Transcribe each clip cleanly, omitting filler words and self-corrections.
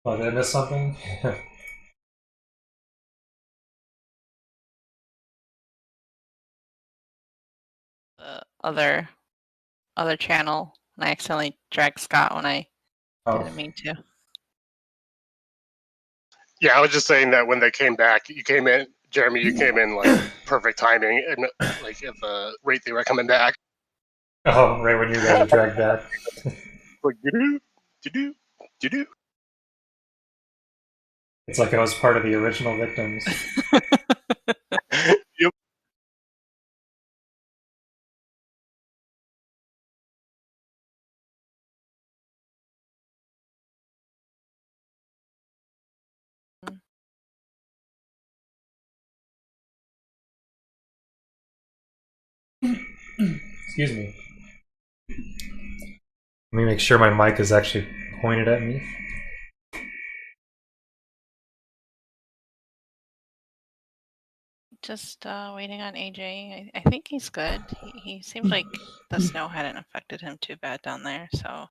Oh, did I miss something? The other channel, and I accidentally dragged Scott when I Oh, didn't mean to. Yeah, I was just saying that when they came back, you came in, Jeremy, you came in like perfect timing and like at the rate they were coming back. oh, right when you guys are dragged back. Like do do. It's like I was part of the original victims. Yep. Excuse me. Let me make sure my mic is actually pointed at me. Just waiting on AJ. I think he's good. He seemed like the snow hadn't affected him too bad down there, so.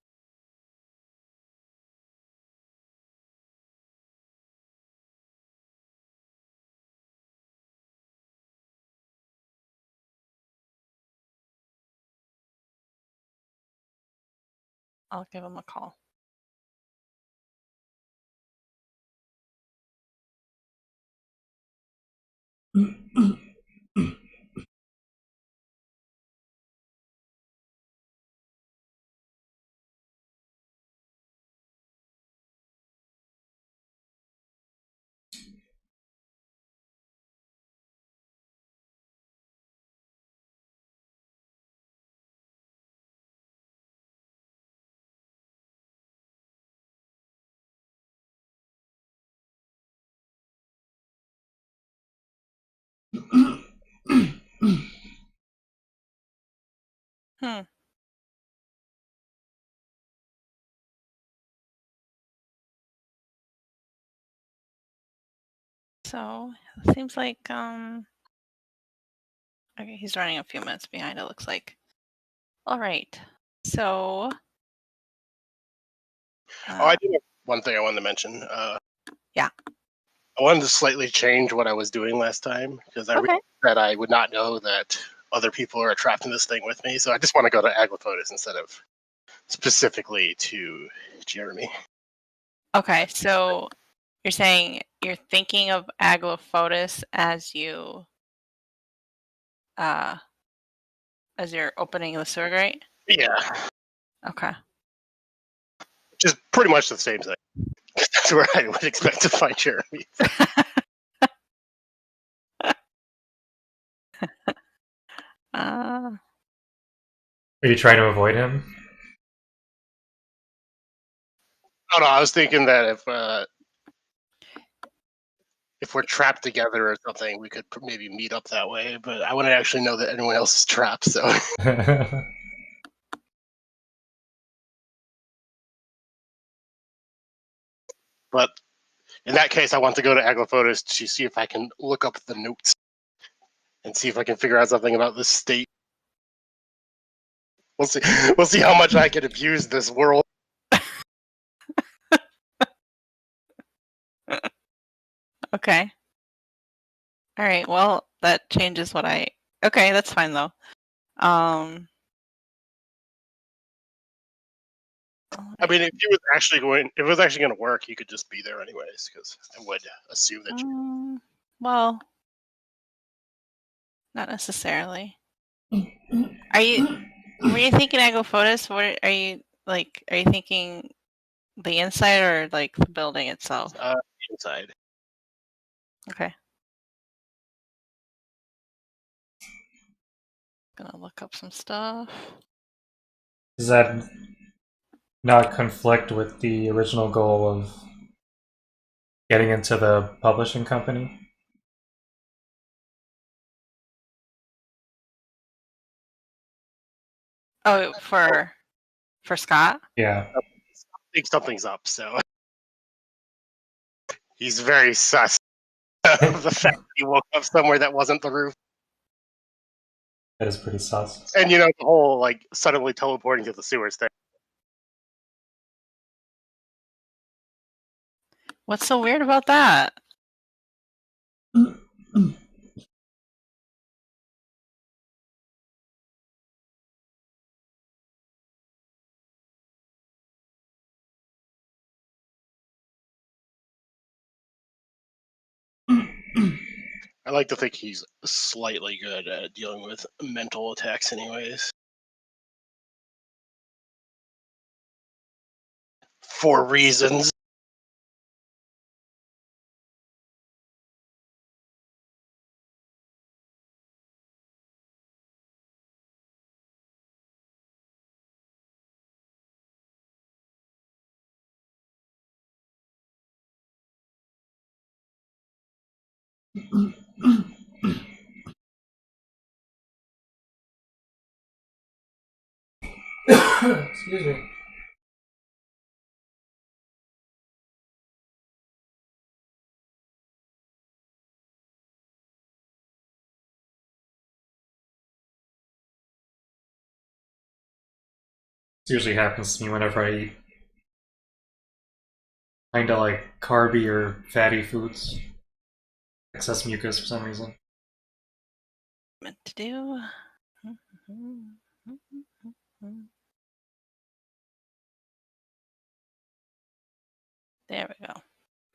I'll give him a call. Hmm. So it seems like okay, he's running a few minutes behind, it looks like. All right. So Oh, I did have one thing I wanted to mention. Yeah. I wanted to slightly change what I was doing last time because I realized Okay. that I would not know that other people are trapped in this thing with me. So I just want to go to Aglafotis instead of specifically to Jeremy. Okay, so you're saying you're thinking of Aglafotis uh as you're opening the sewer grate? Yeah, Okay. which is pretty much the same thing. That's where I would expect to find Jeremy. uh, Are you trying to avoid him? Oh no, I was thinking that if we're trapped together or something, we could maybe meet up that way. But I wouldn't actually know that anyone else is trapped. So, but in that case, I want to go to Aglafotis to see if I can look up the notes and see if I can figure out something about this state. We'll see. We'll see how much I can abuse this world. okay. All right. Well, that changes what I. Okay, that's fine though. I mean, if it was actually going to work, you could just be there anyways, because I would assume that. Well, not necessarily. Are you? Were you thinking Aglafotis? What are you like? Are you thinking the inside or like the building itself? Inside. Okay. Gonna look up some stuff. Does that not conflict with the original goal of getting into the publishing company? Oh, for Scott? Yeah. I think something's up. So he's very sus of the fact that he woke up somewhere that wasn't the roof. That is pretty sus. And the whole like suddenly teleporting to the sewers thing. What's so weird about that? I like to think he's slightly good at dealing with mental attacks, anyways. For reasons. Excuse me. This usually happens to me whenever I eat kinda like carby or fatty foods. Excess mucus for some reason. Meant to do. There we go.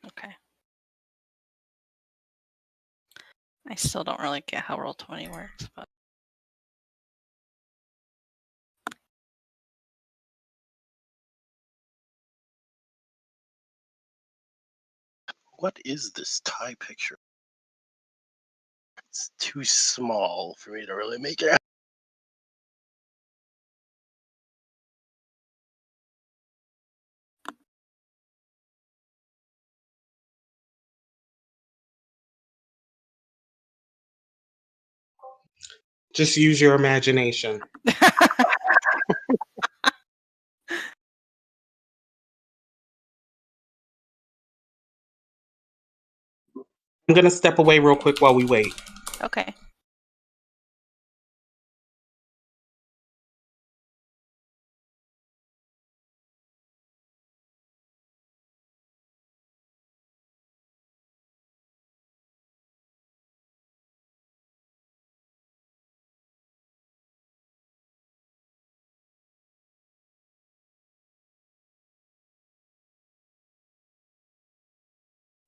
Okay. I still don't really get how Roll20 works, but What is this tie picture? It's too small for me to really make it out. Just use your imagination. I'm going to step away real quick while we wait. okay.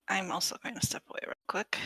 I'm also going to step away real quick.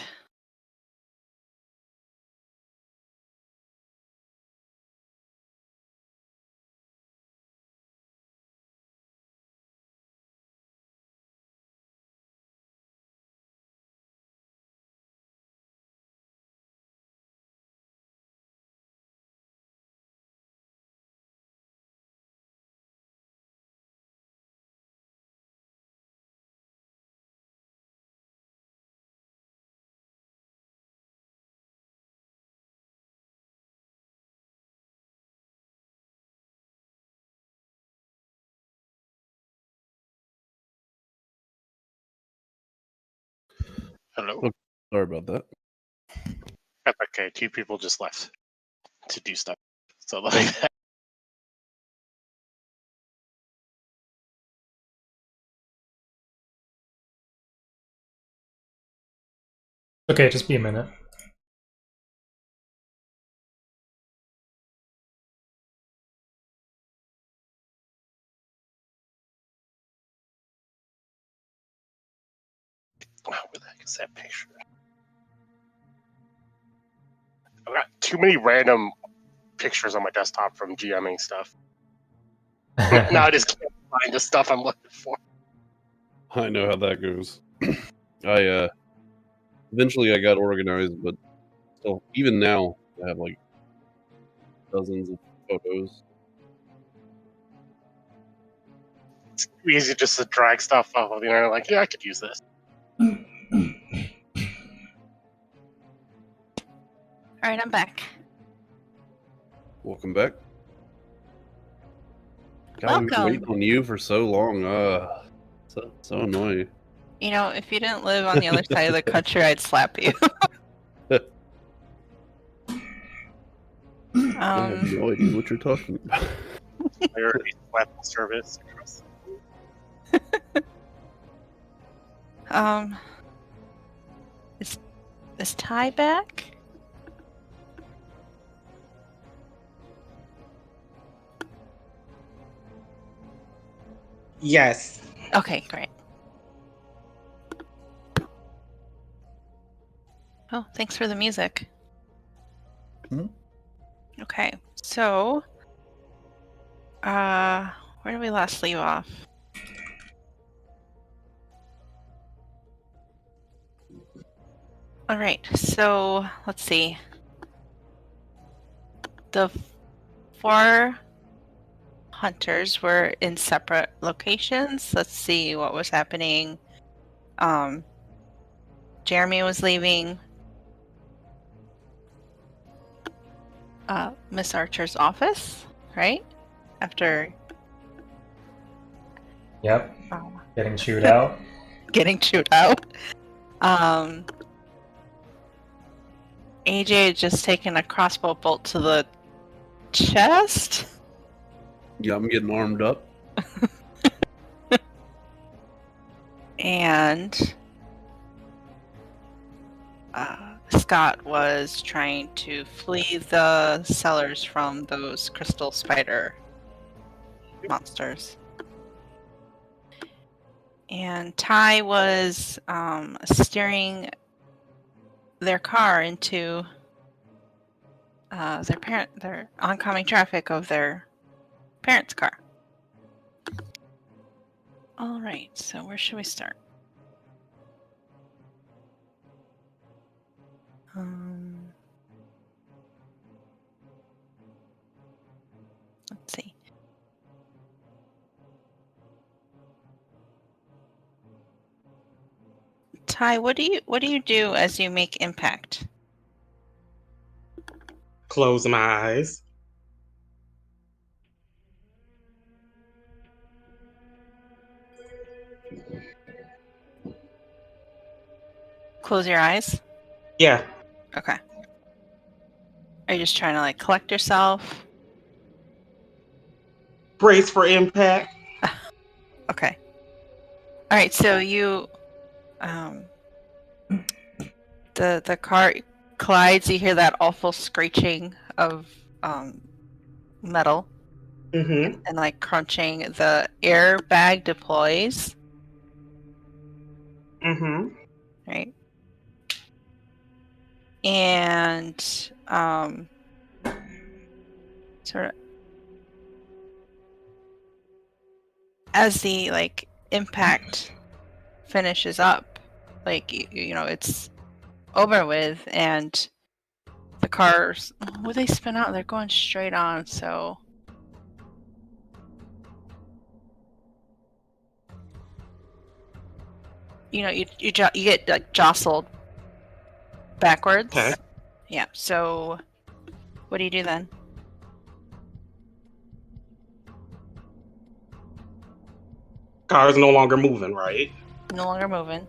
Hello? Okay, sorry about that. That's okay. 2 people just left to do stuff. So like that. Okay, just be a minute. Oh, where the heck is that picture? I've got too many random pictures on my desktop from GMing stuff. Now I just can't find the stuff I'm looking for. I know how that goes. I eventually I got organized, but still, even now I have like dozens of photos. It's too easy just to drag stuff off of the internet. Like, yeah, I could use this. All right, I'm back. Welcome back. God, we've been Welcome. waiting on you for so long. So annoying. You know, if you didn't live on the other side of the country, I'd slap you. I have no idea what you're talking about. Priority weapon service. Um, is Ty back? Yes. Okay, great. Oh, thanks for the music. Mhm. Okay, so, where did we last leave off? All right, so let's see. The four hunters were in separate locations. Let's see what was happening. Jeremy was leaving Miss Archer's office, right? After Yep. Getting chewed out. getting chewed out. AJ had just taken a crossbow bolt to the chest. Yeah, I'm getting armed up. And Scott was trying to flee the cellars from those crystal spider monsters. And Ty was steering their car into their oncoming traffic of their parents' car. All right, so where should we start? Let's see. Ty, what do you do as you make impact? Close my eyes. Close your eyes? Yeah. Okay. Are you just trying to like collect yourself? Brace for impact. Okay. All right, so you the car collides, you hear that awful screeching of metal Mm-hmm. and like crunching. The airbag deploys, Mm-hmm. right? And sort of as the like impact finishes up, like you know it's over with, and the cars, well, they spin out, they're going straight on, so you know you get like jostled backwards. Okay. Yeah, so what do you do then? Car's no longer moving, right? No longer moving.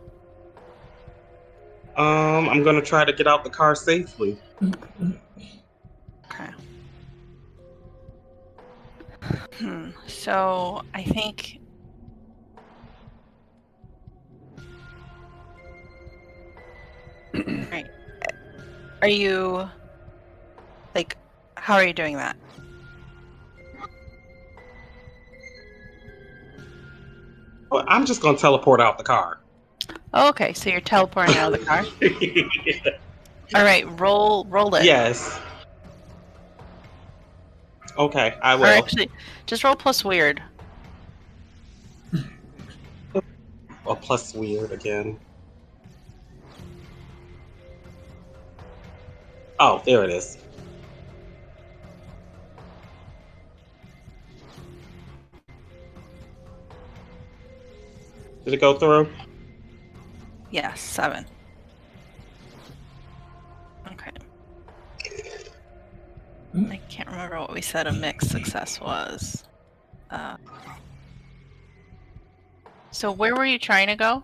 I'm gonna try to get out the car safely. Okay. So I think right. Are you like how are you doing that? Well, I'm just gonna teleport out the car. Oh, okay, so you're teleporting out of the car. All right, roll it. Yes. Okay, I Or will. actually, just roll plus weird. Oh, plus weird again. Oh, there it is. Did it go through? Yeah, 7. Okay. I can't remember what we said a mixed success was. So where were you trying to go?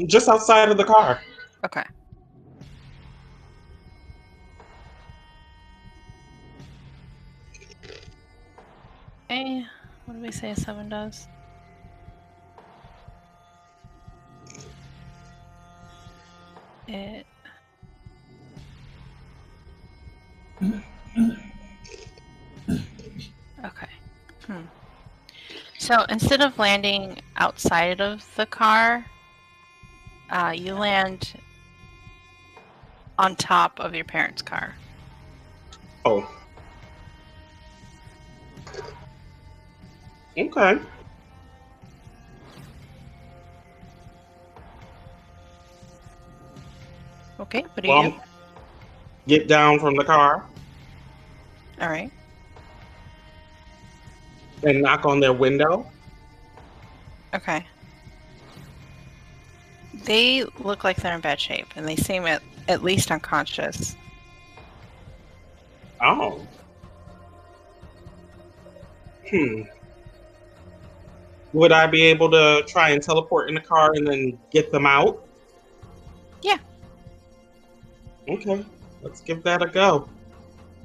Just outside of the car. Okay. What did we say a 7 does? It. Okay. So instead of landing outside of the car, you land on top of your parents' car. Oh. Okay. Okay, what do you do? Get down from the car All right. and knock on their window. Okay. They look like they're in bad shape, and they seem at least unconscious. Oh. Would I be able to try and teleport in the car and then get them out? Yeah. Okay. Let's give that a go.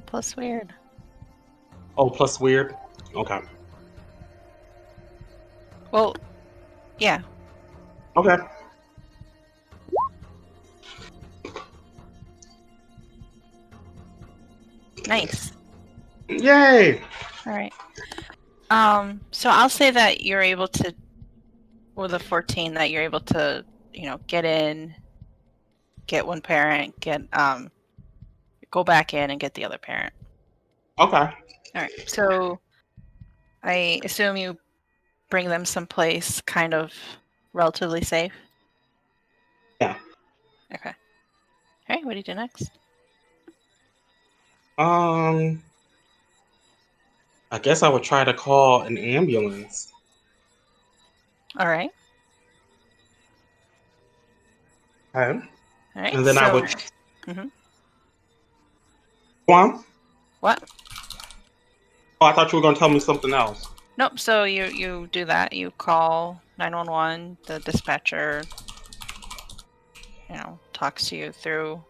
Plus weird. Oh, plus weird? Okay. Well, yeah. Okay. Nice. Yay! All right. So I'll say that you're able to, with a 14, that you're able to, get in, get one parent, go back in and get the other parent. Okay. All right. So I assume you bring them someplace kind of relatively safe. Yeah. Okay. All right. What do you do next? I guess I would try to call an ambulance. All right. Okay. All right. And then I would. Mhm. Go on. What? Oh, I thought you were going to tell me something else. Nope. So you do that. You call 911. The dispatcher, talks to you through,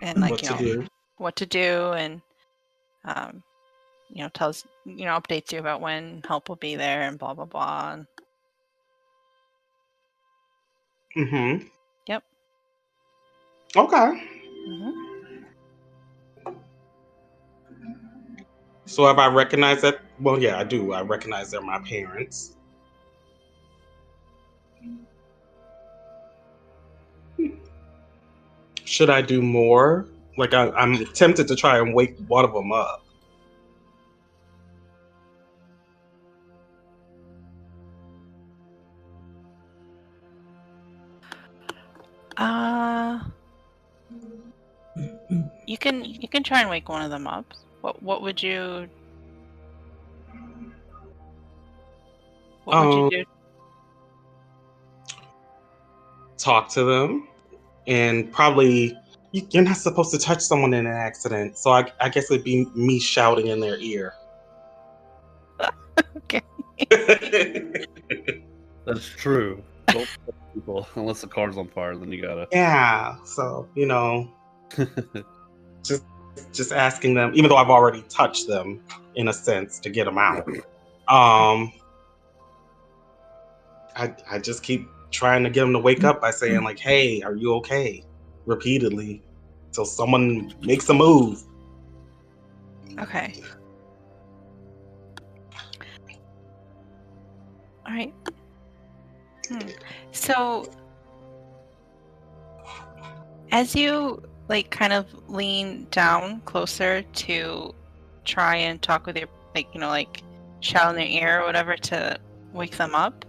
and What to do? what to do, and tells updates you about when help will be there and blah blah blah. Mm-hmm. Yep. Okay. Mm-hmm. So have I recognized that? Well, yeah, I do. I recognize they're my parents. Should I do more? Like I'm tempted to try and wake one of them up. You can try and wake one of them up. What would you? What would you do? Talk to them, and probably you're not supposed to touch someone in an accident. So I guess it'd be me shouting in their ear. Okay. That's true. Don't touch people unless the car's on fire. Then you gotta. Yeah. So just asking them, even though I've already touched them in a sense to get them out. I just keep trying to get them to wake up by saying like, "Hey, are you okay?" repeatedly, till someone makes a move. Okay. All right. So, as you kind of lean down closer to try and talk with your shout in their ear or whatever to wake them up.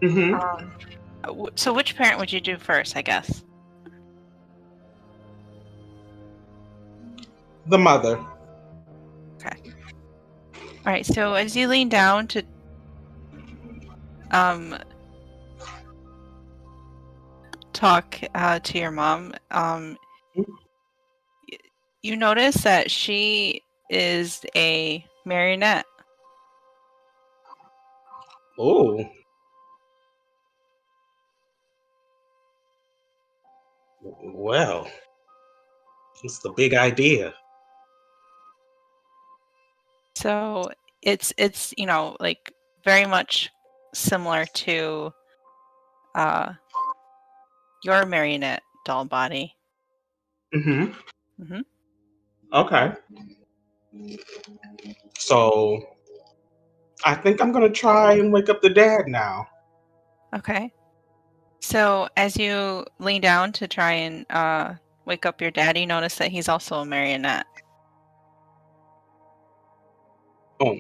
Mm-hmm. So which parent would you do first, I guess? The mother. Okay. All right. So as you lean down to talk to your mom, you notice that she is a marionette. Oh. Well, it's the big idea. So it's very much similar to your marionette doll body. Mm-hmm. Mm-hmm. Okay. So I think I'm gonna try and wake up the dad now. Okay. So as you lean down to try and wake up your dad, you notice that he's also a marionette. Oh.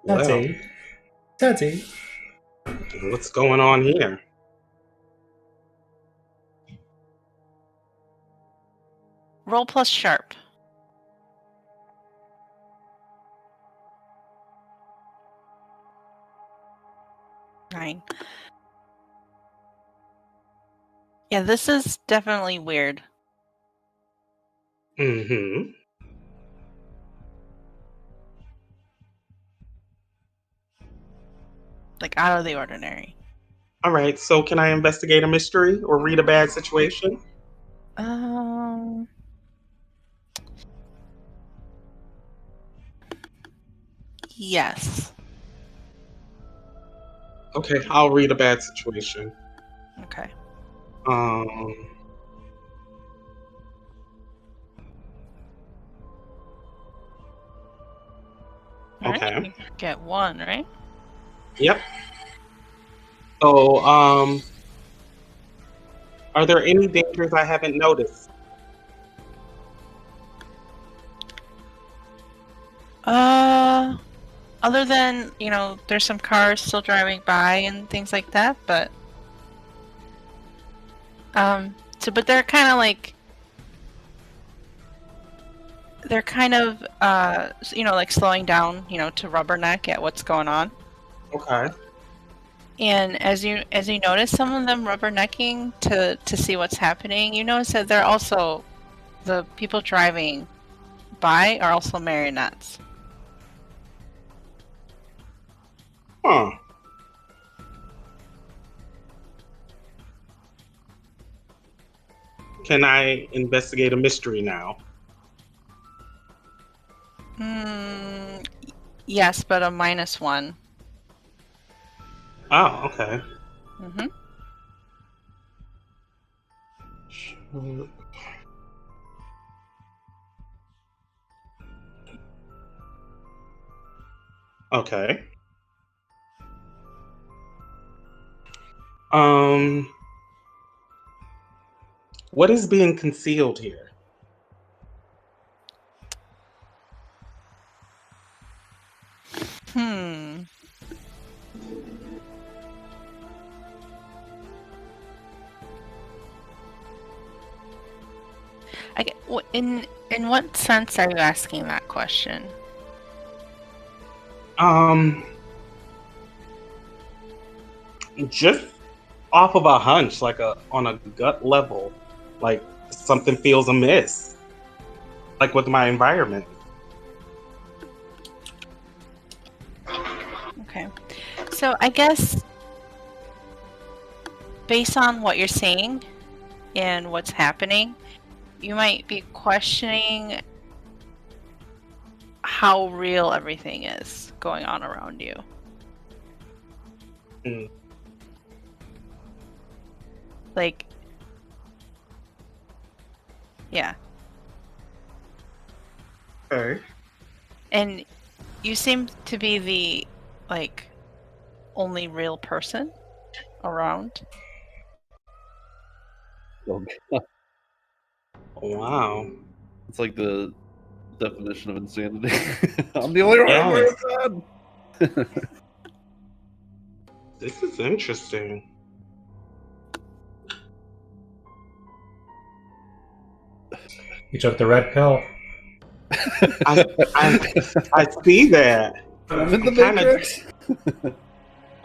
Well, Daddy. Daddy. what's going on here? Roll plus sharp. Nine. Yeah, this is definitely weird. Mm-hmm. Like out of the ordinary. All right. So can I investigate a mystery or read a bad situation? Yes. Okay, I'll read a bad situation. Okay. Um. All right, Okay. you get one, right? Yep. So, are there any dangers I haven't noticed? Other than, there's some cars still driving by and things like that, but but they're kind of like like slowing down, to rubberneck at what's going on. Okay. And as you notice some of them rubbernecking to see what's happening, you notice that they're also the people driving by are also marionettes. Huh. Can I investigate a mystery now? Yes, but a -1. Oh, okay. Mm-hmm. Sure. Okay. What is being concealed here? In what sense are you asking that question? Just off of a hunch, like on a gut level, like something feels amiss, like with my environment. Okay. So I guess based on what you're seeing and what's happening, you might be questioning how real everything is going on around you. Mm. Like, yeah. Okay. And you seem to be the, only real person around. Okay. Wow. It's like the definition of insanity. I'm the only one. Yeah. This is interesting. You took the red pill. I see that. I'm in the Matrix.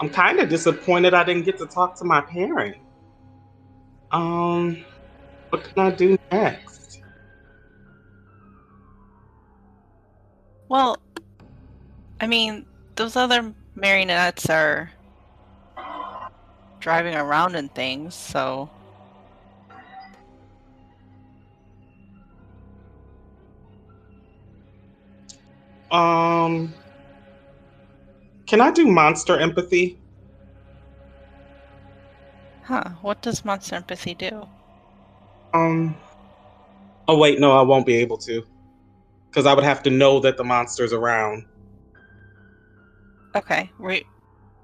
I'm kind of disappointed I didn't get to talk to my parent. What can I do next? Well, I mean, those other marionettes are driving around and things, so... Can I do monster empathy? Huh? What does monster empathy do? Oh wait, no, I won't be able to. Because I would have to know that the monster's around. Okay. Were you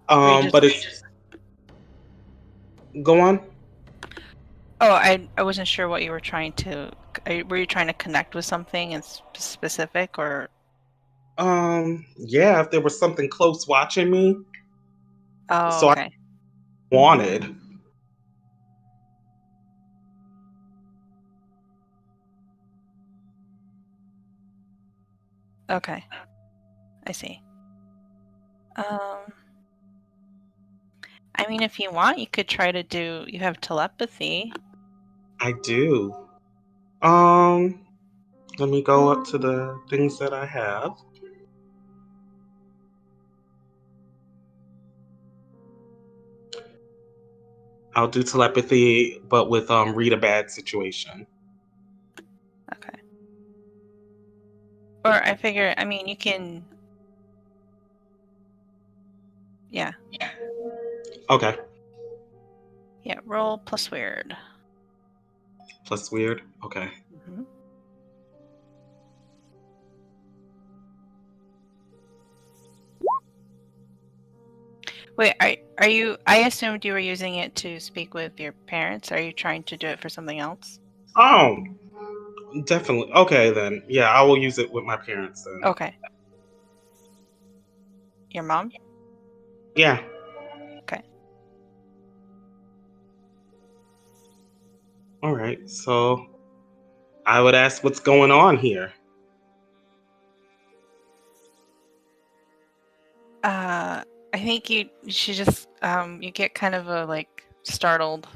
just... But it's go on. Oh, I wasn't sure what you were trying to. Were you trying to connect with something in specific, or? Yeah, if there was something close watching me, Oh, so okay. I wanted. Okay. I see. I mean, if you want, you could try to do. You have telepathy. I do. Let me go up to the things that I have. I'll do telepathy, but with read a bad situation. Okay. Or I figure. I mean, you can. Yeah. Okay. Yeah. Roll plus weird. Plus weird. Okay. Mm-hmm. Wait, are you? I assumed you were using it to speak with your parents. Are you trying to do it for something else? Oh, definitely. Okay, then. Yeah, I will use it with my parents then. Okay. Your mom? Yeah. Okay. All right. So I would ask what's going on here. I think she just you get kind of a like startled.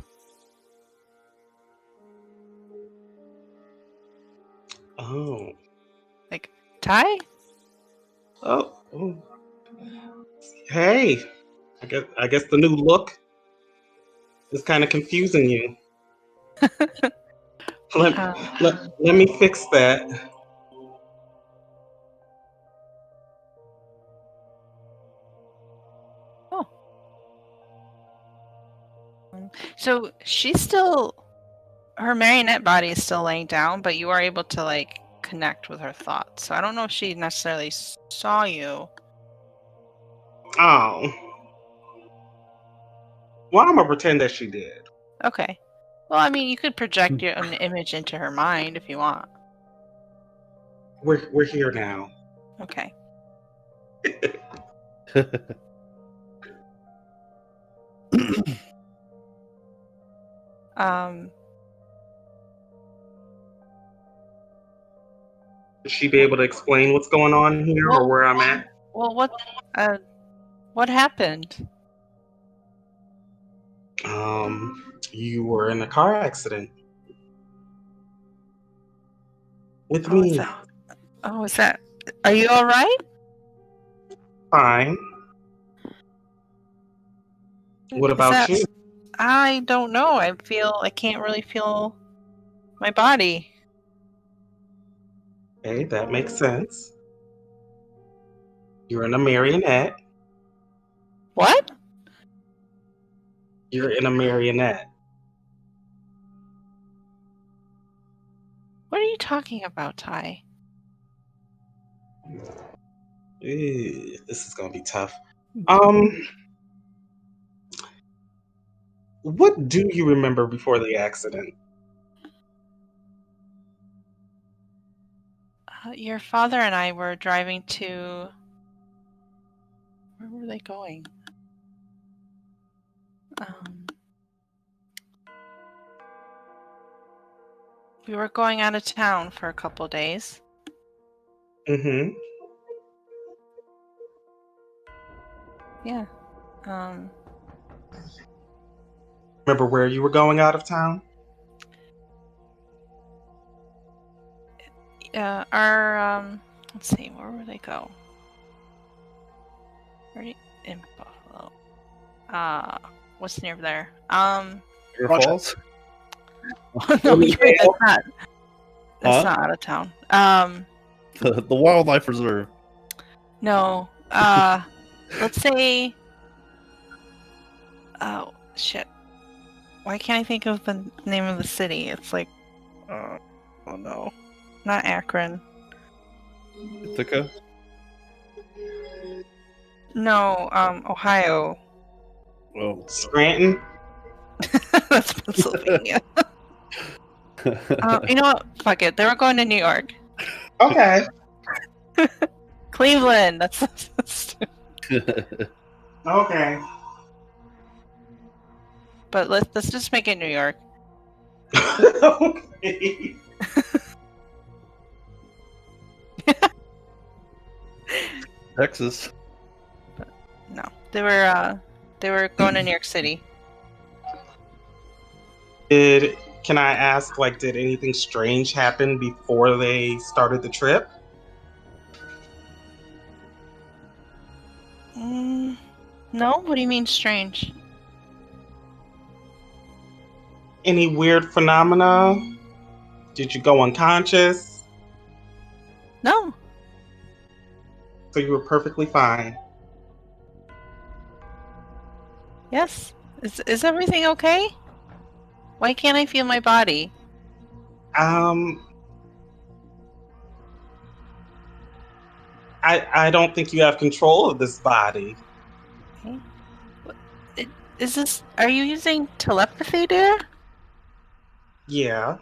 Oh. Like, Ty? Oh. Hey. I guess the new look is kind of confusing you. let me fix that. Oh. So she's still, her marionette body is still laying down, but you are able to like connect with her thoughts. So I don't know if she necessarily saw you. Oh. Well, I'm gonna pretend that she did. Okay. Well, I mean, you could project your own image into her mind if you want. We're here now. Okay. Should she be able to explain what's going on here or where I'm at? Well, what happened? You were in a car accident. With Oh, me. is that? Are you all right? Fine. What about you? I don't know. I can't really feel my body. Okay, that makes sense. You're in a marionette. What? You're in a marionette. What are you talking about, Ty? This is gonna be tough. What do you remember before the accident? Your father and I were driving to... Where were they going? We were going out of town for a couple days. Mm-hmm. Yeah. Remember where you were going out of town? Let's see, where would they go? Right in Buffalo. What's near there? Your Falls? No, that's not out of town. The wildlife reserve. No. let's say. Oh shit! Why can't I think of the name of the city? It's like, oh no, not Akron. Ithaca? No, Ohio. Oh. Scranton. That's Pennsylvania. You know what? Fuck it. They were going to New York. Okay. Cleveland. That's Okay. But let's just make it New York. Okay. Texas. No, they were going to New York City. Can I ask, like, did anything strange happen before they started the trip? No. What do you mean strange? Any weird phenomena? Did you go unconscious? No. So you were perfectly fine. Yes. Is everything okay? Why can't I feel my body? I don't think you have control of this body. Okay. Are you using telepathy, dear? Yeah,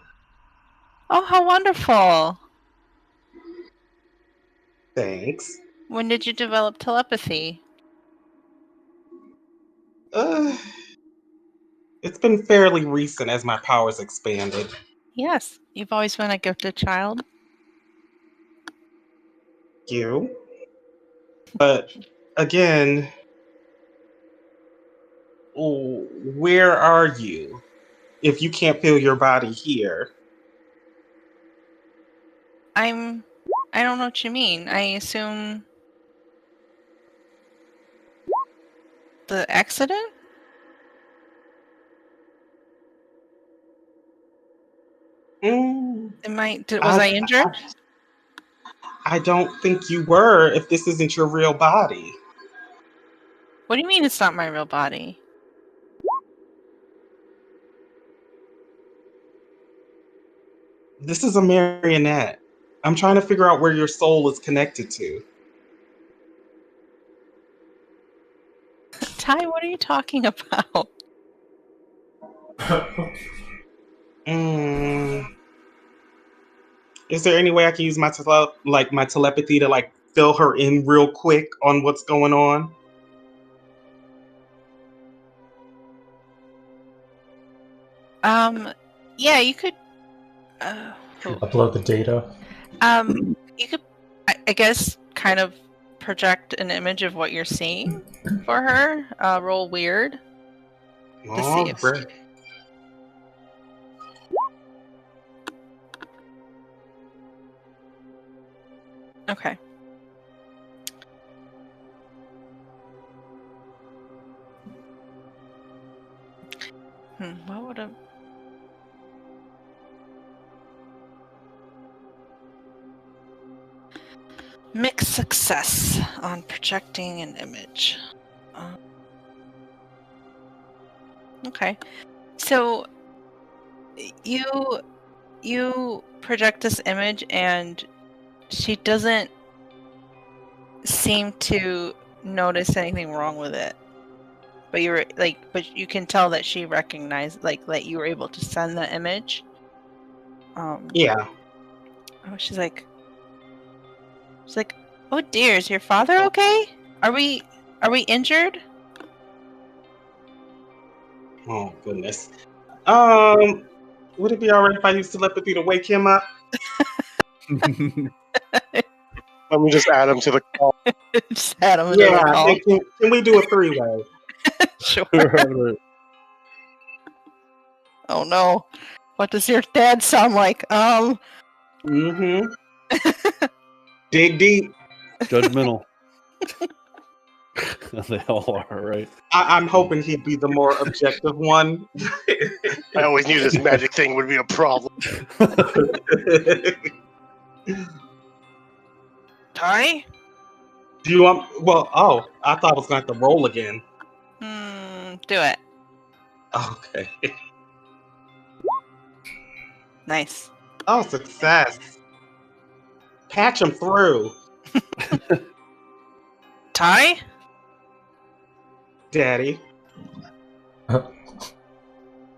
Oh, how wonderful. thanks. When did you develop telepathy? It's been fairly recent as my powers expanded. Yes. You've always been a gifted child. You. But again, where are you? If you can't feel your body here. I don't know what you mean. I assume the accident? Was I injured? I don't think you were if this isn't your real body. What do you mean it's not my real body? This is a marionette. I'm trying to figure out where your soul is connected to. Ty, what are you talking about? Is there any way I can use my telepathy to like fill her in real quick on what's going on? Yeah, you could. Upload the data. You could, I guess, kind of project an image of what you're seeing for her. Roll weird. To see if Right. Okay. What would a mixed success on projecting an image? Okay, so you project this image and she doesn't seem to notice anything wrong with it. But but you can tell that she recognized, that you were able to send the image. Yeah. Oh, she's like, oh dear, is your father okay? Are we injured? Oh goodness. Would it be alright if I use telepathy to wake him up? Let me just add him to the call. Just add him into the Yeah. call. Can we do a 3-way? Sure. Oh no. What does your dad sound like? Mm-hmm. Dig deep. Judgmental. They all are, right? I'm hoping he'd be the more objective one. I always knew this magic thing would be a problem. Ty? Do you want? Well, oh, I thought I was going to have to roll again. Do it. Okay. Nice. Oh, success. Patch him through, Ty? Daddy.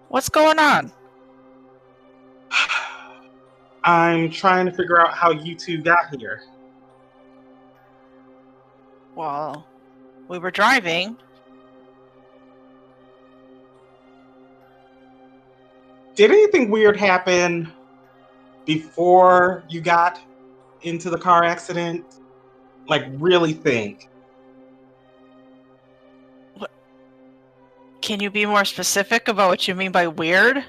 What's going on? I'm trying to figure out how you two got here. Well, we were driving. Did anything weird happen before you got into the car accident? Like, really think. Can you be more specific about what you mean by weird?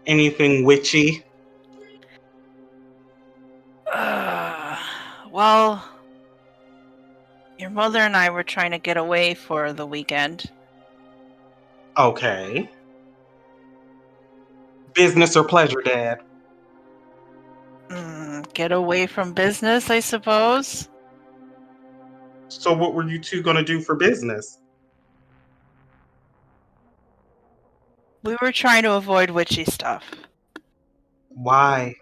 Anything witchy? Well, your mother and I were trying to get away for the weekend. Okay. Business or pleasure, Dad? Get away from business, I suppose. So what were you two going to do for business? We were trying to avoid witchy stuff. Why?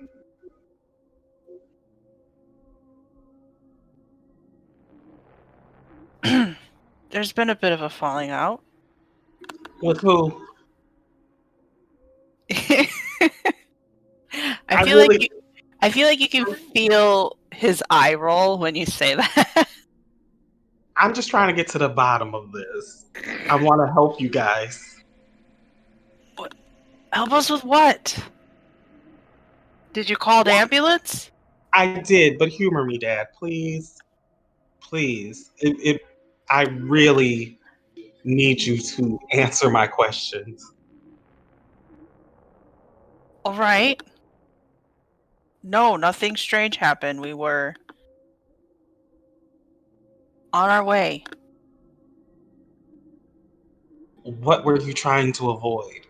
There's been a bit of a falling out. With who? I I feel really- like you can feel his eye roll when you say that. I'm just trying to get to the bottom of this. I want to help you guys. Help us with what? Did you call the ambulance? I did, but humor me, Dad, please. Please. I really need you to answer my questions. All right. No, nothing strange happened. We were on our way. What were you trying to avoid?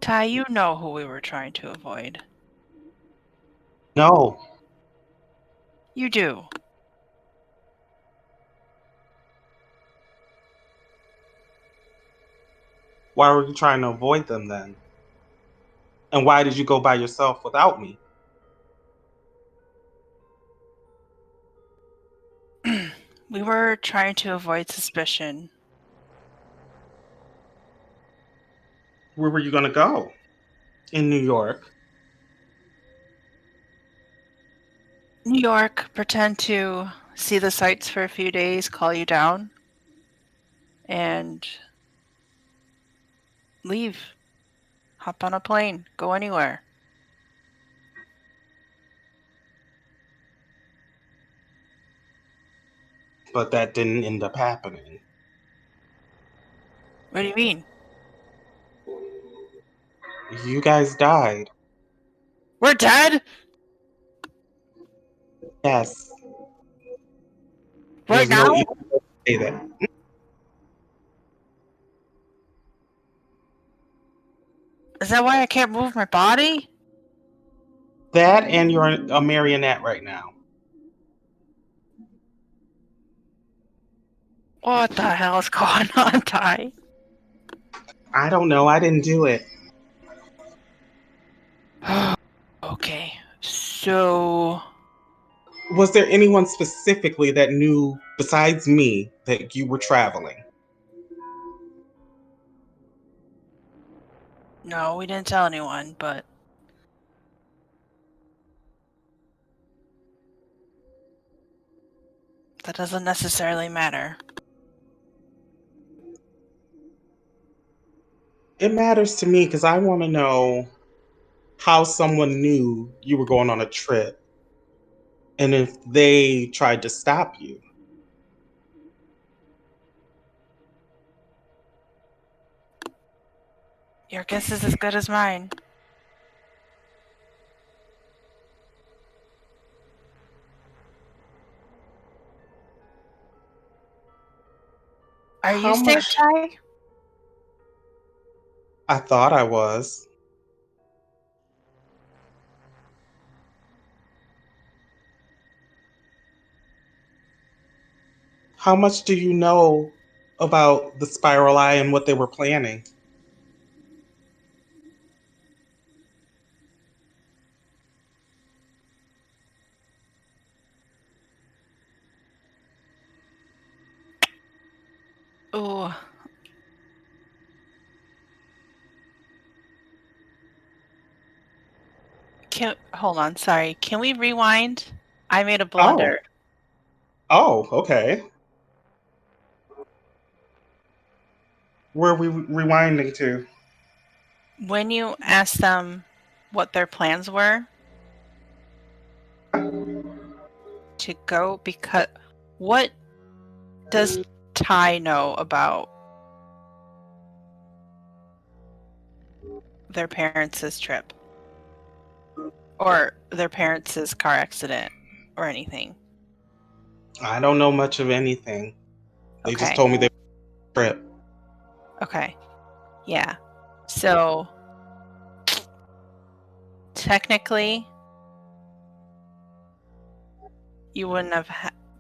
Ty, you know who we were trying to avoid. No. You do. Why were you trying to avoid them then? And why did you go by yourself without me? We were trying to avoid suspicion. Where were you going to go? In New York. New York, pretend to see the sights for a few days, call you down, and leave. Hop on a plane, go anywhere. But that didn't end up happening. What do you mean? You guys died. We're dead? Yes. Right There's no now? easy way to say that. Is that why I can't move my body? That and you're a marionette right now. What the hell is going on, Ty? I don't know. I didn't do it. Okay, so Was there anyone specifically that knew, besides me, that you were traveling? no, we didn't tell anyone, but that doesn't necessarily matter. It matters to me because I want to know how someone knew you were going on a trip and if they tried to stop you. Your guess is as good as mine. Are How you safe, much- Ty? I thought I was. How much do you know about the Spiral Eye and what they were planning? Oh. Hold on, sorry. Can we rewind? I made a blunder. Oh, okay. Where are we rewinding to? When you asked them what their plans were to go, because what does Ty know about their parents' trip? Or their parents' car accident or anything? I don't know much of anything. They just Okay. told me they were on a trip. Okay. Yeah. So technically, you wouldn't have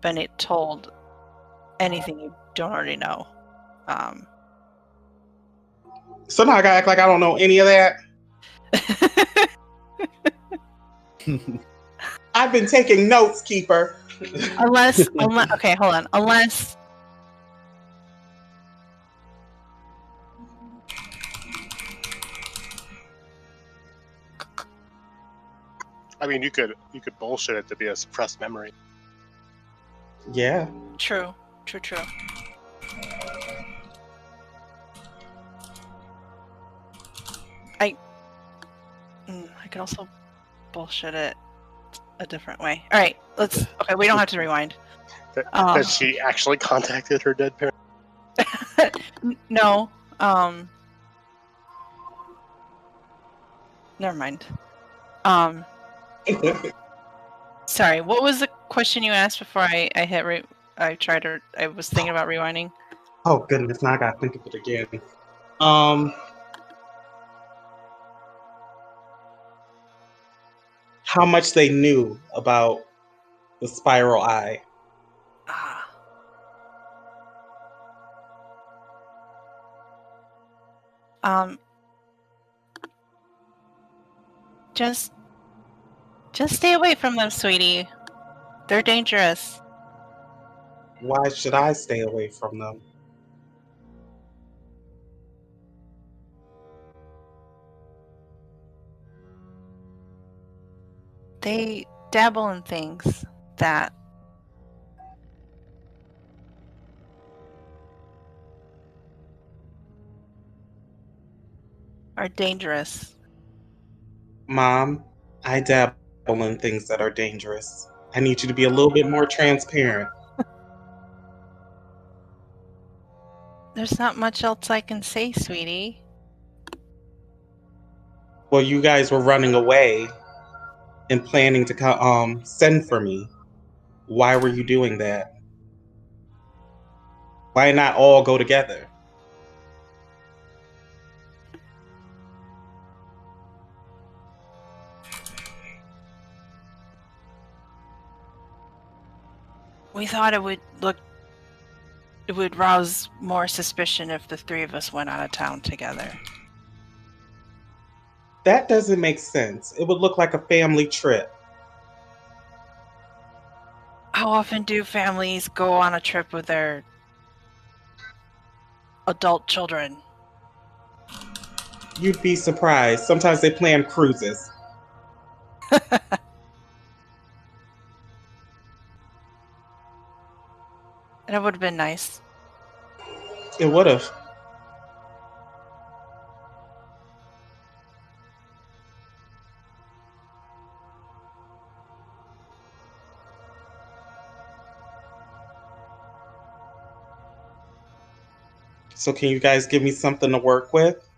been told anything you don't already know. So now I gotta act like I don't know any of that. I've been taking notes, Keeper. unless, okay, hold on. Unless I mean, you could bullshit it to be a suppressed memory. Yeah. True. I could also bullshit it a different way. All right, let's. Okay, we don't have to rewind. That she actually contacted her dead parents. No. Never mind. Sorry. What was the question you asked before I hit? I was thinking about rewinding. Oh goodness! Now I gotta think of it again. How much they knew about the Spiral Eye? Just stay away from them, sweetie. They're dangerous. Why should I stay away from them? They dabble in things that are dangerous. Mom, I dabble in things that are dangerous. I need you to be a little bit more transparent. There's not much else I can say, sweetie. Well, you guys were running away and planning to send for me. Why were you doing that? Why not all go together? We thought it would rouse more suspicion if the three of us went out of town together. That doesn't make sense. It would look like a family trip. How often do families go on a trip with their adult children? You'd be surprised. Sometimes they plan cruises. And it would have been nice. It would have. So can you guys give me something to work with?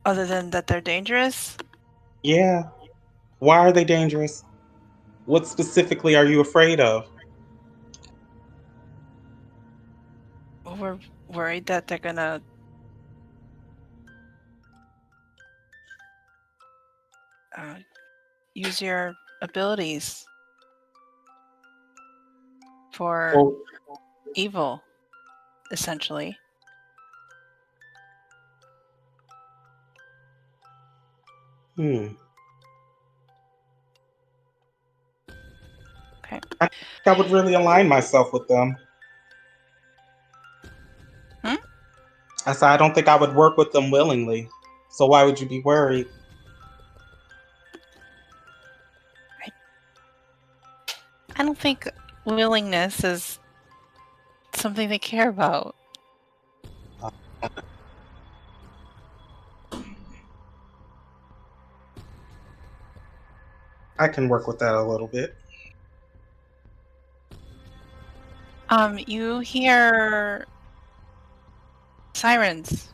Other than that they're dangerous? Yeah. Why are they dangerous? What specifically are you afraid of? we're worried that they're gonna use your abilities for Well, evil, essentially. hmm. Okay. I would really align myself with them. Hmm? I said I don't think I would work with them willingly. So why would you be worried? I don't think willingness is something they care about. I can work with that a little bit. You hear sirens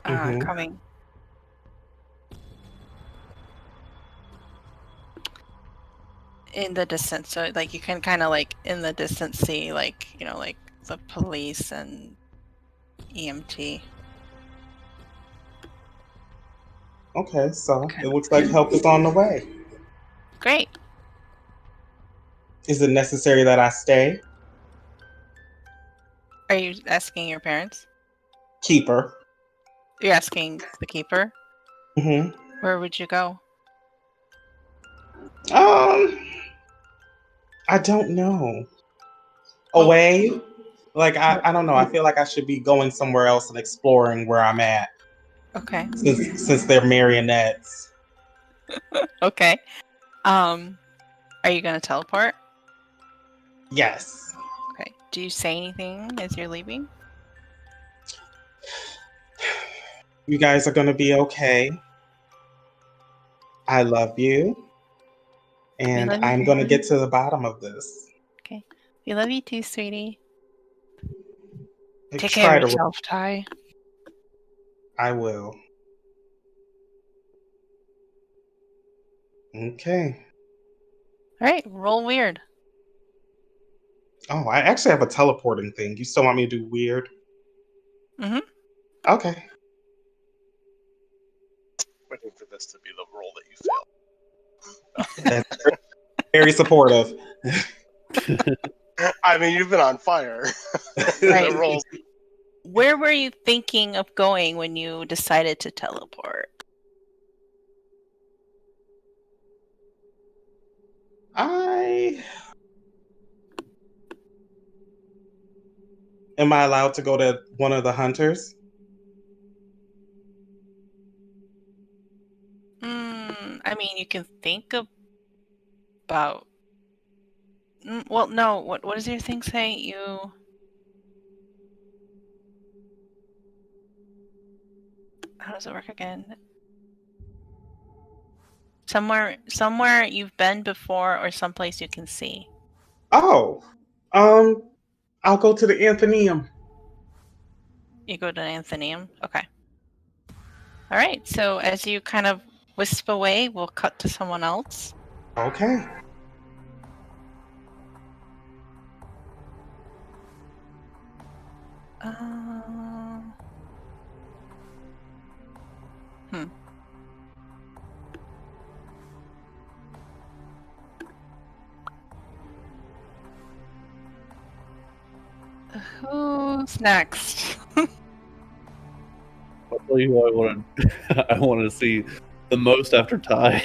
Mhm. coming. In the distance, so like you can kind of like in the distance see like like the police and EMT. Okay, so Okay. it looks like help is on the way. Great. Is it necessary that I stay? Are you asking your parents? Keeper. You're asking the keeper. Hmm. Where would you go? I don't know. Well- Away? Like I don't know. I feel like I should be going somewhere else and exploring where I'm at Okay. since they're marionettes. Okay. Are you gonna teleport? Yes. Okay. Do you say anything as you're leaving? You guys are gonna be okay. I love you. And love you I'm too. gonna get to the bottom of this. Okay. We love you too, sweetie. I Take try care of to. yourself, Ty. I will. Okay. All right. Roll weird. Oh, I actually have a teleporting thing. You still want me to do weird? Mhm. Okay. Waiting for this to be the roll that you failed. That's very supportive. I mean, you've been on fire. Right. The rolls. Where were you thinking of going when you decided to teleport? Am I allowed to go to one of the hunters? I mean, you can think about. Well, no. What does your thing say? You. How does it work again? Somewhere you've been before, or someplace you can see. Oh, I'll go to the Anthenium. You go to an Anthenium. Okay. All right. So as you kind of wisp away, we'll cut to someone else. Okay. Who's next? I'll tell you who I wanted. I wanted to see the most after Ty.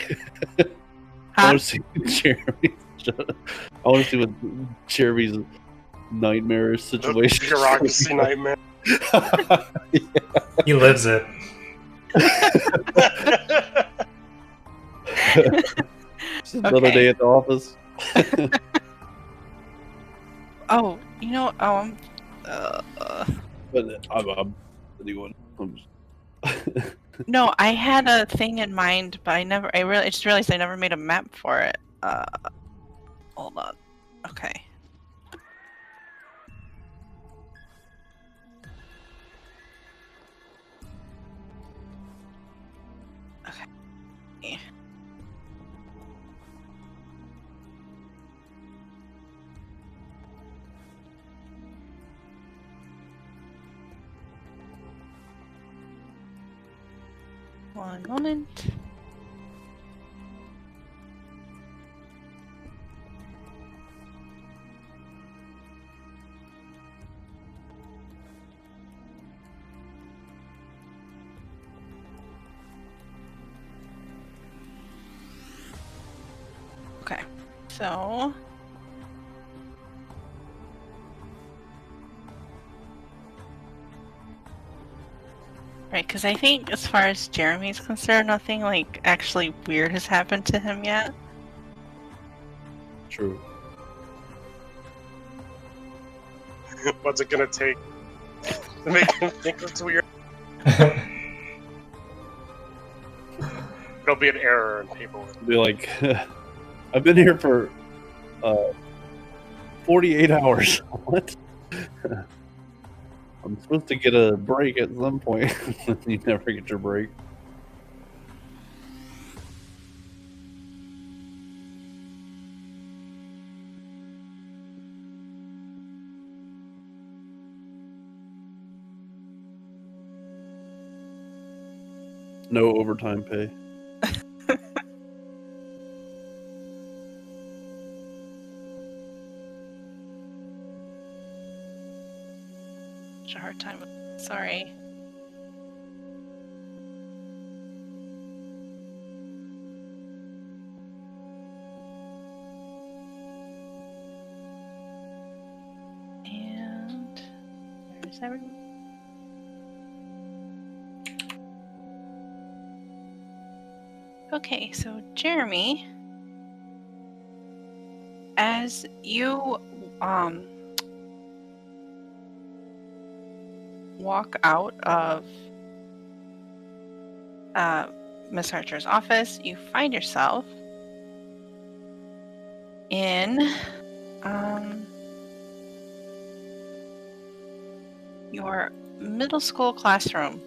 I want to see Jeremy. I want to see what Jeremy's nightmarish situation. Bureaucracy nightmare. He lives it. Just another Okay. day at the office. Oh, But I'm anyone. no, I had a thing in mind, but I just realized I never made a map for it. Hold on. Okay. Okay. One moment. Okay, so right, because I think as far as Jeremy's concerned, nothing like actually weird has happened to him yet. True. What's it gonna take to make him think it's weird? It'll be an error in paperwork. Be like, I've been here for 48 hours. What? I'm supposed to get a break at some point. You never get your break. No overtime pay. Such a hard time. Sorry. And where's everyone? Okay, so Jeremy, as you walk out of Miss Archer's office, you find yourself in your middle school classroom.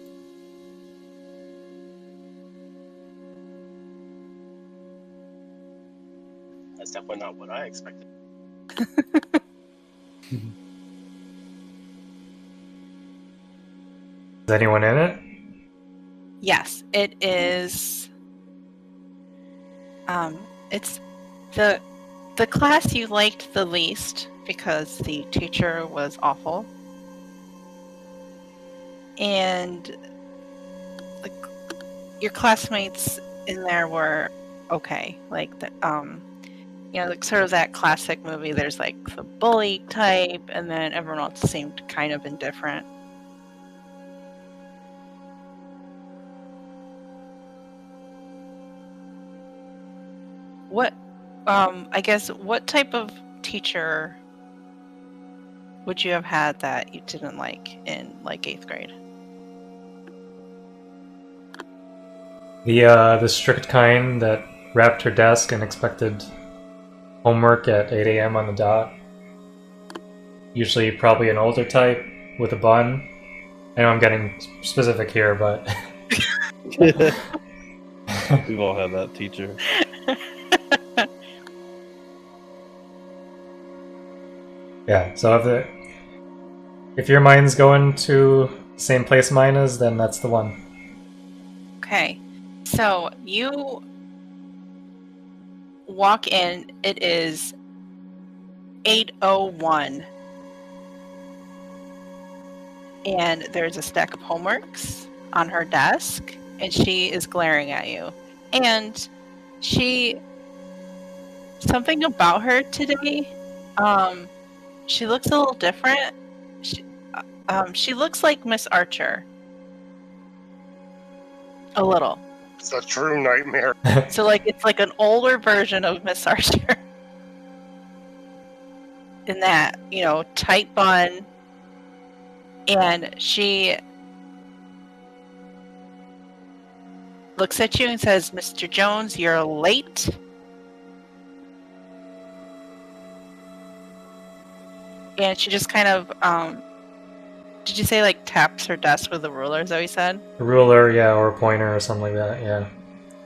That's definitely not what I expected. Is anyone in it? Yes, it is. It's the class you liked the least because the teacher was awful, and your classmates in there were okay. Like the like sort of that classic movie. There's like the bully type, and then everyone else seemed kind of indifferent. What, I guess, what type of teacher would you have had that you didn't like in like 8th grade? The strict kind that wrapped her desk and expected homework at 8 a.m. on the dot. Usually probably an older type with a bun. I know I'm getting specific here, but We've all had that teacher. yeah, so if your mind's going to the same place mine is, then that's the one. Okay, so you walk in, it is 8:01, and there's a stack of homeworks on her desk, and she is glaring at you. And something about her today, she looks a little different. She looks like Miss Archer. A little. It's a true nightmare. So like it's like an older version of Miss Archer. In that, tight bun. And she looks at you and says, "Mr. Jones, you're late." And she just kind of, did you say like taps her desk with a ruler? Is that what you said? A ruler, yeah, or a pointer or something like that, yeah.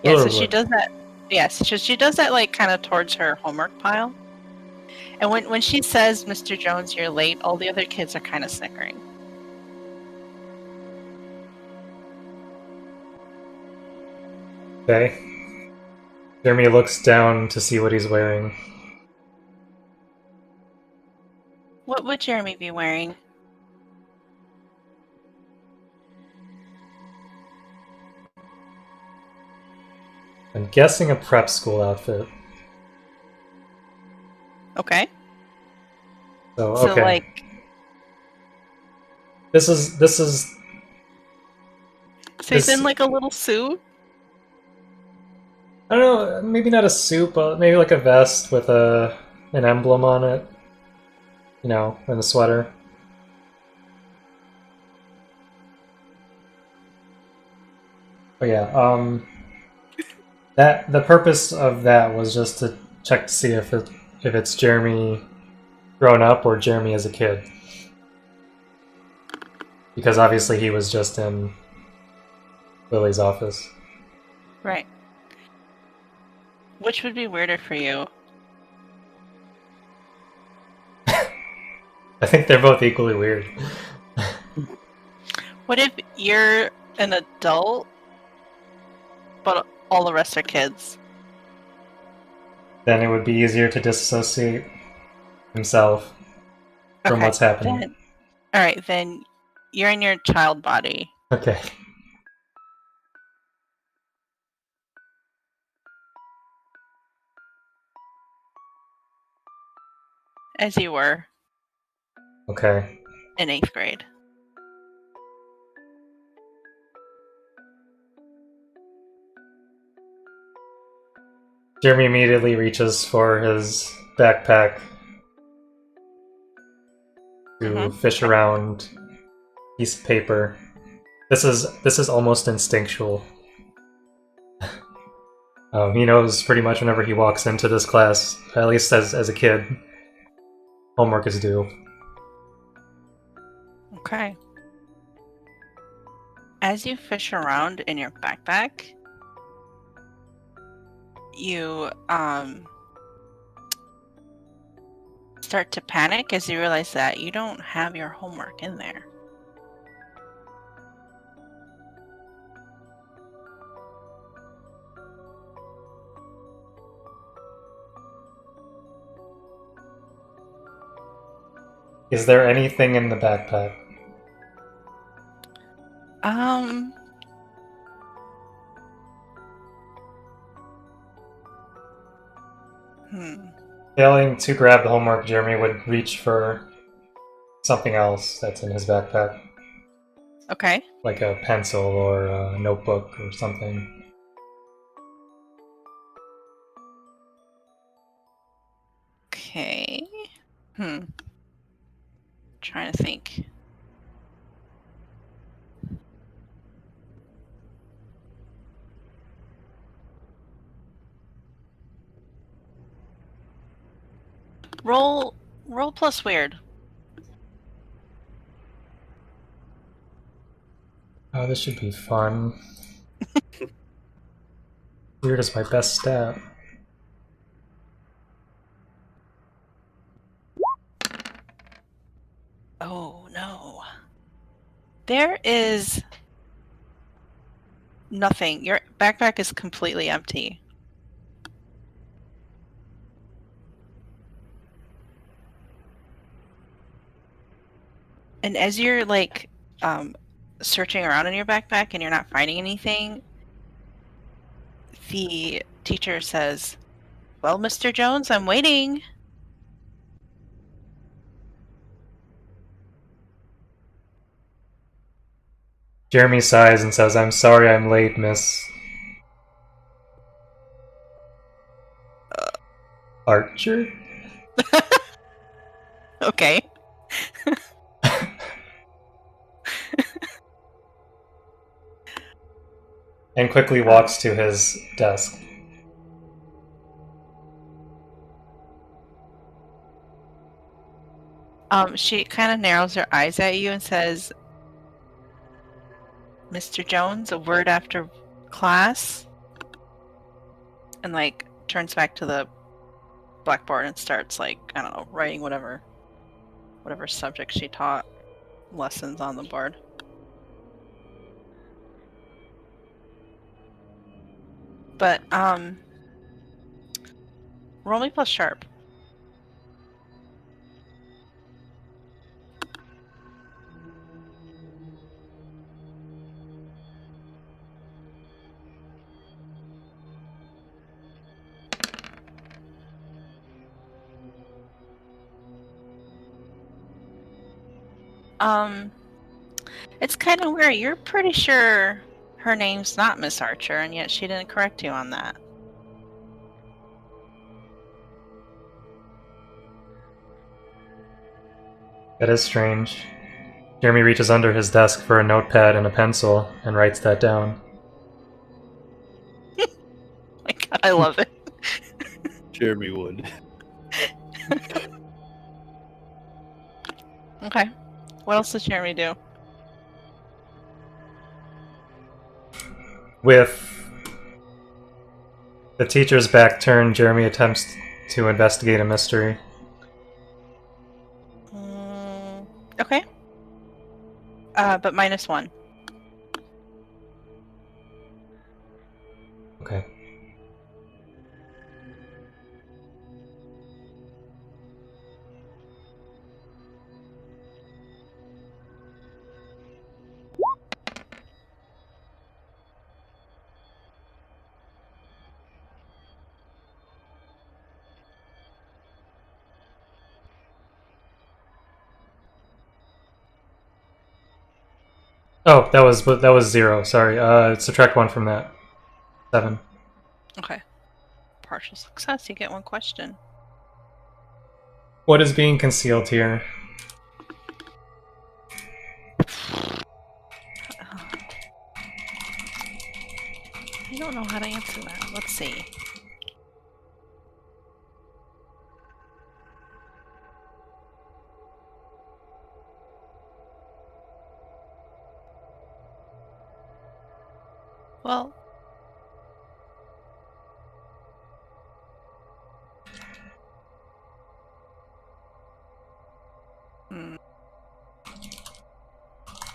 Yeah, so Ruler. she does that. Yes, so she does that like kind of towards her homework pile. And when she says, "Mr. Jones, you're late," all the other kids are kind of snickering. Okay. Jeremy looks down to see what he's wearing. What would Jeremy be wearing? I'm guessing a prep school outfit. Okay. So So okay. like, This is so he's This- in like a little suit. I don't know, maybe not a suit, but maybe like a vest with an emblem on it. You know, and a sweater. But yeah, that the purpose of that was just to check to see if it's Jeremy grown up or Jeremy as a kid. Because obviously he was just in Lily's office. Right. Which would be weirder for you? I think they're both equally weird. What if you're an adult, but all the rest are kids? Then it would be easier to disassociate himself from Okay, what's happening. Then, all right, then you're in your child body. Okay. As you were Okay. in 8th grade. Jeremy immediately reaches for his backpack to fish around a piece of paper. This is almost instinctual. He knows pretty much whenever he walks into this class, at least as a kid, homework is due. Okay. As you fish around in your backpack, you start to panic as you realize that you don't have your homework in there. Is there anything in the backpack? Failing to grab the homework, Jeremy would reach for something else that's in his backpack, Okay. like a pencil or a notebook or something. Okay. Trying to think. Roll plus weird. Oh, this should be fun. Weird is my best stat. Oh no. There is nothing. Your backpack is completely empty. And as you're like searching around in your backpack and you're not finding anything, the teacher says, "Well, Mr. Jones, I'm waiting." Jeremy sighs and says, "I'm sorry I'm late, miss." Archer? Okay. And quickly walks to his desk. She kind of narrows her eyes at you and says, "Mr. Jones, a word after class," and like turns back to the blackboard and starts like, I don't know, writing whatever subject she taught lessons on the board. But roll me plus sharp. It's kind of weird. You're pretty sure her name's not Miss Archer, and yet she didn't correct you on that. That is strange. Jeremy reaches under his desk for a notepad and a pencil and writes that down. My God, I love it. Jeremy would. Okay. What else does Jeremy do? With the teacher's back turned, Jeremy attempts to investigate a mystery. Okay. But -1. Okay. Oh, that was 0. Sorry. Subtract 1 from that. 7. Okay. Partial success. You get 1 question. What is being concealed here? I don't know how to answer that. Let's see. Well,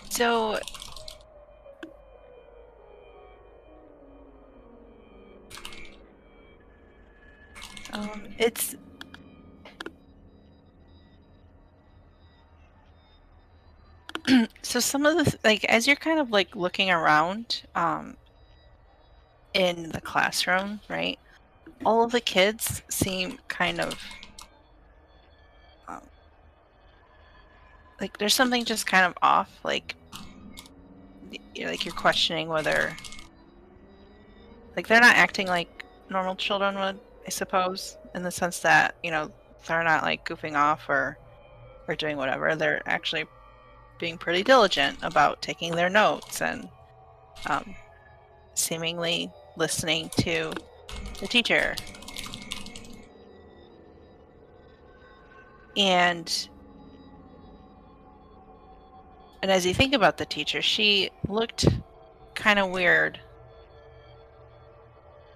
so it's so some of the like as you're kind of like looking around in the classroom, right? All of the kids seem kind of like there's something just kind of off. Like you're questioning whether like they're not acting like normal children would, I suppose, in the sense that they're not like goofing off or doing whatever. They're actually being pretty diligent about taking their notes and seemingly listening to the teacher. And as you think about the teacher, she looked kind of weird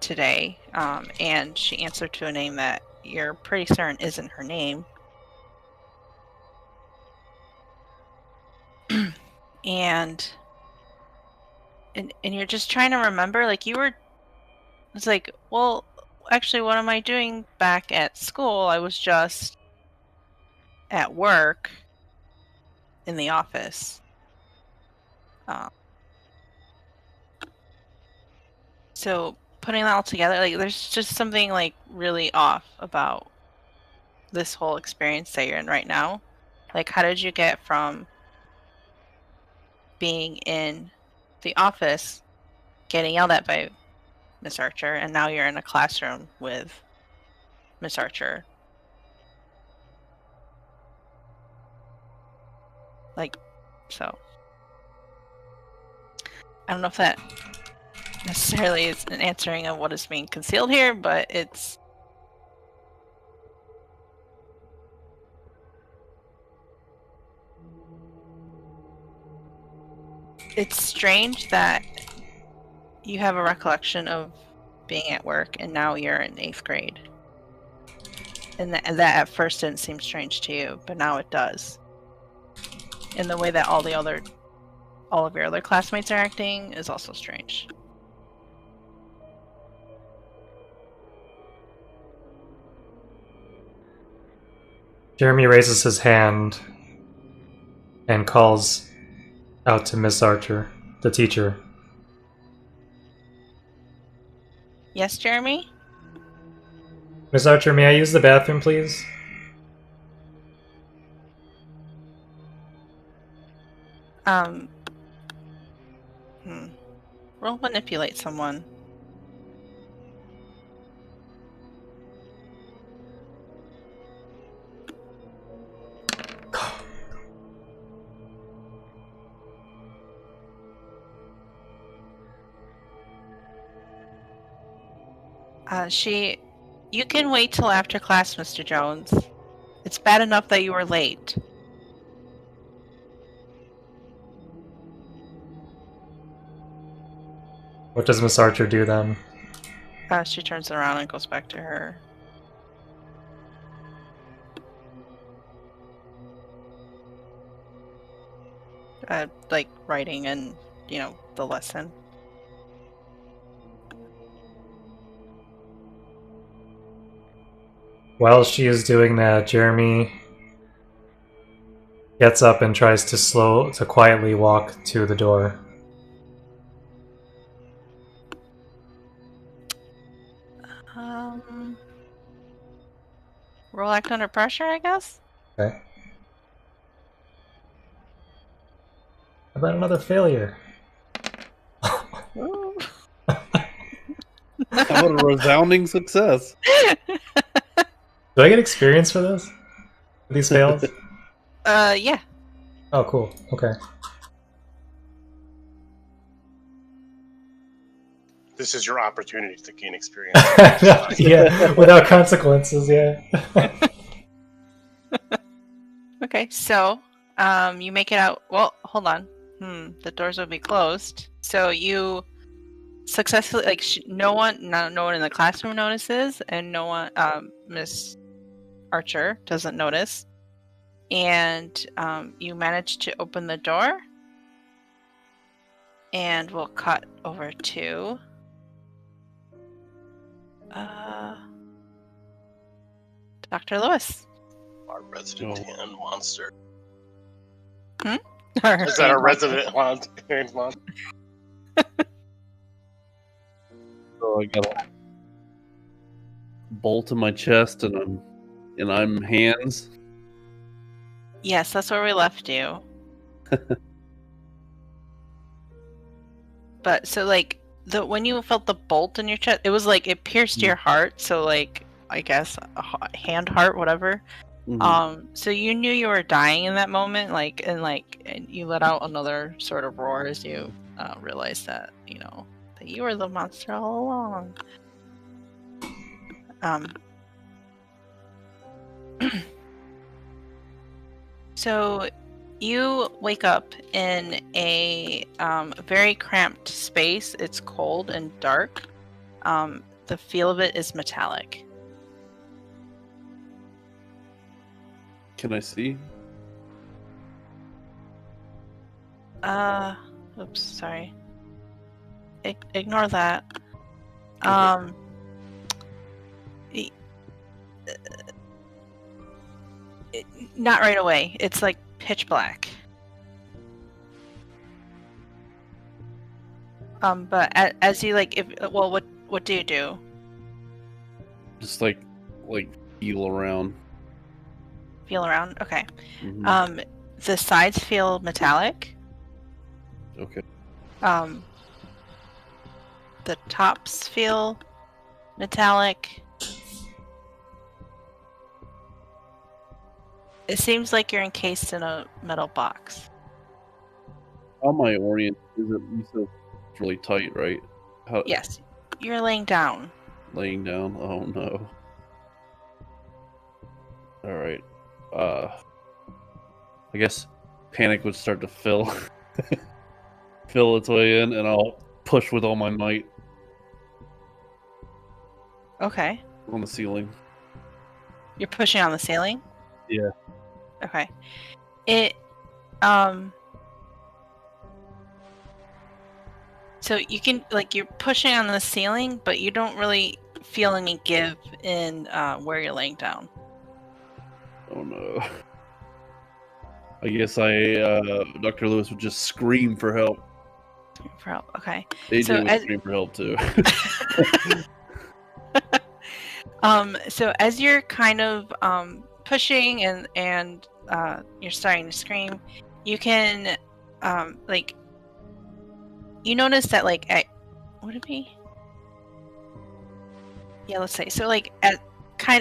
today, and she answered to a name that you're pretty certain isn't her name. and you're just trying to remember, like it's like, well, actually, what am I doing back at school? I was just at work in the office. So putting that all together, like there's just something like really off about this whole experience that you're in right now. Like, how did you get from being in the office, getting yelled at by Miss Archer, and now you're in a classroom with Miss Archer? Like, so I don't know if that necessarily is an answering of what is being concealed here, but it's strange that you have a recollection of being at work and now you're in 8th grade. And that at first didn't seem strange to you, but now it does. And the way that all of your other classmates are acting is also strange. Jeremy raises his hand and calls out to Miss Archer, the teacher. Yes, Jeremy? Miss Archer, may I use the bathroom, please? Roll manipulate someone. You can wait till after class, Mr. Jones. It's bad enough that you were late. What does Miss Archer do then? She turns around and goes back to her. Like writing and, the lesson. While she is doing that, Jeremy gets up and tries to quietly walk to the door. Roll act under pressure, I guess? Okay. How about another failure? How about a resounding success? Do I get experience for this? For these fails? Yeah. Oh, cool. Okay. This is your opportunity to gain experience. Yeah, without consequences, yeah. Okay, so, you make it out. Well, hold on. The doors will be closed. So you successfully, no one in the classroom notices, and no one, Miss Archer doesn't notice. And you manage to open the door. And we'll cut over to Dr. Lewis. Our resident hand monster. Is Is that a resident hand monster? So I got a bolt in my chest, and I'm hands. Yes, that's where we left you. But so when you felt the bolt in your chest, it was it pierced your heart. So I guess a hand heart, whatever. Mm-hmm. So you knew you were dying in that moment, and you let out another sort of roar as you realized that that you were the monster all along. So you wake up in a very cramped space. It's cold and dark. The feel of it is metallic. Can I see? Oops, sorry. Ignore that. Not right away. It's pitch black. But as you what do you do? Just feel around. Feel around? Okay. Mm-hmm. The sides feel metallic. Okay. The tops feel metallic. It seems like you're encased in a metal box. How am I oriented? Is it you said it's really tight, right? Yes. You're laying down. Laying down? Oh no. Alright. I guess panic would start to fill its way in, and I'll push with all my might. Okay. On the ceiling. You're pushing on the ceiling? Yeah. Okay. It so you can you're pushing on the ceiling, but you don't really feel any give in where you're laying down. Oh no. I guess Dr. Lewis would just scream for help. For help. Okay. AJ So would as- scream for help too. So as you're kind of pushing and you're starting to scream, you can like you notice that like at would it be? Yeah, let's say so. Like at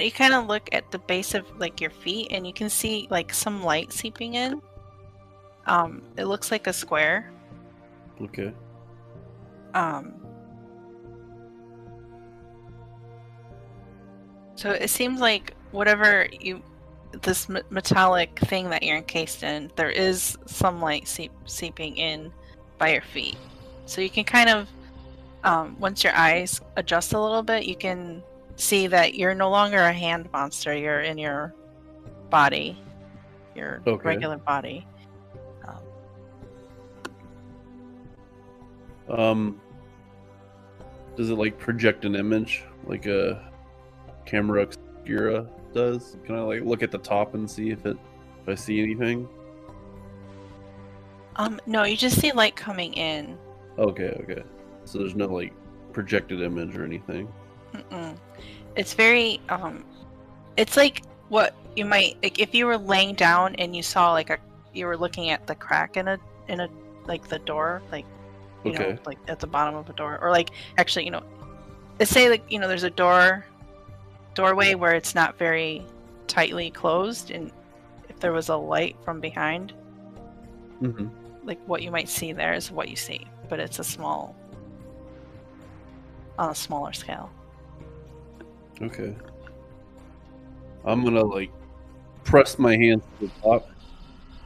you kind of look at the base of like your feet, and you can see like some light seeping in. It looks like a square. Okay. So it seems like whatever this metallic thing that you're encased in, there is some light seeping in by your feet. So you can kind of, once your eyes adjust a little bit, you can see that you're no longer a hand monster. You're in your body, your Okay. regular body. Does it like project an image like a camera obscura does? Can I like look at the top and see if I see anything? No, you just see light coming in. Okay. So there's no like projected image or anything. Mm-mm. It's very it's like what you might like if you were laying down and you saw like you were looking at the crack in a like the door, like you know, Okay. like at the bottom of a door, or like actually, you know, let's say like you know there's a doorway where it's not very tightly closed, and if there was a light from behind, Mm-hmm. like what you might see there is what you see, but it's on a smaller scale. Okay. I'm gonna like press my hands to the top,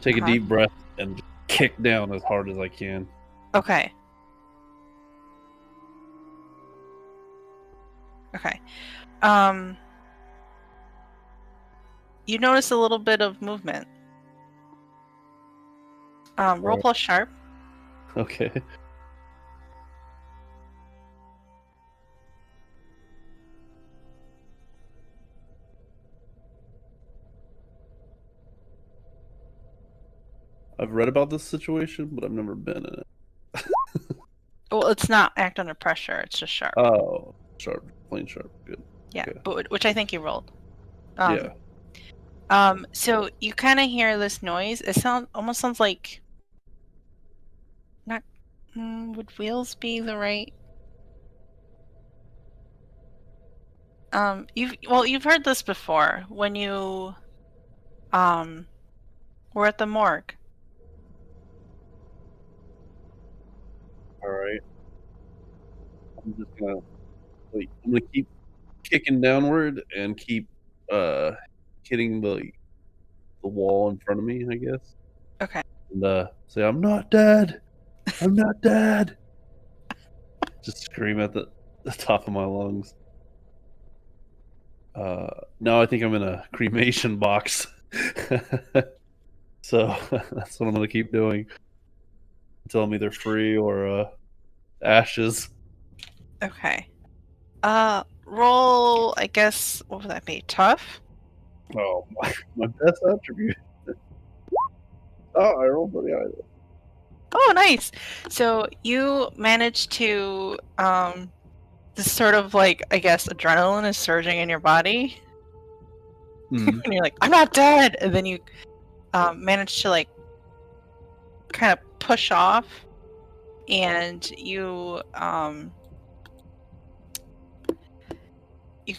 take a Uh-huh. deep breath, and kick down as hard as I can. Okay. You notice a little bit of movement. Roll Alright. plus sharp. Okay. I've read about this situation, but I've never been in it. Well, it's not act under pressure. It's just sharp. Oh, sharp, plain sharp. Good. Yeah, okay. but which I think you rolled. Yeah. So you kind of hear this noise. It almost sounds like not. Would wheels be the right? You've heard this before when you were at the morgue. All right. I'm just gonna keep kicking downward and keep hitting the wall in front of me, I guess. Okay. And say, "I'm not dead. I'm not dead." Just scream at the top of my lungs. Now I think I'm in a cremation box. So that's what I'm gonna keep doing until I'm either free or ashes. Okay. Roll. I guess what would that be? Tough. Oh, my best attribute. Oh, I rolled pretty high. Oh, nice. So you managed to this sort of like I guess adrenaline is surging in your body, Mhm. and you're like, I'm not dead, and then you manage to like kind of push off, and you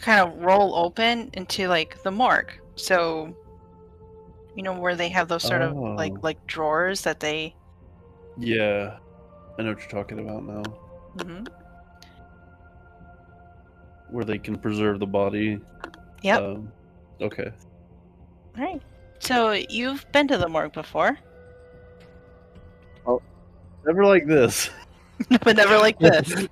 kind of roll open into like the morgue. So you know where they have those sort of Oh. like drawers that they. Yeah, I know what you're talking about now. Mhm. Where they can preserve the body. Yep. Okay. All right. So you've been to the morgue before, Never like this. but never like this.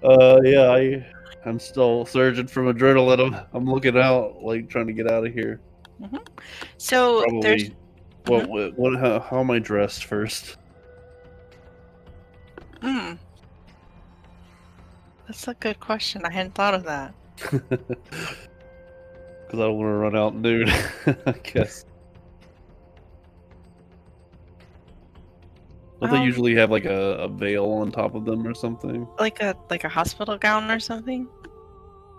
Yeah, I'm still surging from adrenaline. I'm looking out, like trying to get out of here. So there's. Probably. How am I dressed first? That's a good question. I hadn't thought of that. Because I don't want to run out nude, I guess. Don't they usually have like a veil on top of them or something? Like a hospital gown or something?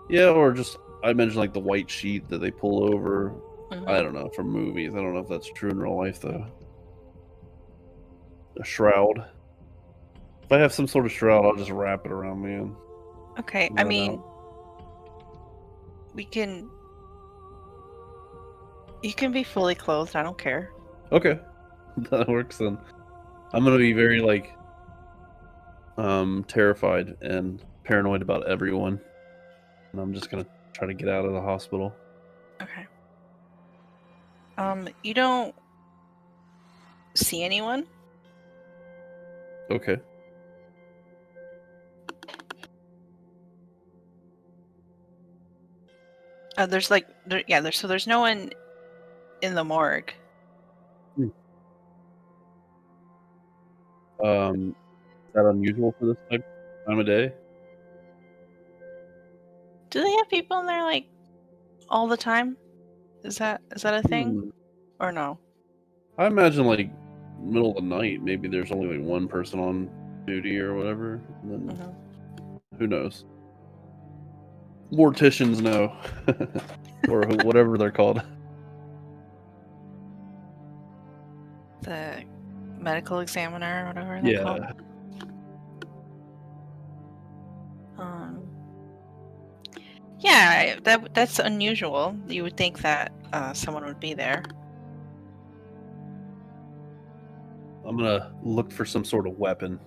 Yeah, or just, I mentioned like the white sheet that they pull over. Mhm. I don't know, from movies. I don't know if that's true in real life, though. A shroud. If I have some sort of shroud, I'll just wrap it around me and Okay, I run mean, out. you can be fully clothed. I don't care. Okay, that works then. I'm gonna be very like terrified and paranoid about everyone, and I'm just gonna try to get out of the hospital. Okay. You don't see anyone? Okay. There's there's no one in the morgue. Is that unusual for this time of day? Do they have people in there like all the time? Is that a thing or no? I imagine like middle of the night, maybe there's only like one person on duty or whatever. And then Mhm. who knows? Morticians know, or whatever they're called. The medical examiner or whatever they're called. Yeah. Yeah, that's unusual. You would think that someone would be there. I'm gonna look for some sort of weapon.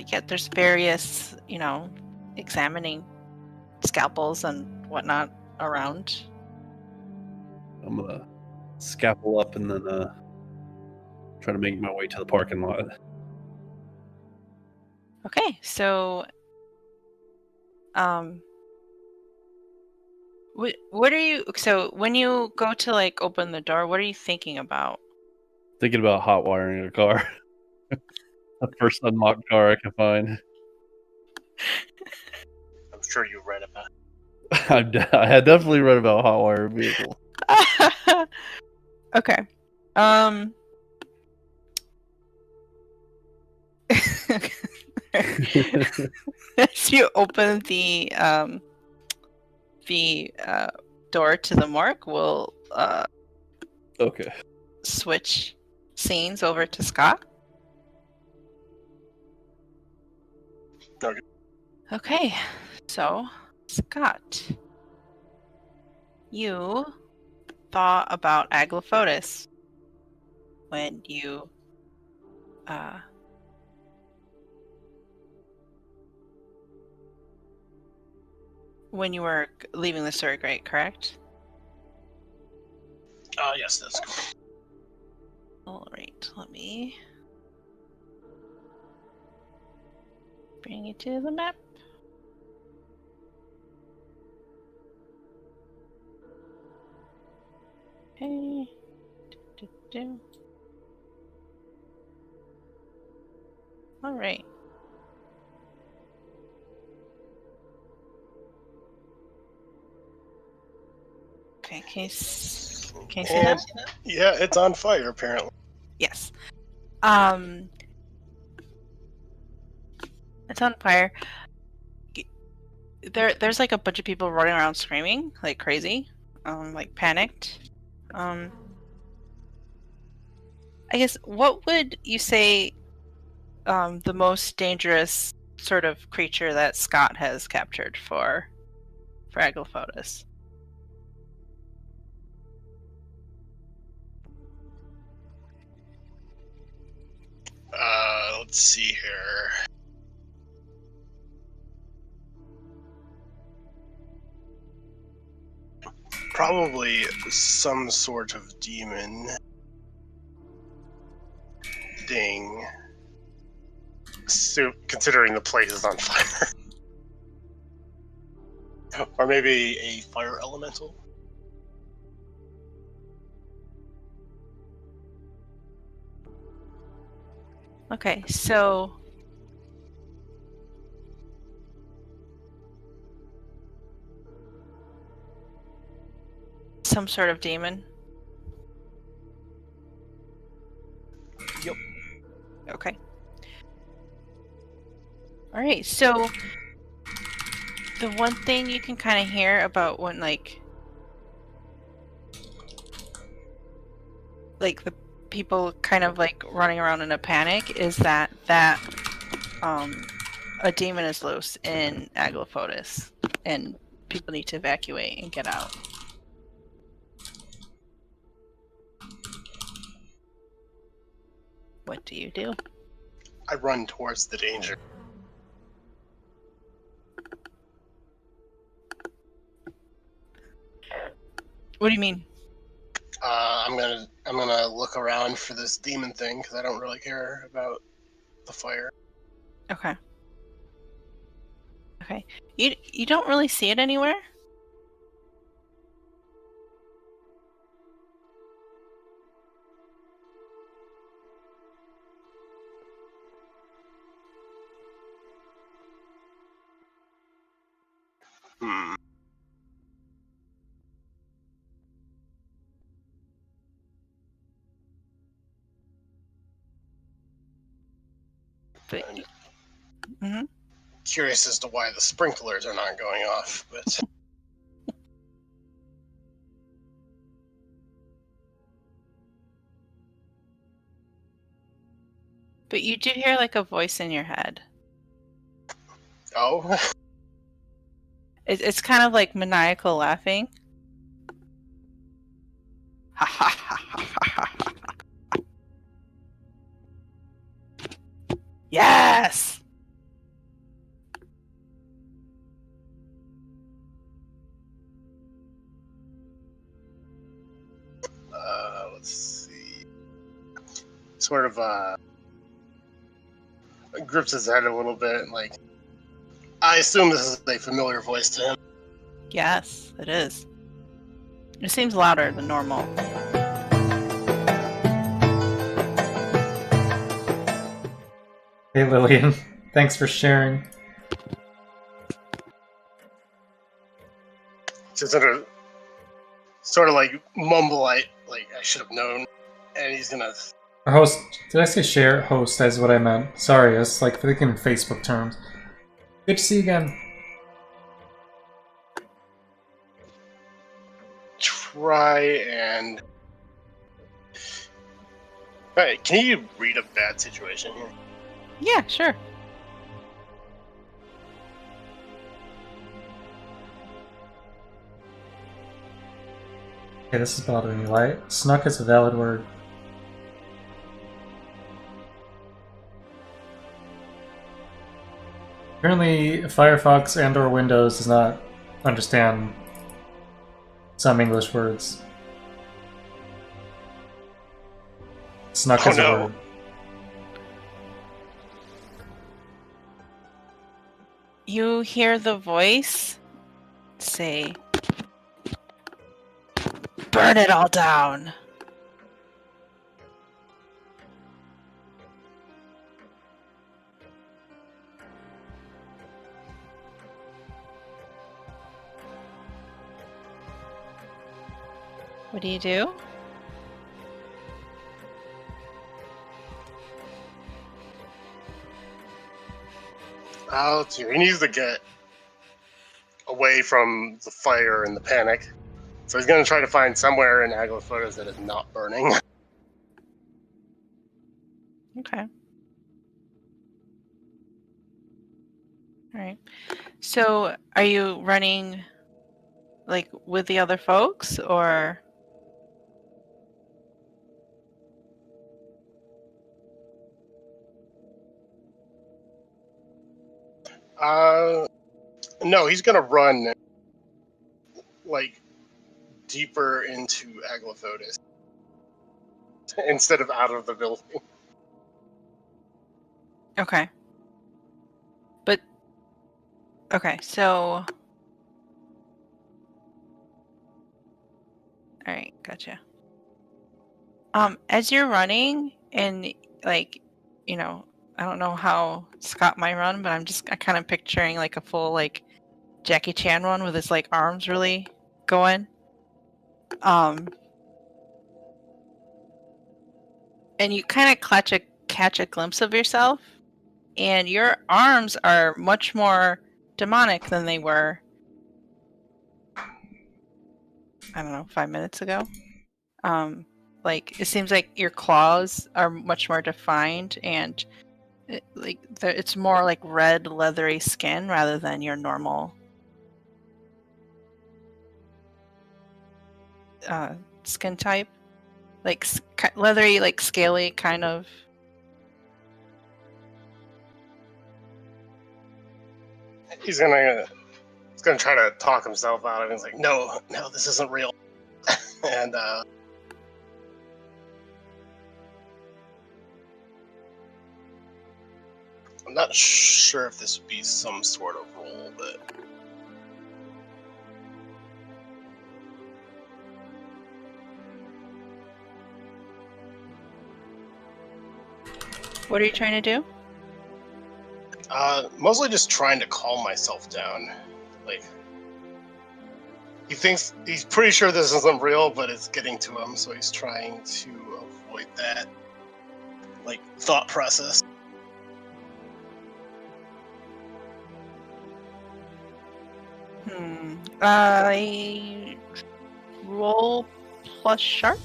Yeah, there's various, examining scalpels and whatnot around. I'm gonna scalpel up and then try to make my way to the parking lot. Okay, so what are you? So when you go to like open the door, what are you thinking about? Thinking about hot wiring a car. The first unlocked car I can find. I'm sure you read about it. I had definitely read about hot wire vehicles. Okay. As you open the door to the morgue, we'll Okay. switch scenes over to Scott. Okay. Okay, so Scott, you thought about Aglafotis when you were leaving the Surrogate, correct? Yes, that's cool. All right, let me bring you to the map. Okay. All right. Okay, can you see that? Yeah, it's on fire apparently. Yes. It's on fire. There's like a bunch of people running around screaming like crazy, like panicked. I guess what would you say the most dangerous sort of creature that Scott has captured for Aglafotis? Let's see here. Probably some sort of demon thing. So, considering the place is on fire. Or maybe a fire elemental. Okay, so some sort of demon? Yep. Okay. All right. So the one thing you can kind of hear about when like the people kind of like running around in a panic is that a demon is loose in Aglafotis and people need to evacuate and get out. What do you do? I run towards the danger. What do you mean? I'm gonna look around for this demon thing because I don't really care about the fire. Okay. Okay. You don't really see it anywhere? Hmm. But I'm curious as to why the sprinklers are not going off, but but you do hear like a voice in your head. oh, It's kind of like maniacal laughing. Ha ha ha ha ha ha. Yes! let's see. Sort of grips his head a little bit, like I assume this is a familiar voice to him. Yes, it is. It seems louder than normal. Hey Lillian, thanks for sharing. Just sort of like mumble, like I should have known, and he's gonna. Or host, did I say share? Host, that's what I meant. Sorry, it's like thinking in Facebook terms. Good to see you again. Try and. Alright, can you read a bad situation here? Yeah, sure. Okay, this is bothering me. Light. Snuck is a valid word. Apparently, Firefox and/or Windows does not understand some English words. Snuck Oh, is a no. word. You hear the voice say, "Burn it all down." What do you do? Let's see. He needs to get away from the fire and the panic. So he's going to try to find somewhere in Aglafotis that is not burning. Okay. All right. So, are you running like with the other folks or No, he's going to run like deeper into Aglafotis instead of out of the building. Okay. But okay, so all right, gotcha. As you're running and like, you know, I don't know how Scott might run, but I kind of picturing like a full like Jackie Chan run with his like arms really going. And you kind of catch a glimpse of yourself, and your arms are much more demonic than they were, I don't know, 5 minutes ago. Like, it seems like your claws are much more defined, and it's more like red, leathery skin rather than your normal skin type. Like leathery, like scaly kind of. He's gonna try to talk himself out of it. He's like, no, this isn't real. And I'm not sure if this would be some sort of roll, but What are you trying to do? mostly just trying to calm myself down. Like, he's pretty sure this isn't real, but it's getting to him, so he's trying to avoid that, like, thought process. I roll plus sharp.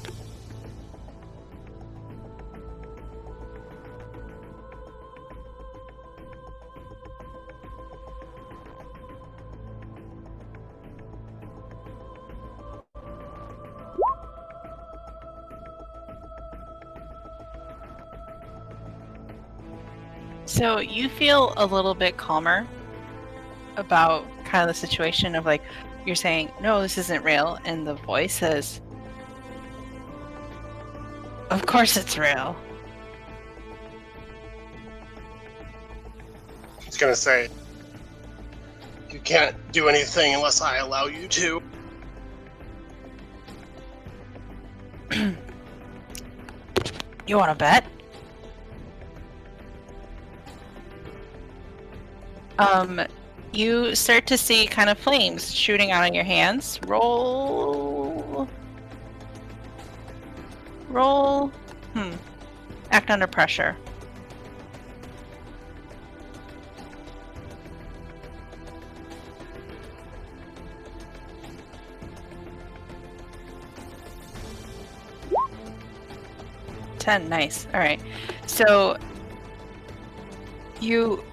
So you feel a little bit calmer about kind of the situation of, like, you're saying, no, this isn't real, and the voice says, of course it's real. He's gonna say, you can't do anything unless I allow you to. You want to bet? You start to see kind of flames shooting out on your hands. Roll. Act under pressure. $10, nice. All right. So you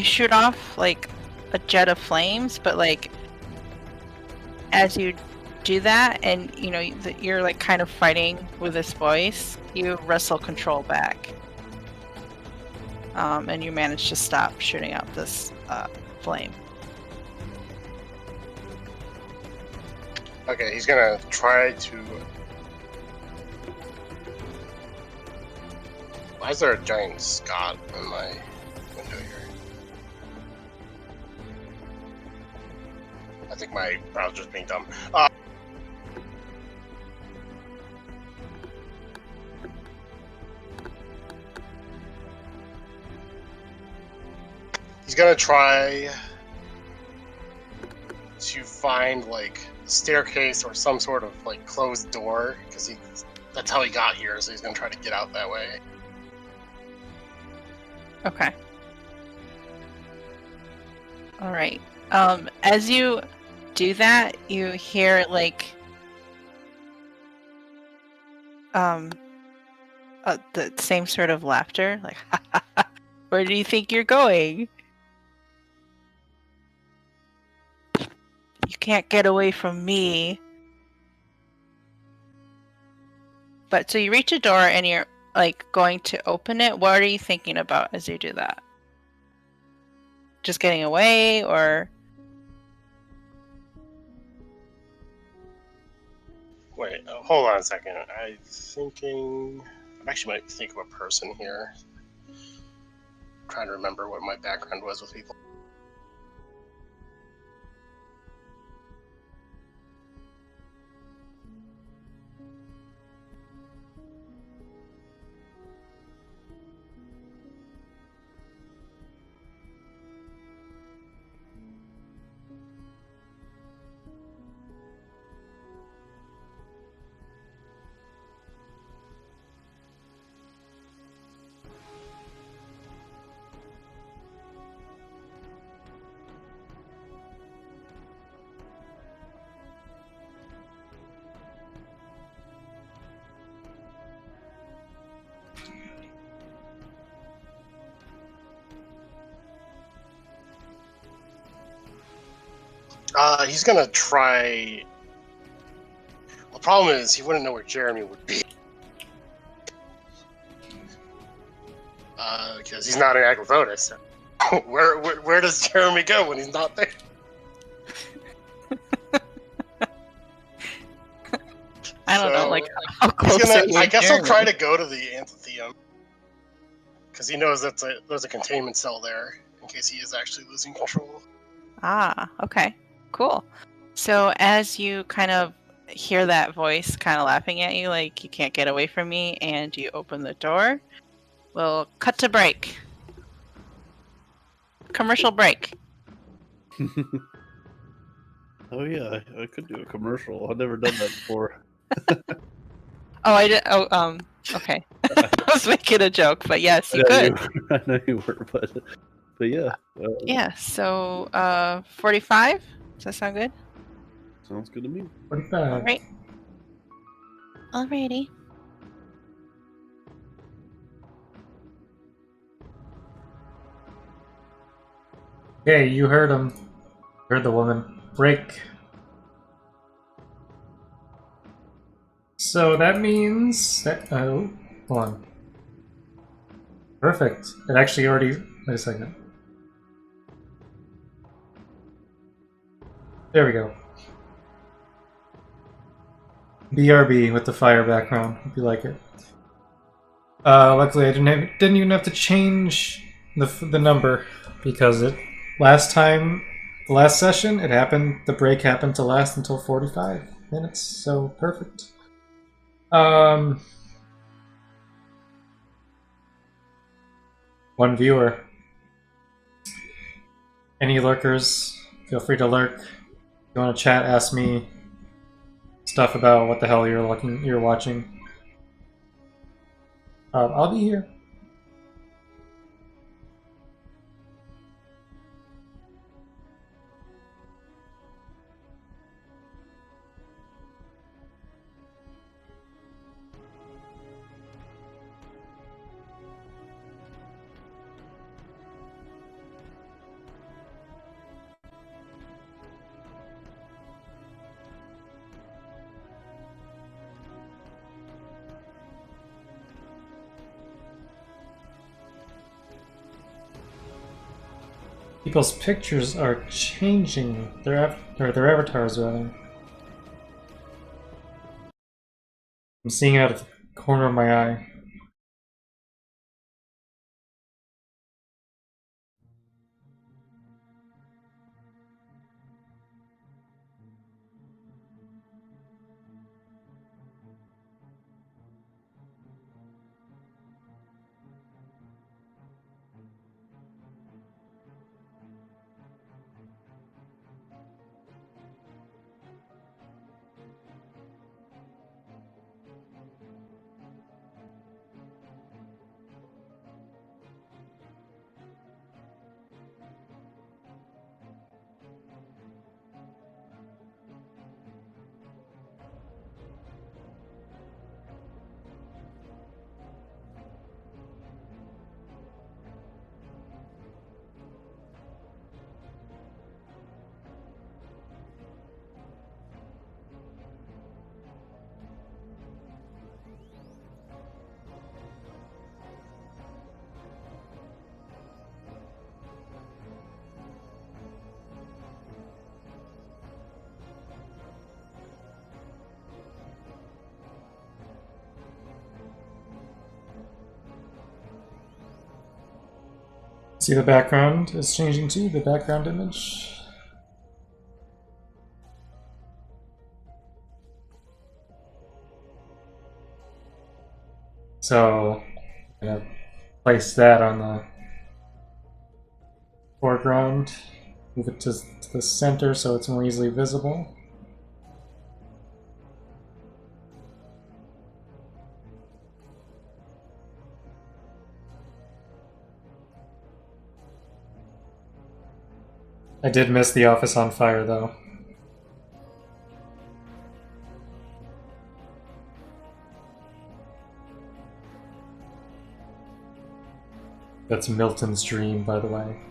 shoot off like a jet of flames, but like as you do that, and you know you're like kind of fighting with this voice, you wrestle control back, and you manage to stop shooting out this flame. Okay, he's gonna try to. Why is there a giant Scott in my window here? I think my browser's being dumb. He's gonna try to find like a staircase or some sort of like closed door, because that's how he got here, so he's gonna try to get out that way. Okay. All right. As you do that, you hear like the same sort of laughter, like, where do you think you're going? You can't get away from me. But so you reach a door and you're like going to open it. What are you thinking about as you do that? Just getting away, or? Wait, hold on a second. I actually might think of a person here. I'm trying to remember what my background was with people. He's gonna try. The problem is he wouldn't know where Jeremy would be. Because he's not in Agrivotis. Where does Jeremy go when he's not there? I don't know, like how close He's are gonna, you I to guess he'll Jeremy? try to go to the Antitheum. Because he knows that there's a containment cell there, in case he is actually losing control. Ah, okay. Cool. So as you kind of hear that voice kind of laughing at you, like you can't get away from me, and you open the door, we'll cut to break. Commercial break. Oh yeah, I could do a commercial. I've never done that before. Oh, I did. Oh, okay. I was making a joke, but yes, you could. I know you were, but yeah. Yeah. So, 45. Does that sound good? Sounds good to me. 45. All right. Alrighty. Okay, you heard him. Heard the woman. Break. So that means that. Oh, hold on. Perfect. It actually already. Wait a second. There we go. BRB with the fire background, if you like it. Luckily, I didn't even have to change the number because it last session it happened. The break happened to last until 45 minutes, so perfect. One viewer. Any lurkers? Feel free to lurk. If you want to chat, ask me stuff about what the hell you're watching. I'll be here. People's pictures are changing. Their avatars, rather. I'm seeing it out of the corner of my eye. See, the background is changing too, the background image. So, I'm gonna place that on the foreground, move it to the center so it's more easily visible. I did miss the office on fire, though. That's Milton's dream, by the way.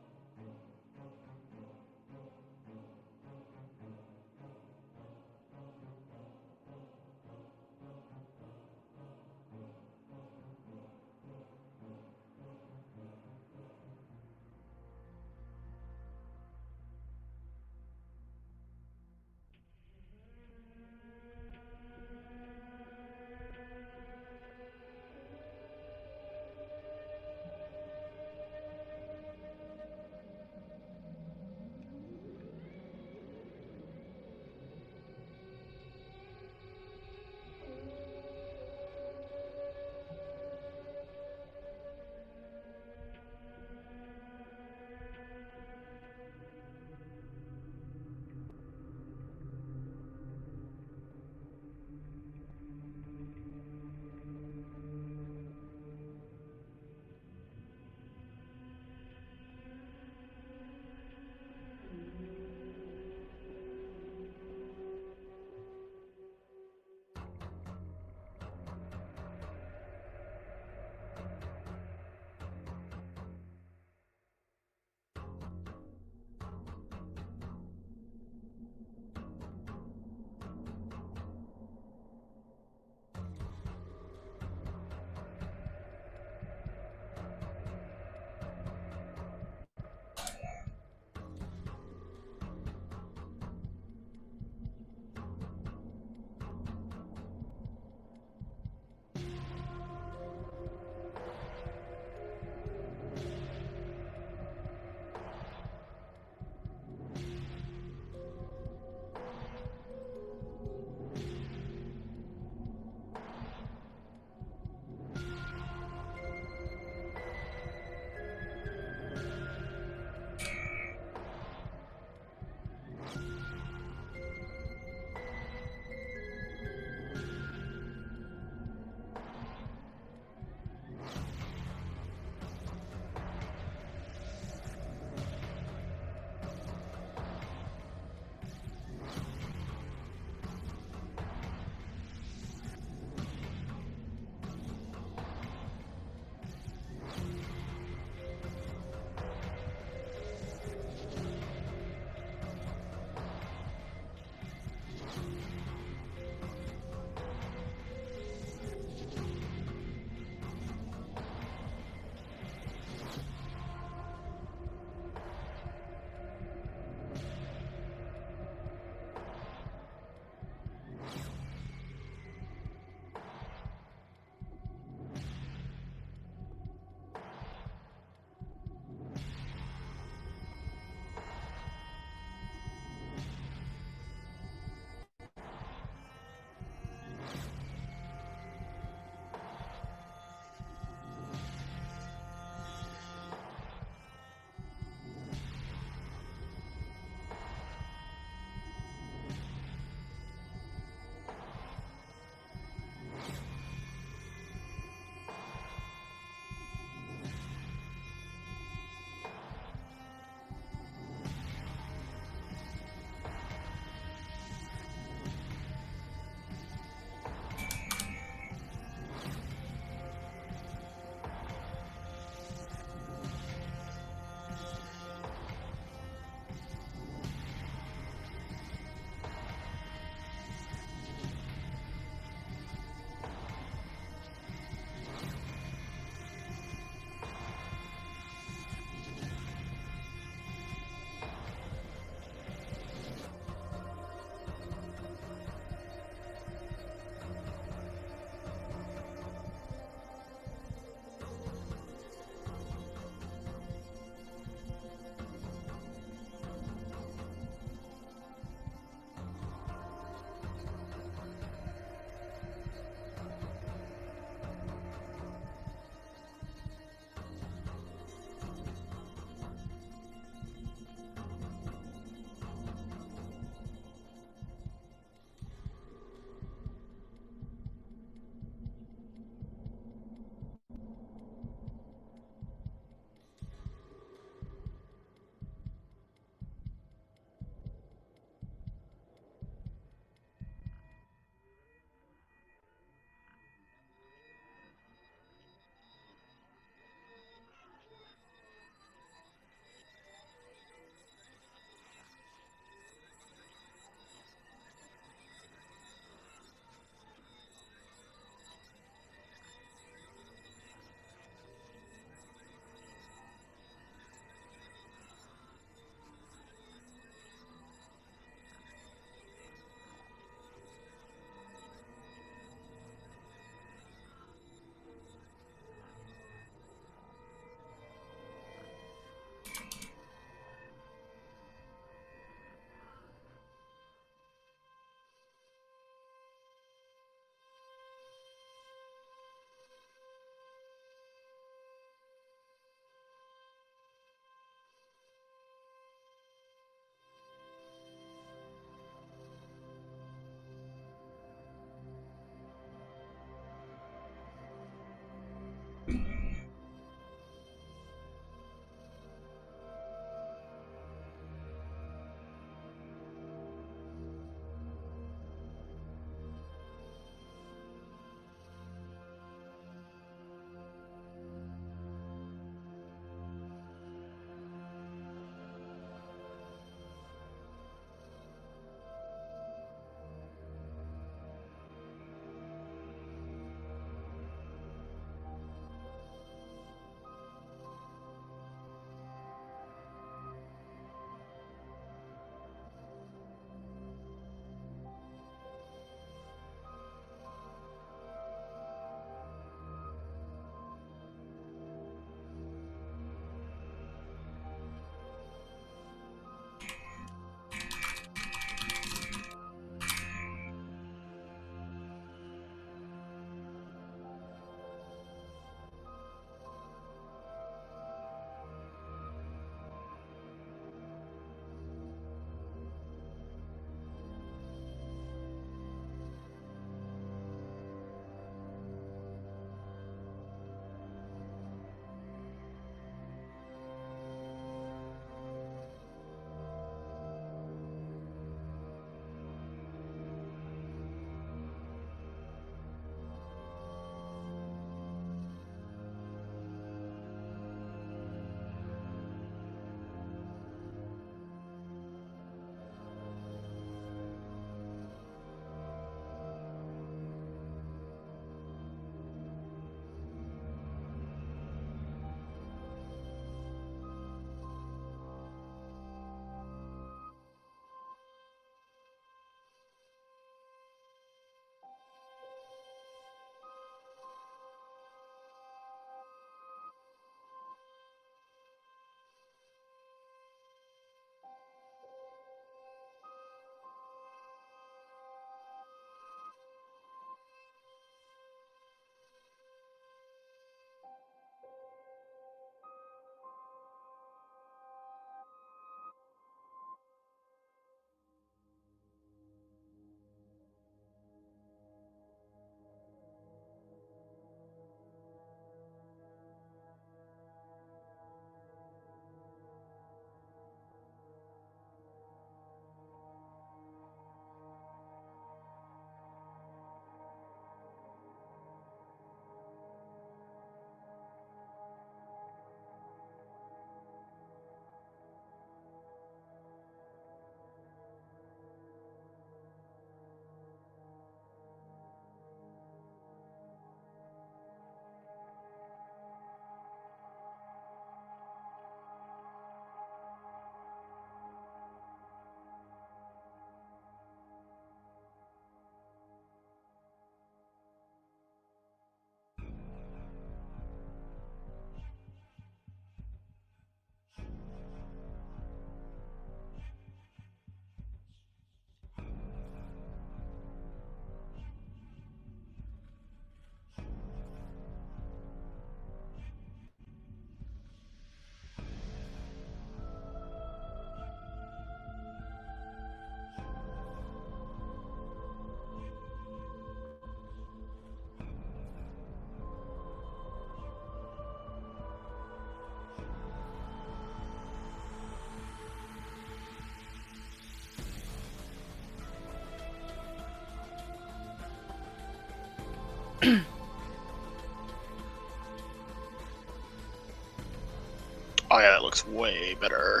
Oh yeah, that looks way better.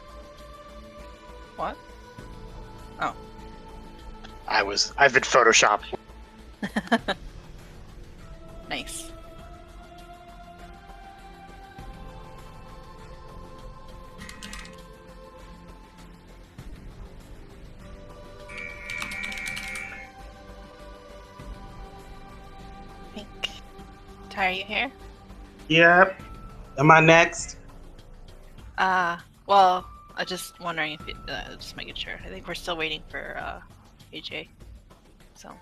What? I've been photoshopping. Nice. Pink. Ty, are you here? Yep. Am I next? Well, I'm just wondering if just making sure. I think we're still waiting for AJ. So.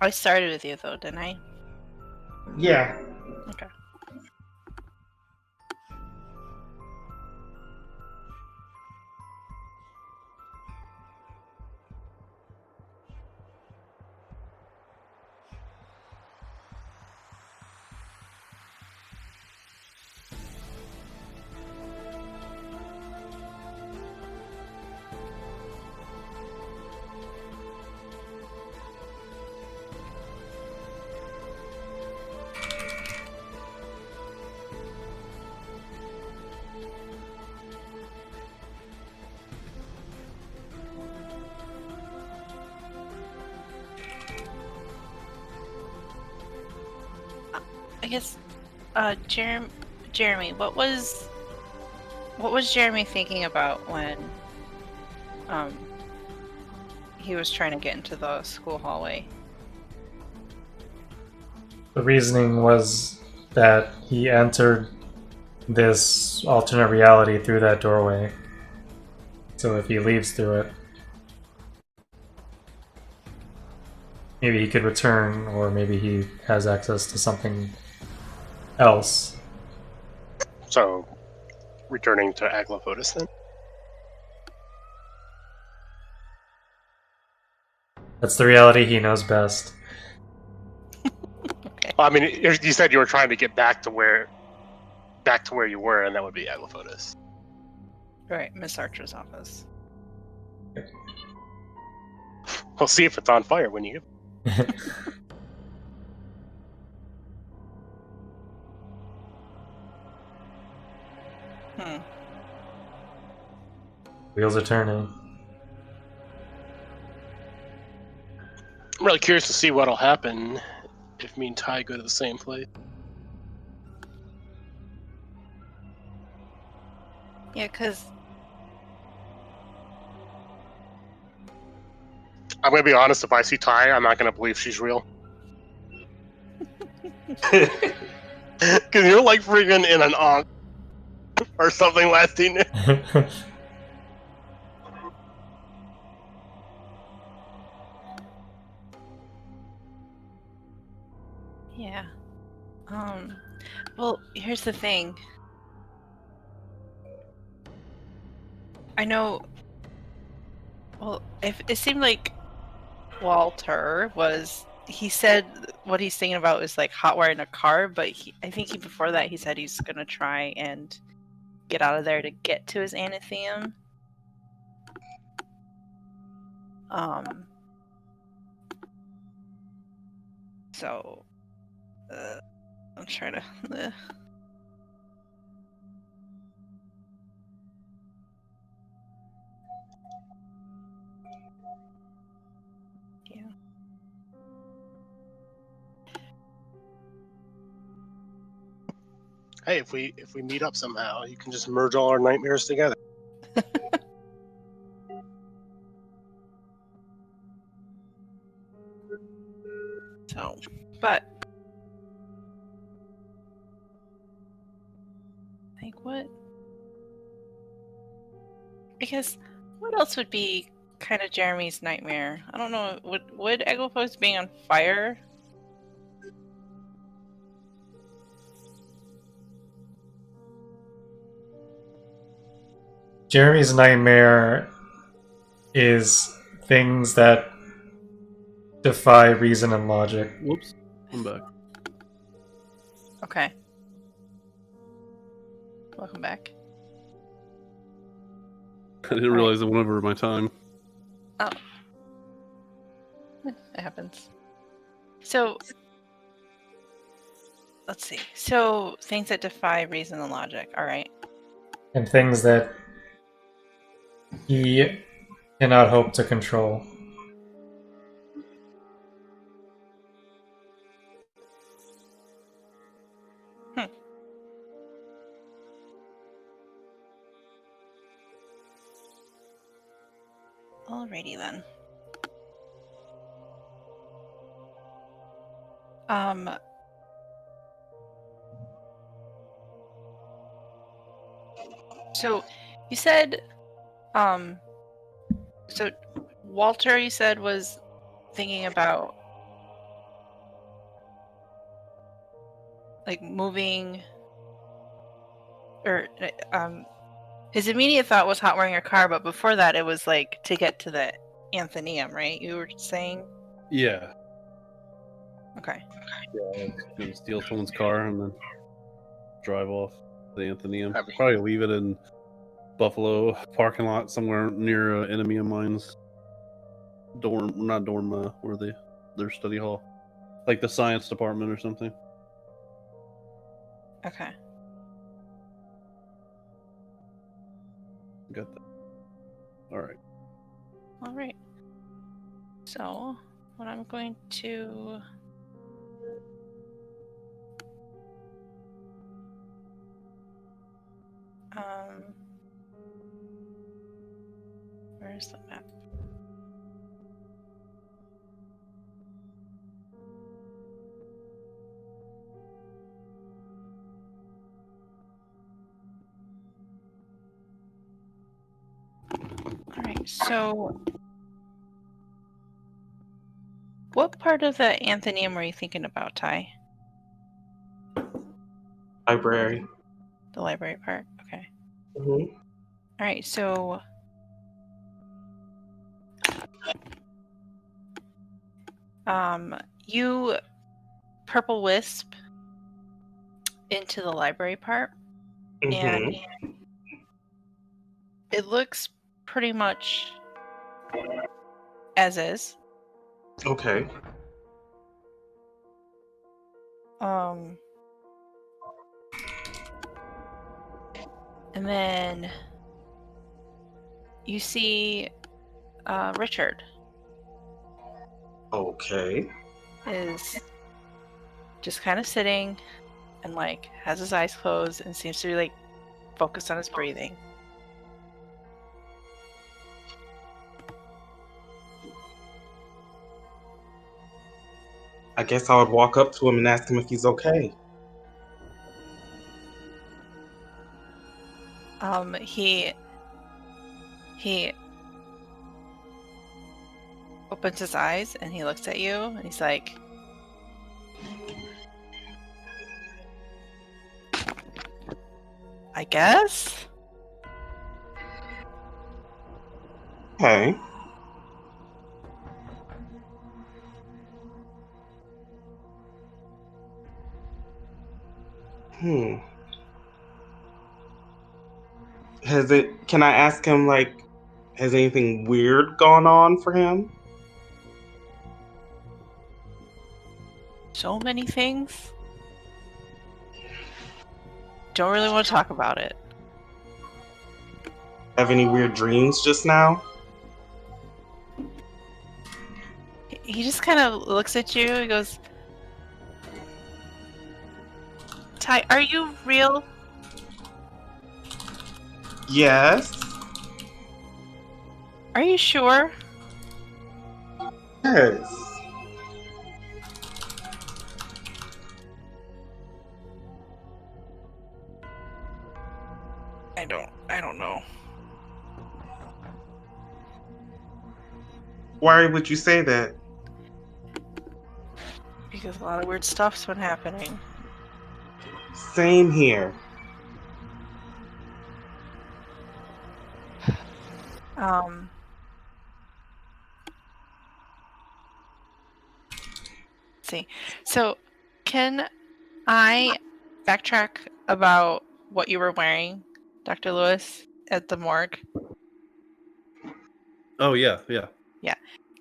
I started with you though, didn't I? Yeah. Okay. I guess, Jeremy, what was Jeremy thinking about when, he was trying to get into the school hallway? The reasoning was that he entered this alternate reality through that doorway. So if he leaves through it, maybe he could return, or maybe he has access to something else. So, returning to Aglafotis then? That's the reality he knows best. Okay. Well, I mean, you said you were trying to get back to where you were, and that would be Aglafotis. Right, Miss Archer's office. We'll see if it's on fire when you. Wheels are turning. I'm really curious to see what'll happen if me and Ty go to the same place. Yeah, because I'm gonna be honest. If I see Ty, I'm not gonna believe she's real. Because you're like freaking in an ankh or something last seen. yeah. Well, here's the thing. I know. Well, if it seemed like Walter was. He said what he's thinking about is like hotwiring a car, but I think before that he said he's gonna try and get out of there to get to his anathema. So, I'm trying to. Yeah. Hey, if we meet up somehow, you can just merge all our nightmares together. So, but like what? Because what else would be kind of Jeremy's nightmare? I don't know. Would Egglefos being on fire? Jeremy's nightmare is things that defy reason and logic. Whoops. I'm back. Okay. welcome back. I didn't realize it went over my time. Oh. It happens. So, let's see. So, things that defy reason and logic. Alright. And things that he cannot hope to control. Alrighty then. So you said, so Walter, you said, was thinking about like moving, or his immediate thought was hot wiring a car, but before that it was like to get to the Anthenium, right? You were saying? Yeah. Okay. Yeah, gonna steal someone's car and then drive off the Anthenium. Happy. Probably leave it in Buffalo parking lot somewhere near enemy of mine's where their study hall, like the science department or something. Okay. Got that. All right. All right. So what I'm going to where's the map? All right, so what part of the Anthenium were you thinking about, Ty? Library. The library part? Okay. Mm-hmm. All right, so you purple wisp into the library part, and it looks pretty much as is. Okay. And then you see Richard Okay. is just kind of sitting and like has his eyes closed and seems to be like focused on his breathing. I guess I would walk up to him and ask him if he's okay. He opens his eyes and he looks at you and he's like, I guess? Okay. Can I ask him, like, has anything weird gone on for him? So many things. Don't really want to talk about it. Have any weird dreams just now? He just kind of looks at you. He goes, Ty, are you real? Yes. Are you sure? Yes. I don't know. Why would you say that? Because a lot of weird stuff's been happening. Same here. Let's see. So, can I backtrack about what you were wearing, Dr. Lewis, at the morgue? Oh yeah, yeah.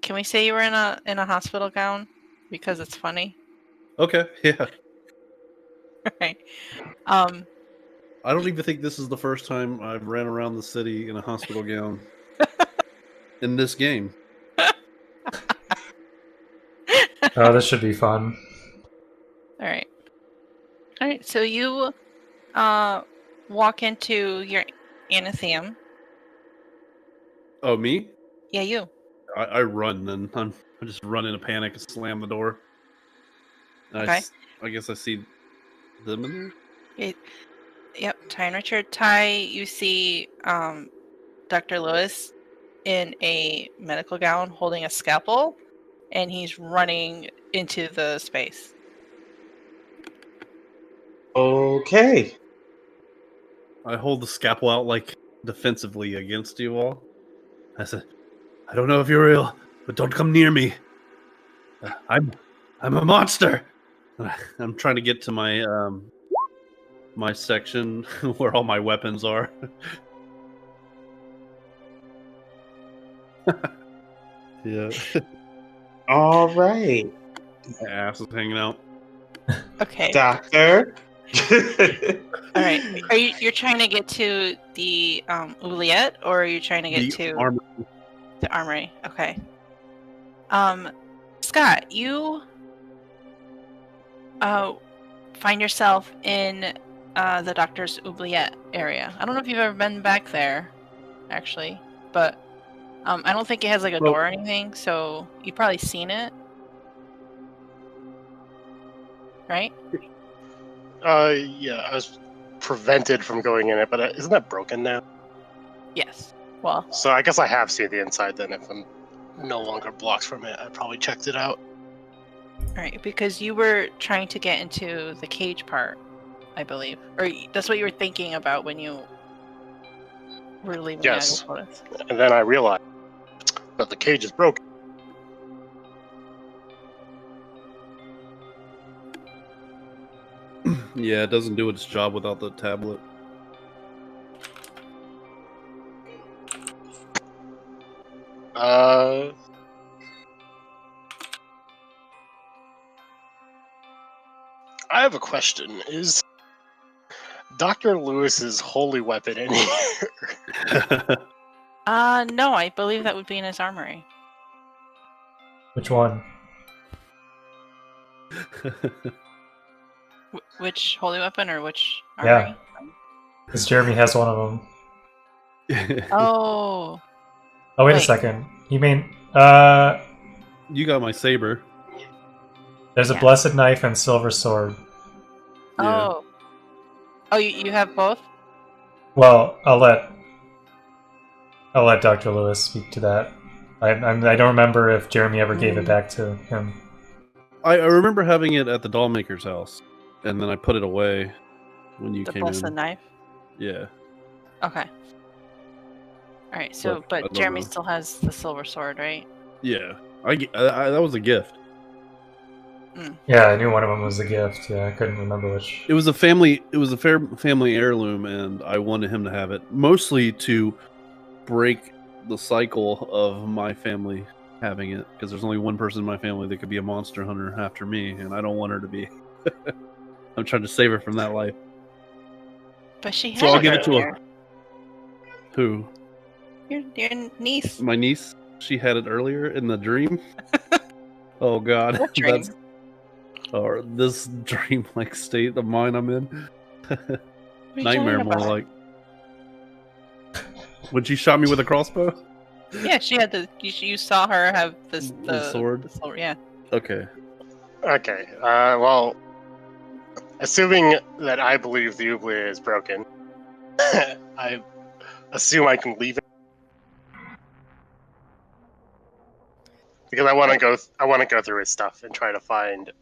Can we say you were in a hospital gown? Because it's funny. Okay, yeah. Right. I don't even think this is the first time I've ran around the city in a hospital gown in this game. Oh, this should be fun. Alright. Alright, so you walk into your anatheum. Oh, me? Yeah, you. I run, and I just run in a panic and slam the door. And Okay. I guess I see them in there. Yep, Ty and Richard. Ty, you see Dr. Lewis in a medical gown holding a scalpel, and he's running into the space. Okay. I hold the scalpel out like defensively against you all. I said, "I don't know if you're real, but don't come near me. I'm a monster." I'm trying to get to my my section where all my weapons are. Yeah, All right. my ass is hanging out. Okay. Doctor. All right. You're trying to get to the oubliette, or are you trying to get The to armor. the armory? Okay. Scott, you find yourself in the doctor's oubliette area. I don't know if you've ever been back there, actually, but I don't think it has like a Well- door or anything, so you've probably seen it, right? Yeah, I was prevented from going in it, but isn't that broken now? Yes. Well, So I guess I have seen the inside then. If I'm no longer blocked from it, I probably checked it out. all right, because you were trying to get into the cage part, I believe, or that's what you were thinking about when you were leaving. Yes. Agripolis. And then I realized that the cage is broken. Yeah, it doesn't do its job without the tablet. I have a question. Is Dr. Lewis's holy weapon in here? No, I believe that would be in his armory. Which one? Which holy weapon or which Yeah. armory? Because Jeremy has one of them. Oh, Oh, wait a Wait. second. You mean, You got my saber. there's a Yeah. blessed knife and silver sword. Yeah. oh, oh! You have both. Well, I'll let Dr. Lewis speak to that. I don't remember if Jeremy ever gave it back to him. I remember having it at the doll maker's house, and then I put it away when you The came blessed in. knife. Yeah. Okay. All right. So, I but don't Jeremy know. still has the silver sword, right? Yeah. I that was a gift. Yeah, I knew one of them was a gift. Yeah, I couldn't remember which. It was a family. It was a family heirloom, and I wanted him to have it mostly to break the cycle of my family having it, because there's only one person in my family that could be a monster hunter after me, and I don't want her to be. I'm trying to save her from that life. But she had So I'll it give it to earlier. her. Who? Your niece. My niece. She had it earlier in the dream. Oh God, What dream? or this dream-like state of mind I'm in. What are you Nightmare, talking more about? like. When she shot me with a crossbow. Yeah, she had the. You saw her have this The sword? The sword, yeah. Okay. Okay. Well, assuming that I believe the oubliette is broken, I assume I can leave it because I want to go. I want to go through his stuff and try to find.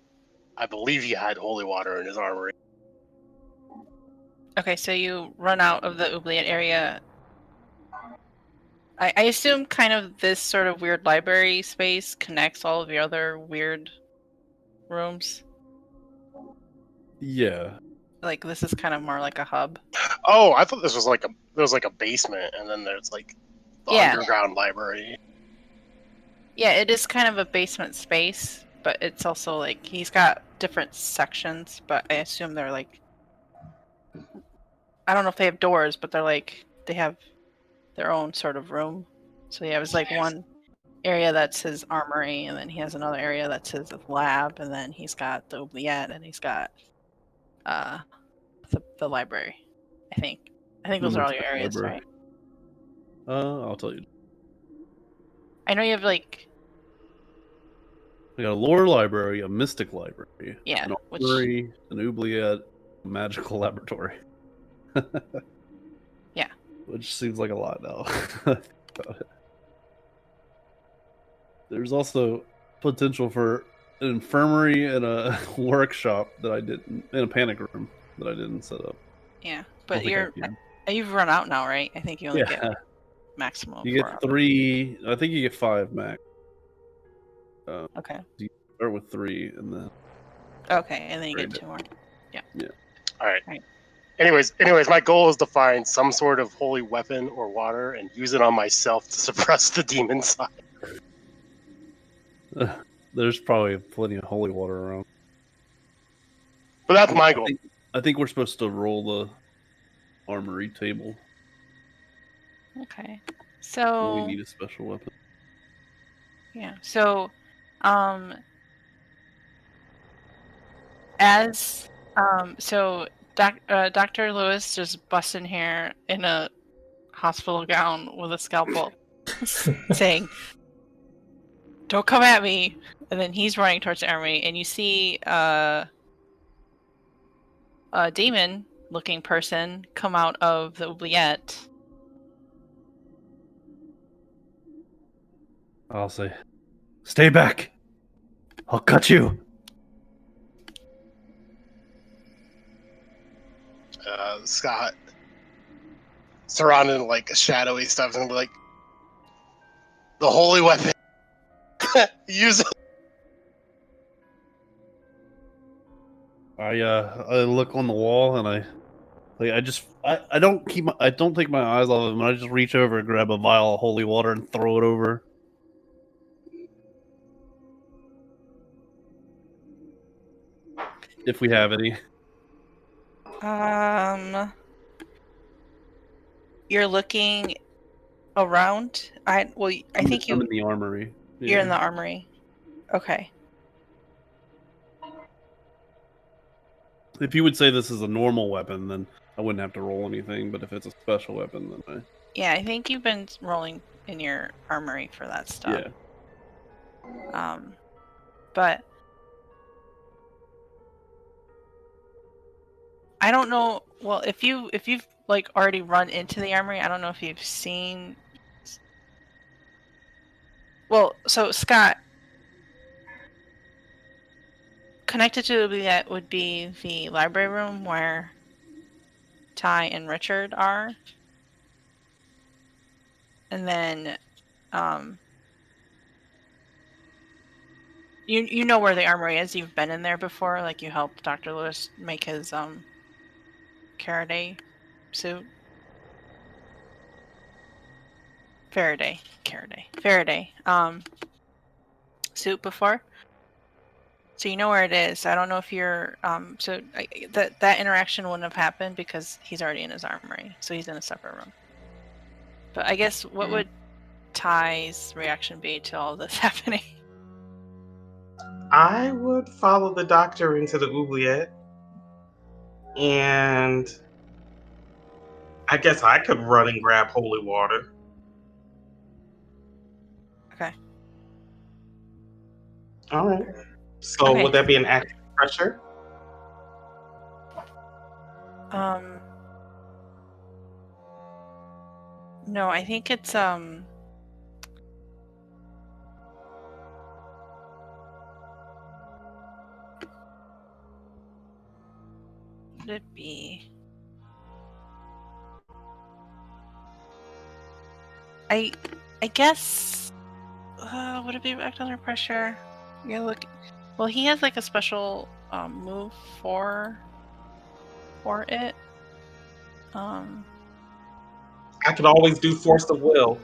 I believe he had holy water in his armory. Okay, so you run out of the oubliette area. I assume kind of this sort of weird library space connects all of your other weird rooms. Yeah. like this is kind of more like a hub. Oh, I thought this was like a basement, and then there's like the Yeah. underground library. Yeah, it is kind of a basement space, but it's also like he's got different sections, but I assume they're like, I don't know if they have doors, but they have their own sort of room. So yeah, it was like one area that's his armory, and then he has another area that's his lab, and then he's got the oubliette, and he's got the library. I think those are all your areas, Library. right? I'll tell you. I know you have like We got a lore library, a mystic library, Yeah, an which- armory, an oubliette, a magical laboratory. Yeah. Which seems like a lot now. About it. There's also potential for an infirmary and a workshop that I didn't, and a panic room that I didn't set up. yeah, I but don't think I you're can. you've run out now, right? I think you only get Yeah, maximum. you 4 get hours. 3. I think you get 5 max. Okay. Start with 3, and then Okay, and then you Very get 2 more. All right. Right. Anyways, my goal is to find some sort of holy weapon or water and use it on myself to suppress the demon side. there's probably plenty of holy water around. But that's my goal. I think we're supposed to roll the armory table. Okay. We So need a special weapon. yeah. So as Dr. Lewis just busts in here in a hospital gown with a scalpel saying, "Don't come at me." And then he's running towards the armory, and you see a demon looking person come out of the oubliette. I'll say, "Stay back. I'll cut you." Scott, surrounded in like shadowy stuff, and be like, the holy weapon. Use it. I look on the wall and I don't take my eyes off of him. I just reach over and grab a vial of holy water and throw it over. If we have any. You're looking around. I think I'm in the armory. you're in the armory. Okay. If you would say this is a normal weapon, then I wouldn't have to roll anything. But if it's a special weapon, then Yeah, I think you've been rolling in your armory for that stuff. yeah. But I don't know. Well, if you've like already run into the armory, I don't know if you've seen. Well, so Scott, connected to that would be the library room where Ty and Richard are, and then you know where the armory is. You've been in there before. Like you helped Dr. Lewis make his Faraday suit. Faraday suit before. So you know where it is. I don't know if you're that interaction wouldn't have happened because he's already in his armory, so he's in a separate room. But I guess what would Ty's reaction be to all this happening? I would follow the doctor into the oubliette, and I guess I could run and grab holy water. Okay. All right. So Okay. would that be an act of pressure? No, I think it's would it be? I guess would it be act under pressure? You're looking. Well, he has like a special move for for it. I could always do force of will.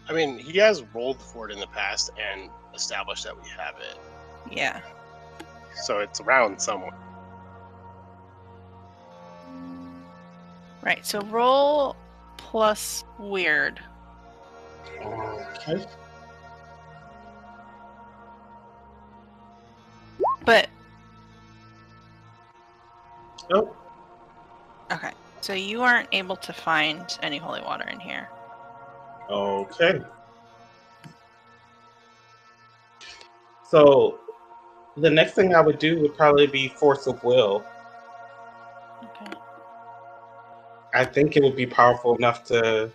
I mean, he has rolled for it in the past and established that we have it, Yeah. so it's around somewhere. Right. So roll plus weird. Okay. But Oh, okay. So you aren't able to find any holy water in here. okay. So the next thing I would do would probably be force of will. Okay. I think it would be powerful enough to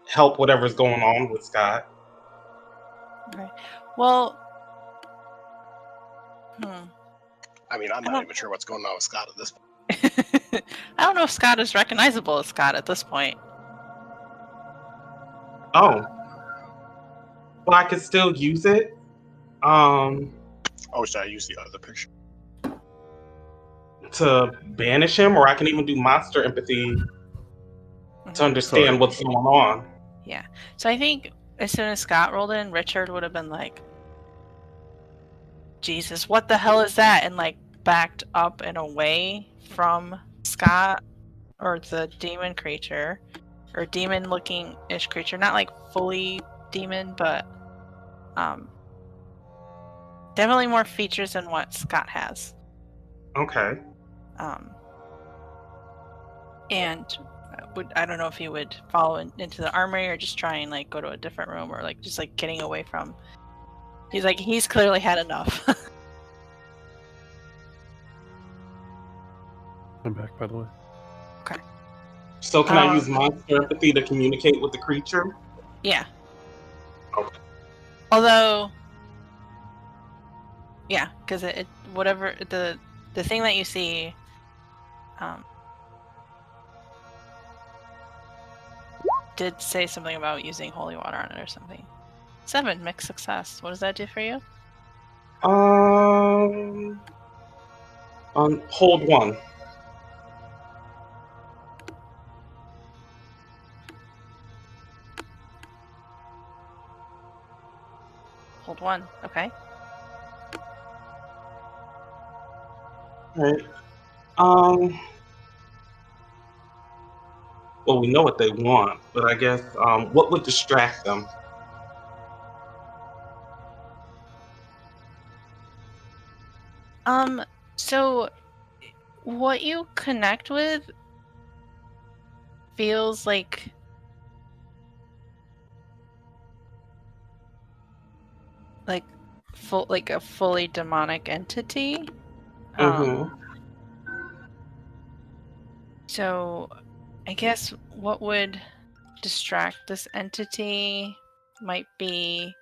help whatever's going on with Scott. Okay. Well. I mean, I'm I not don't- even sure what's going on with Scott at this point. I don't know if Scott is recognizable as Scott at this point. Oh. Well, I could still use it. Oh, should I use the other picture? To banish him, or I can even do monster empathy to understand Sorry. what's going on. Yeah. So I think as soon as Scott rolled in, Richard would have been like, Jesus, what the hell is that? And like backed up and away from Scott or the demon creature or demon looking ish creature. Not like fully demon, but definitely more features than what Scott has. Okay. And I don't know if he would follow into the armory or just try and like go to a different room or like just like getting away from. He's clearly had enough. I'm back, by the way. So can I use monster empathy to communicate with the creature? Yeah. Okay. Although, yeah, because it whatever the thing that you see, did say something about using holy water on it or something. 7 mixed success. What does that do for you? Hold one. Hold 1. Okay. Right. Well, we know what they want, but I guess what would distract them? So what you connect with feels like a fully demonic entity. So I guess what would distract this entity might be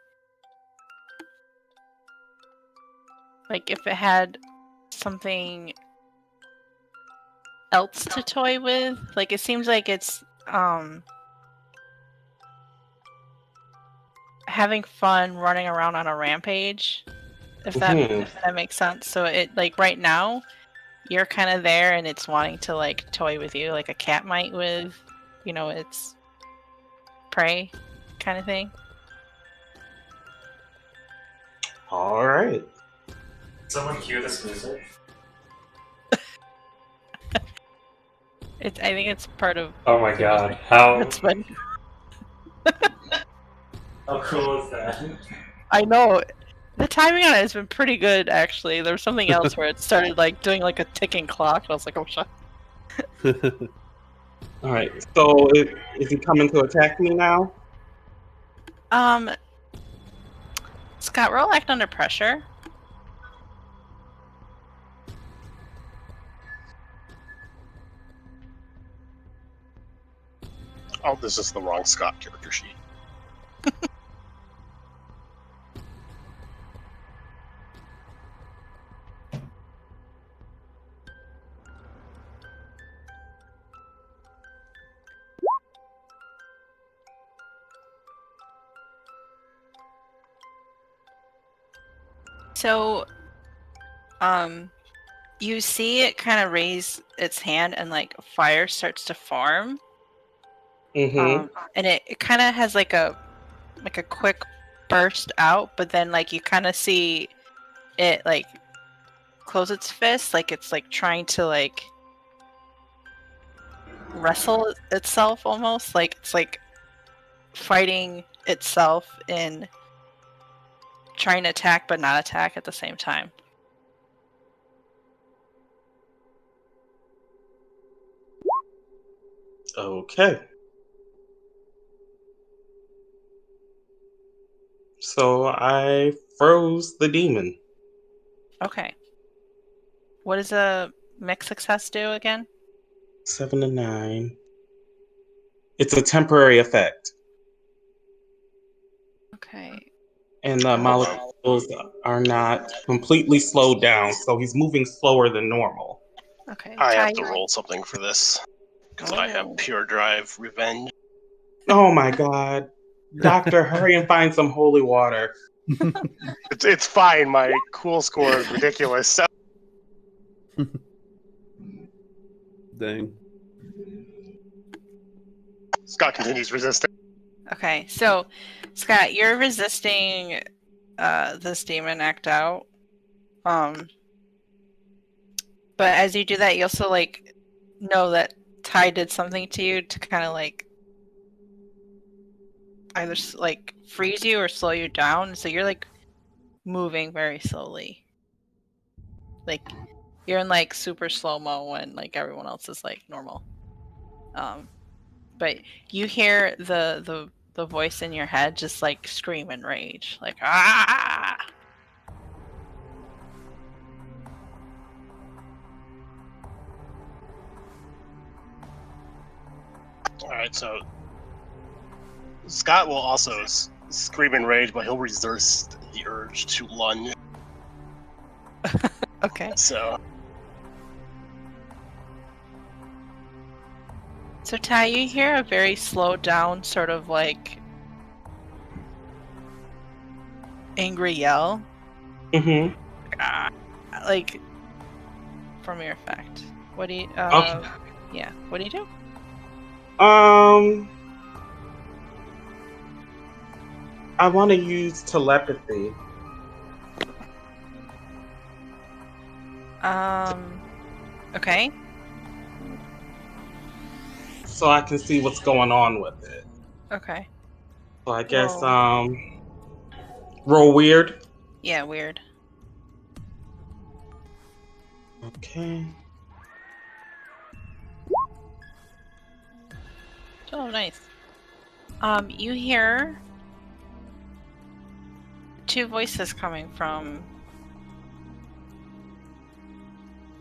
like if it had something else to toy with. Like it seems like it's having fun running around on a rampage. If that makes sense. So it like right now you're kind of there and it's wanting to like toy with you like a cat might with, its prey kind of thing. All right. Someone cue this music. I think it's part of. Oh my god! How It's fun. how cool is that? I know. The timing on it has been pretty good, actually. There was something else where it started like doing like a ticking clock, and I was like, "Oh shit!" All right. So is he coming to attack me now? Scott, roll act under pressure. Oh, this is the wrong Scott character sheet. So, You see it kind of raise its hand and like fire starts to form. Mm-hmm. And it kind of has like a quick burst out, but then like you kind of see it like close its fist, like it's like trying to like wrestle itself almost, like it's like fighting itself in trying to attack but not attack at the same time. Okay. So I froze the demon. Okay. What does a mixed success do again? 7 to 9. It's a temporary effect. Okay. And the molecules are not completely slowed down, so he's moving slower than normal. Okay. I have Ty, to roll something for this because I have Oh. pure drive revenge. Oh my god. Doctor, hurry and find some holy water. It's fine. My cool score is ridiculous. So Dang. Scott continues resisting. Okay, so Scott, you're resisting this demon act out. But as you do that, you also like know that Ty did something to you to kind of like either like freeze you or slow you down. So you're like moving very slowly. Like you're in like super slow-mo when like everyone else is like normal. But you hear the voice in your head just like scream in rage, like ah. Alright, so Scott will also scream in rage, but he'll resist the urge to lunge. Okay. So So Ty, you hear a very slowed down sort of like angry yell. Mm-hmm. Ah, like from your effect. What do you Okay. yeah, what do you do? I want to use telepathy. Okay. So I can see what's going on with it. Okay. So I guess Roll. roll weird. Yeah, weird. Okay. Oh, nice. You hear two voices coming from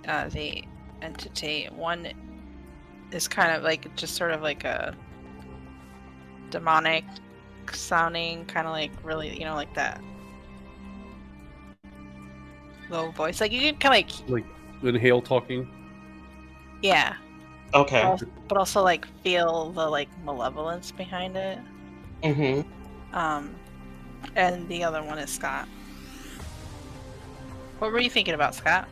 the entity. One is kind of like just sort of like a demonic sounding, kind of like really, you know, like that low voice. Like you can kind of like, Inhale talking. yeah, Okay. but also like feel the like malevolence behind it. Mm-hmm. And the other one is Scott. What were you thinking about, Scott?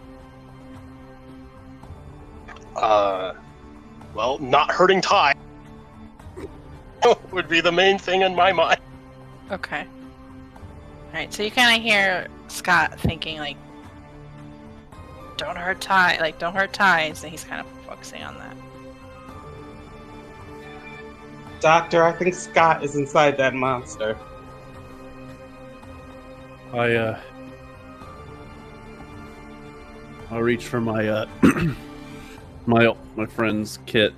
well, not hurting Ty would be the main thing in my mind. Okay. Alright, so you kind of hear Scott thinking, like, don't hurt Ty, like, don't hurt Ty, so he's kind of focusing on that. Doctor, I think Scott is inside that monster. I reach for my my friend's kit,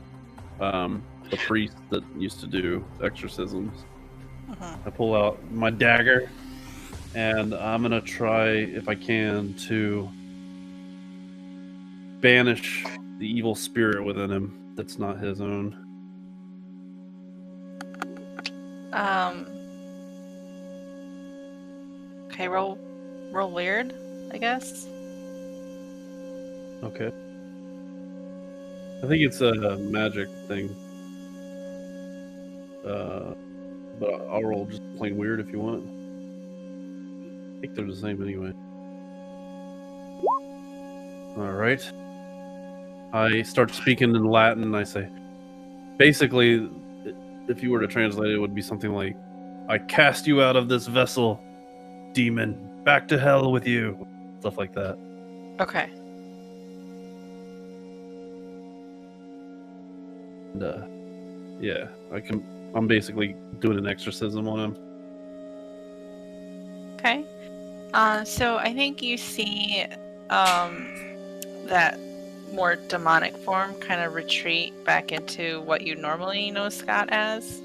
the priest that used to do exorcisms. I pull out my dagger, and I'm gonna try, if I can, to banish the evil spirit within him that's not his own. Okay, roll weird, I guess. Okay. I think it's a magic thing. But I'll roll just plain weird if you want. I think they're the same anyway. All right. I start speaking in Latin. And I say, basically, if you were to translate it, it would be something like, "I cast you out of this vessel, demon. Back to hell with you." Stuff like that. Okay. And, yeah, I'm basically doing an exorcism on him. Okay. So I think you see that more demonic form kind of retreat back into what you normally know Scott as.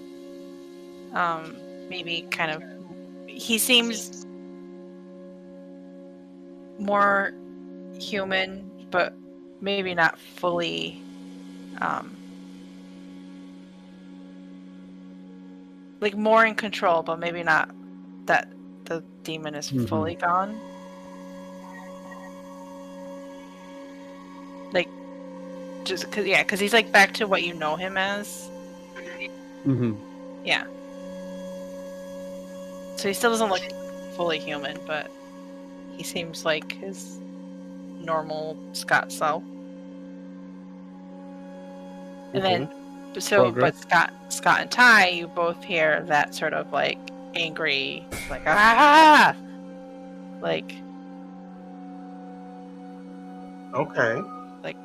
Maybe kind of, he seems more human, but maybe not fully like more in control, but maybe not that the demon is fully gone. Like, just because he's like back to what you know him as. Mm-hmm. Yeah. So he still doesn't look fully human, but he seems like his normal Scott self. And then, but Scott and Ty, you both hear that sort of like angry, like ah, like Okay. like,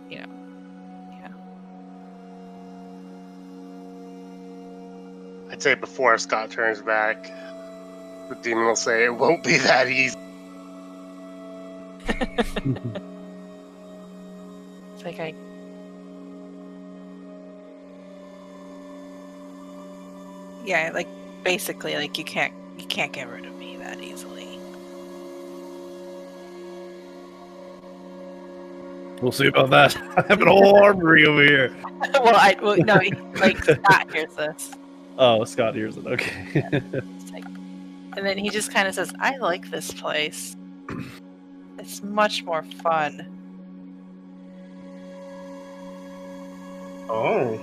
you know, yeah. I'd say before Scott turns back, the demon will say, "It won't be that easy." It's like yeah, like basically, like you can't get rid of me that easily. We'll see about that. I have an whole armory over here. well, no, like Scott hears this. Oh, Scott hears it. Okay. It's like, and then he just kind of says, "I like this place. It's much more fun." Oh.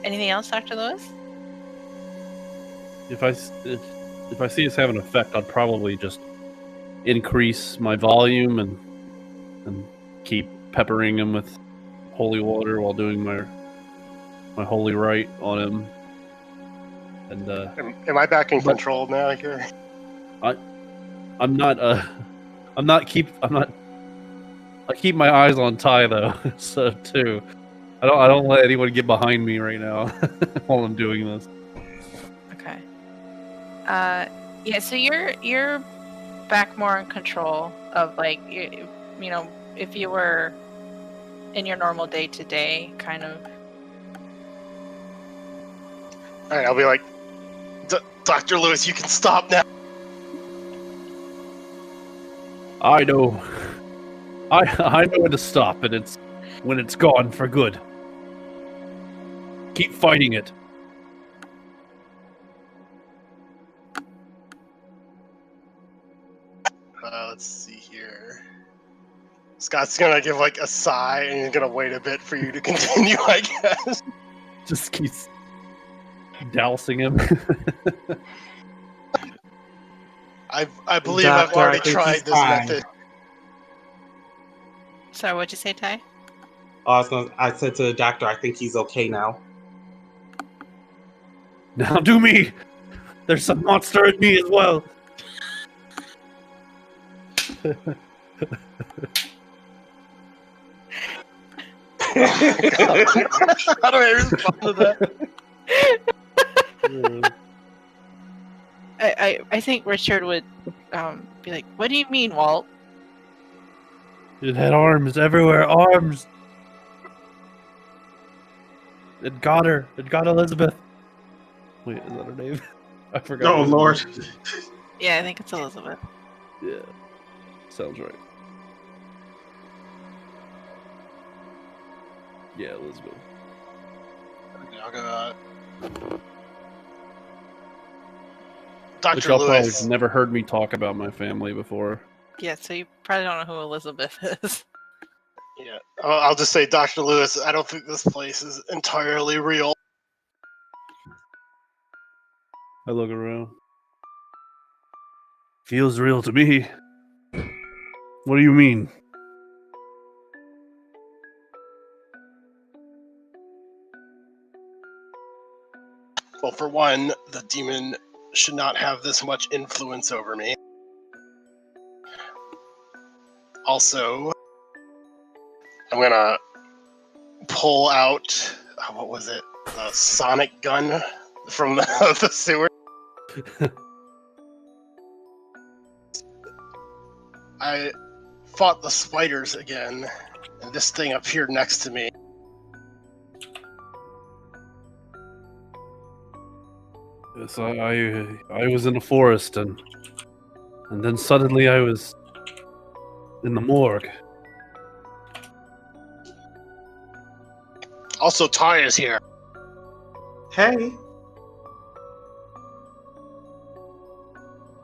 Anything else, Dr. Lewis? If I see us have an effect, I'd probably just increase my volume and keep peppering him with holy water while doing my holy rite on him. And Am I back in control now here? I keep my eyes on Ty though, so too. I don't let anyone get behind me right now while I'm doing this. Okay. Yeah. So you're back more in control of like you know, if you were in your normal day-to-day kind of. All right, I'll be like, Dr. Lewis, you can stop now. I know. I know when to stop, and it's when it's gone for good. Keep fighting it. Let's see here. Scott's gonna give like a sigh, and he's gonna wait a bit for you to continue, I guess. Just keeps dousing him. I believe Doctor, I've already I think tried he's this fine. method. Sorry, what'd you say, Ty? I said to the doctor, I think he's okay now. Now do me. There's some monster in me as well. How do I respond to that? I think Richard would be like, "What do you mean, Walt?" It had arms everywhere. Arms. It got her. It got Elizabeth. Wait, is that her name? I forgot. Oh, Lord. Yeah, I think it's Elizabeth. Yeah. Sounds right. Yeah, Elizabeth. I'll go, Which Dr. y'all probably Lewis. never heard me talk about my family before. Yeah, so you probably don't know who Elizabeth is. Yeah, I'll just say, Dr. Lewis, I don't think this place is entirely real. I look around. Feels real to me. What do you mean? Well, for one, the demon should not have this much influence over me. Also, I'm gonna pull out, what was it? The sonic gun from the sewer. I fought the spiders again, and this thing appeared next to me. Yes, I was in the forest, and then suddenly I was in the morgue. Also, Ty is here. Hey.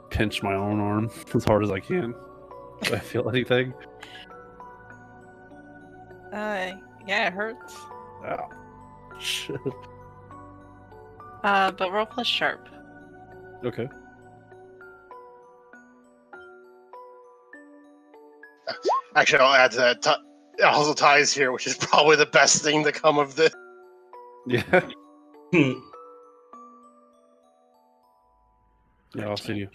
Pinch my own arm as hard as I can. Do I feel anything? Yeah, it hurts. Ow. Shit. But roll plus sharp. Okay. Actually, I'll add to that. Also, Ty is here, which is probably the best thing to come of this. Yeah. Hmm. Yeah, I'll see you.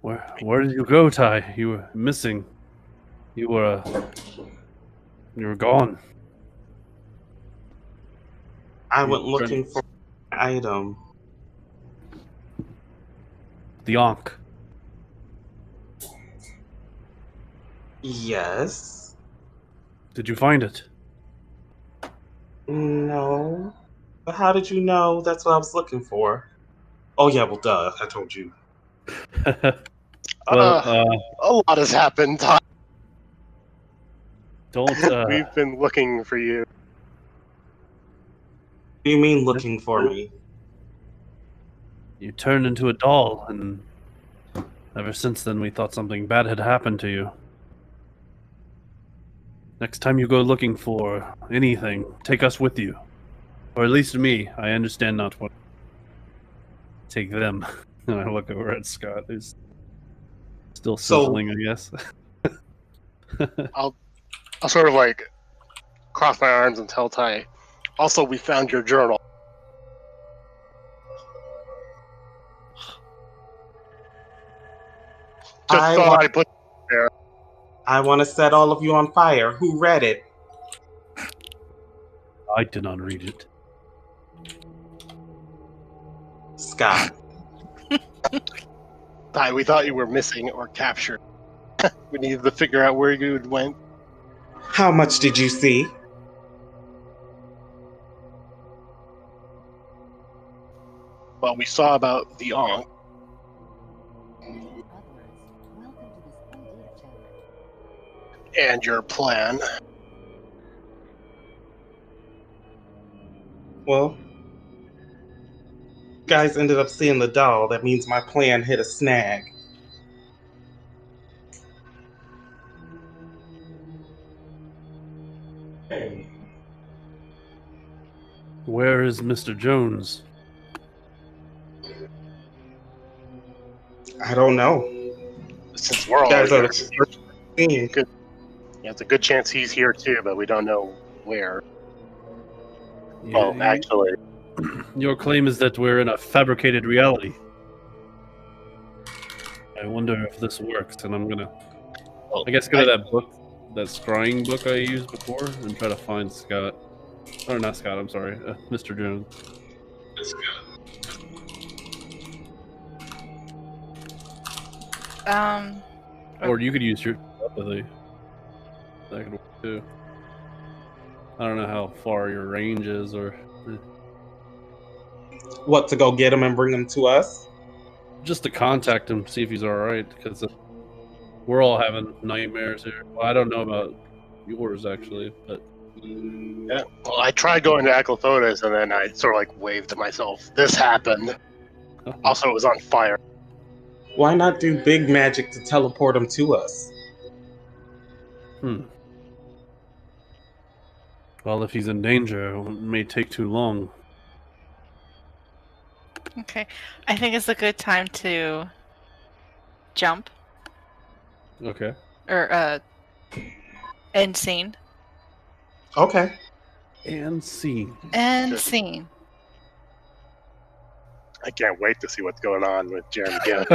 Where did you go, Ty? You were missing. You were gone. I went looking for an item. The Ankh. Yes. Did you find it? No. But how did you know that's what I was looking for? Oh, yeah, well, duh. I told you. Well, a lot has happened, Ty. don't. We've been looking for you. What do you mean looking for me? You turned into a doll, and ever since then we thought something bad had happened to you. Next time you go looking for anything, take us with you. Or at least me. I understand not what. Take them. And I look over at Scott, who's still sizzling, I guess. I'll sort of like cross my arms and tell Ty. Also, we found your journal. Just I thought want- I'd put it there. I want to set all of you on fire. Who read it? I did not read it. Scott. Ty, we thought you were missing or captured. We needed to figure out where you went. How much did you see? Well, we saw about the Ankh. And your plan. Well, you guys ended up seeing the doll. That means my plan hit a snag. Where is Mr. Jones? I don't know. Since we're all You guys here, are the first thing. good. Yeah, it's a good chance he's here too, but we don't know where. Well, You- actually, Your claim is that we're in a fabricated reality. I wonder if this works, and I'm gonna, well, I guess, go to that book, that scrying book I used before, and try to find Scott. Or not Scott, I'm sorry, Mr. Jones. Or you could use your telepathy. That could work too. I don't know how far your range is, or What, to go get him and bring him to us? just to contact him, see if he's all right, because we're all having nightmares here. Well, I don't know about yours actually, but yeah. Well, I tried going to Aclophotis, and then I sort of like waved to myself. This happened. Also, it was on fire. Why not do big magic to teleport him to us? Well, if he's in danger, it may take too long. Okay. I think it's a good time to jump Okay. or end scene. Okay. And scene. End Good. scene. I can't wait to see what's going on with Jeremy Gibb.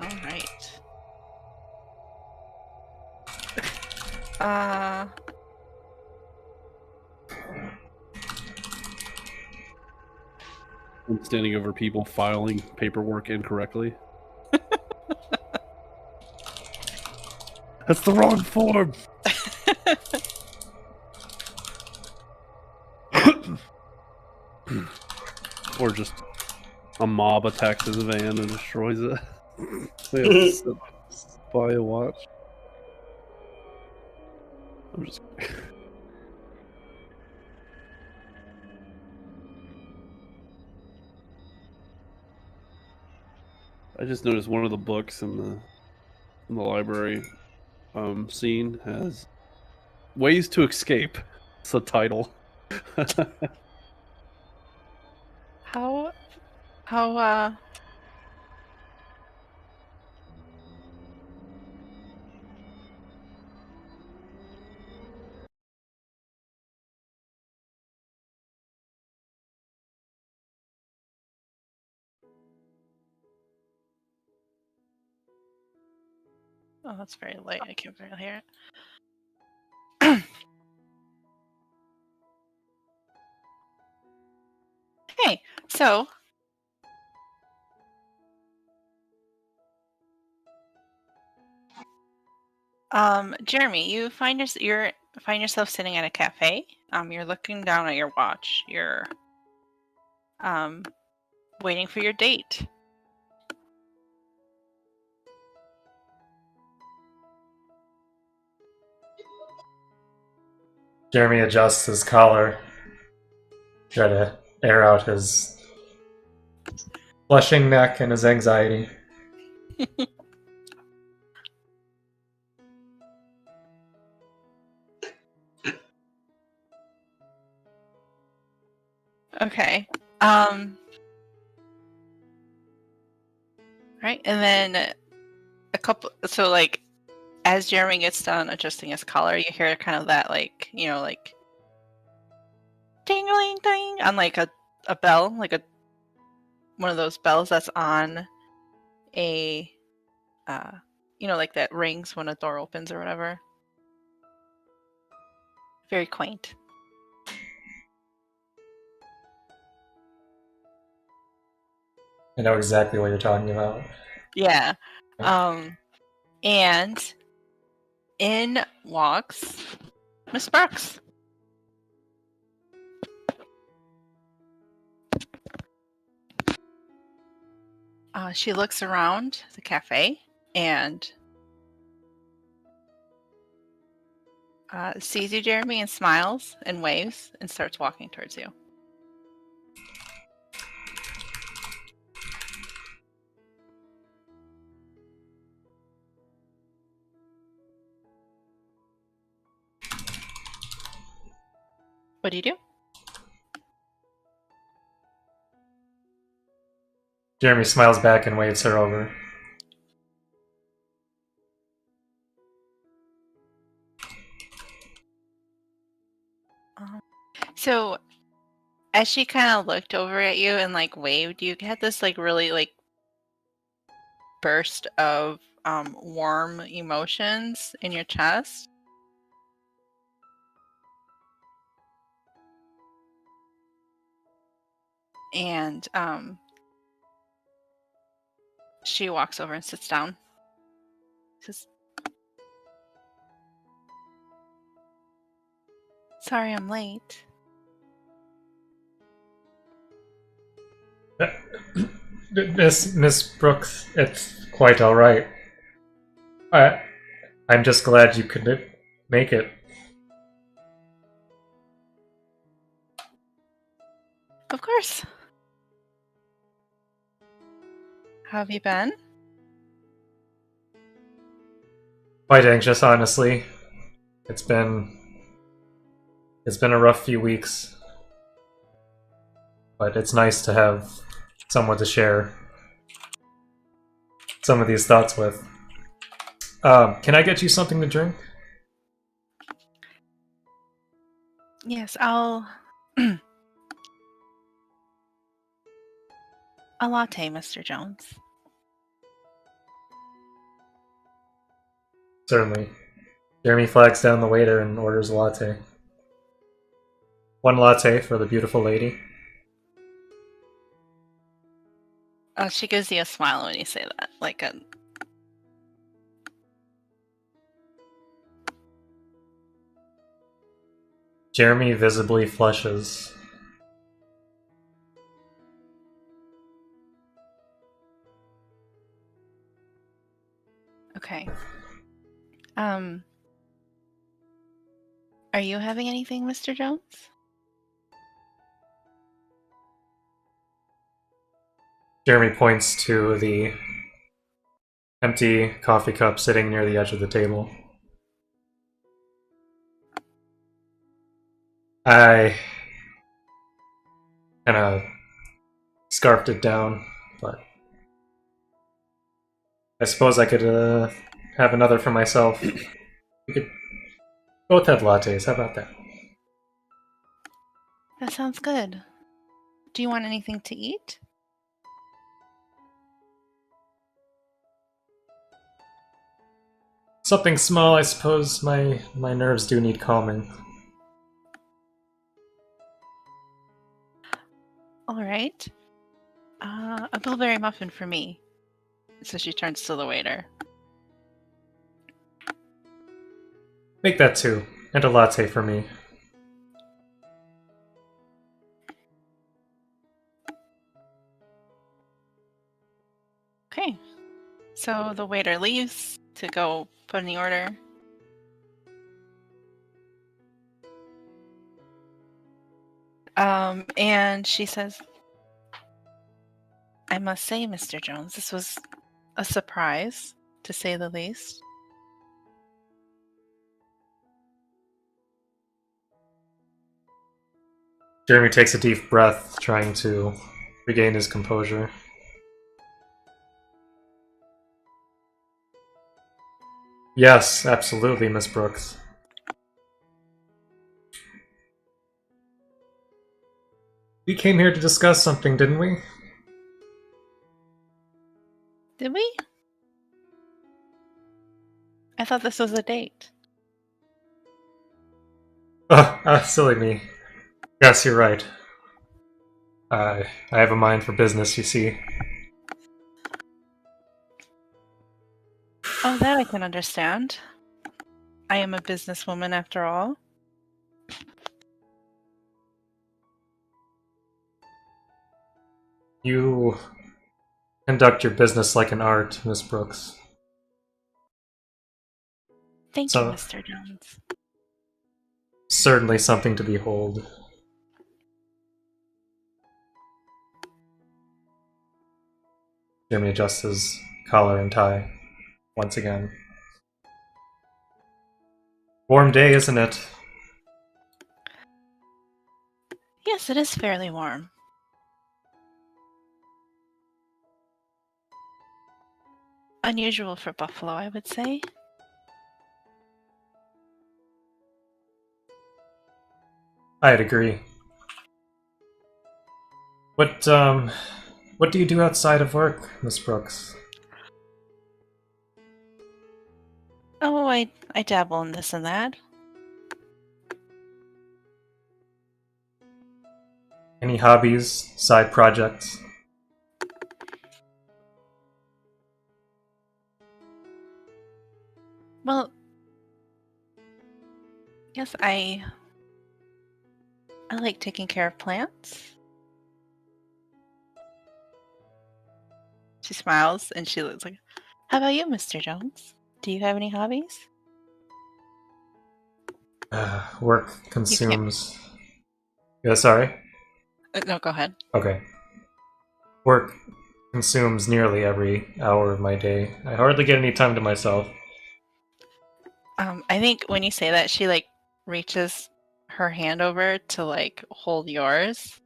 All right. I'm standing over people filing paperwork incorrectly. That's the wrong form. Or just a mob attacks his van and destroys it. They have to sit by and watch. I'm just. I just noticed one of the books in the library scene has "Ways to Escape." It's the title. How Oh, that's very light. I can't barely hear it. Hey, so Jeremy, you find yourself sitting at a cafe. You're looking down at your watch. You're waiting for your date. Jeremy adjusts his collar, try to air out his flushing neck and his anxiety. Okay. Right, and then so like as Jeremy gets done adjusting his collar, you hear kind of that like, like ding-a-ling ding on like a bell, like one of those bells that's on a like that rings when a door opens or whatever. Very quaint. I know exactly what you're talking about. Yeah. And in walks Miss Brooks. She looks around the cafe and sees you, Jeremy, and smiles and waves and starts walking towards you. What do you do? Jeremy smiles back and waves her over. So, as she kind of looked over at you and like waved, you had this like really like burst of warm emotions in your chest. And she walks over and sits down. Says, "Sorry I'm late." Miss Brooks, it's quite all right. I'm just glad you could make it. Of course. How have you been? Quite anxious, honestly. It's been a rough few weeks, but it's nice to have someone to share some of these thoughts with. Can I get you something to drink? Yes, I'll a latte, Mr. Jones. Certainly. Jeremy flags down the waiter and orders a latte. One latte for the beautiful lady. She gives you a smile when you say that, like a. Jeremy visibly flushes. Okay. Are you having anything, Mr. Jones? Jeremy points to the empty coffee cup sitting near the edge of the table. I kind of scarfed it down, but I suppose I could have another for myself. We could both have lattes. How about that? That sounds good. Do you want anything to eat? Something small, I suppose. My nerves do need calming. All right. A blueberry muffin for me. So she turns to the waiter. Make that too, and a latte for me. Okay. So the waiter leaves to go put in the order. And she says, I must say, Mr. Jones, this was a surprise, to say the least. Jeremy takes a deep breath, trying to regain his composure. Yes, absolutely, Miss Brooks. We came here to discuss something, didn't we? Did we? I thought this was a date. Silly me. Yes, you're right. I have a mind for business, you see. Oh, that I can understand. I am a businesswoman after all. You conduct your business like an art, Miss Brooks. Thank you, Mr. Jones. Certainly something to behold. Jeremy adjusts his collar and tie once again. Warm day, isn't it? Yes, it is fairly warm. Unusual for Buffalo, I would say. I'd agree. What do you do outside of work, Miss Brooks? Oh, I dabble in this and that. Any hobbies, side projects? Well, yes, I like taking care of plants. She smiles and she looks like, how about you, Mr. Jones? Do you have any hobbies? Work consumes... Yeah, sorry? No, go ahead. Okay. Work consumes nearly every hour of my day. I hardly get any time to myself. I think when you say that, she like reaches her hand over to like hold yours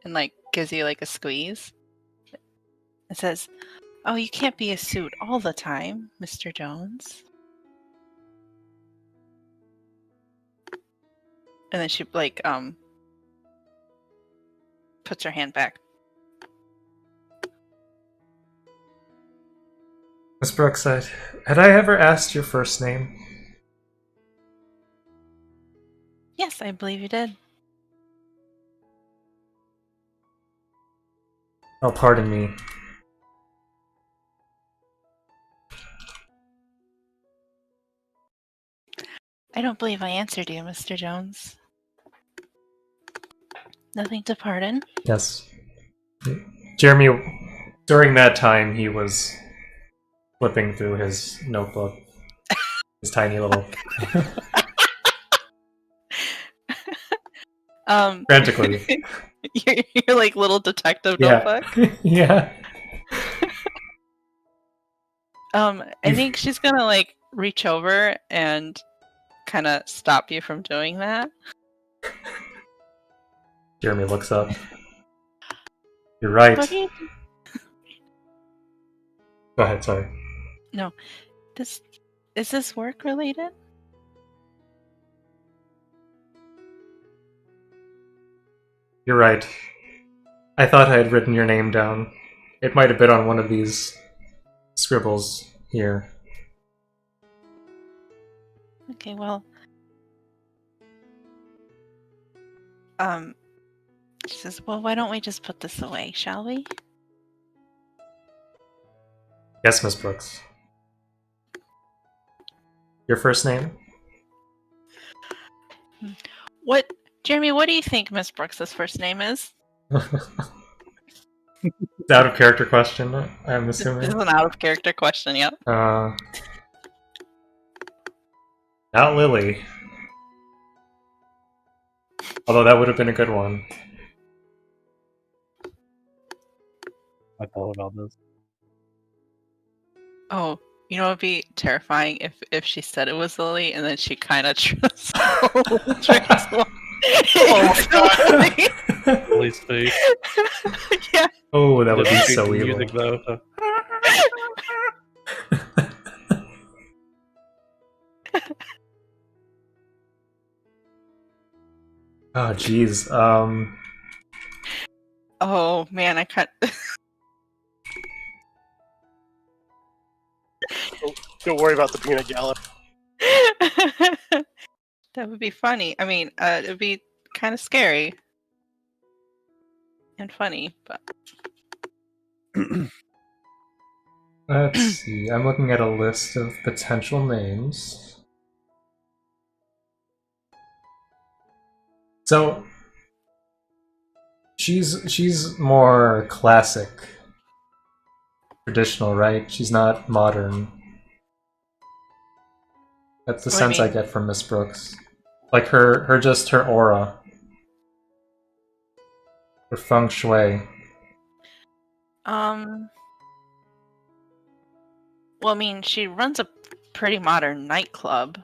and like gives you like a squeeze. It says, "Oh, you can't be a suit all the time, Mr. Jones." And then she like puts her hand back. Miss Brookside, had I ever asked your first name? Yes, I believe you did. Oh, pardon me. I don't believe I answered you, Mr. Jones. Nothing to pardon. Yes. Jeremy, during that time, he was flipping through his notebook. His tiny little... frantically. your like little detective Yeah. notebook. Yeah. I think she's gonna like reach over and kind of stop you from doing that. Jeremy looks up. You're right. What do you Go ahead, sorry. Is this work related? You're right. I thought I had written your name down. It might have been on one of these scribbles here. Okay, well, she says, "Well, why don't we just put this away, shall we?" Yes, Miss Brooks. Your first name? What, Jeremy? What do you think Miss Brooks's first name is? It's out of character question, I'm This assuming. is an out of character question. Yep. Not Lily. Although that would have been a good one. I thought about this. Oh, you know, it'd be terrifying if she said it was Lily and then she kind of tricks. Oh my god. Lily's face. Yeah. Oh, that would be Doesn't so change the evil. music, though. Oh, jeez. Oh man, I can't. Don't worry about the peanut gallery. That would be funny. I mean, it would be kind of scary and funny, but Let's see. I'm looking at a list of potential names. So she's more classic, traditional, right? She's not modern. That's the What do you sense I mean? get from Miss Brooks. Like her aura, her feng shui. well, I mean, she runs a pretty modern nightclub.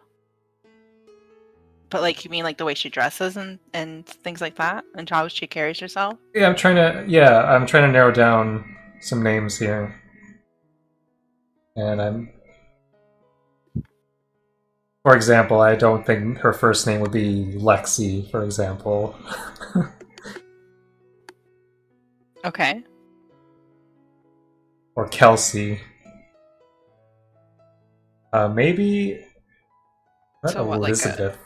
But like, you mean like the way she dresses and things like that, and how she carries herself? Yeah, I'm trying to narrow down some names here. And for example, I don't think her first name would be Lexi, for example. Okay. Or Kelsey. Maybe So what, like Elizabeth.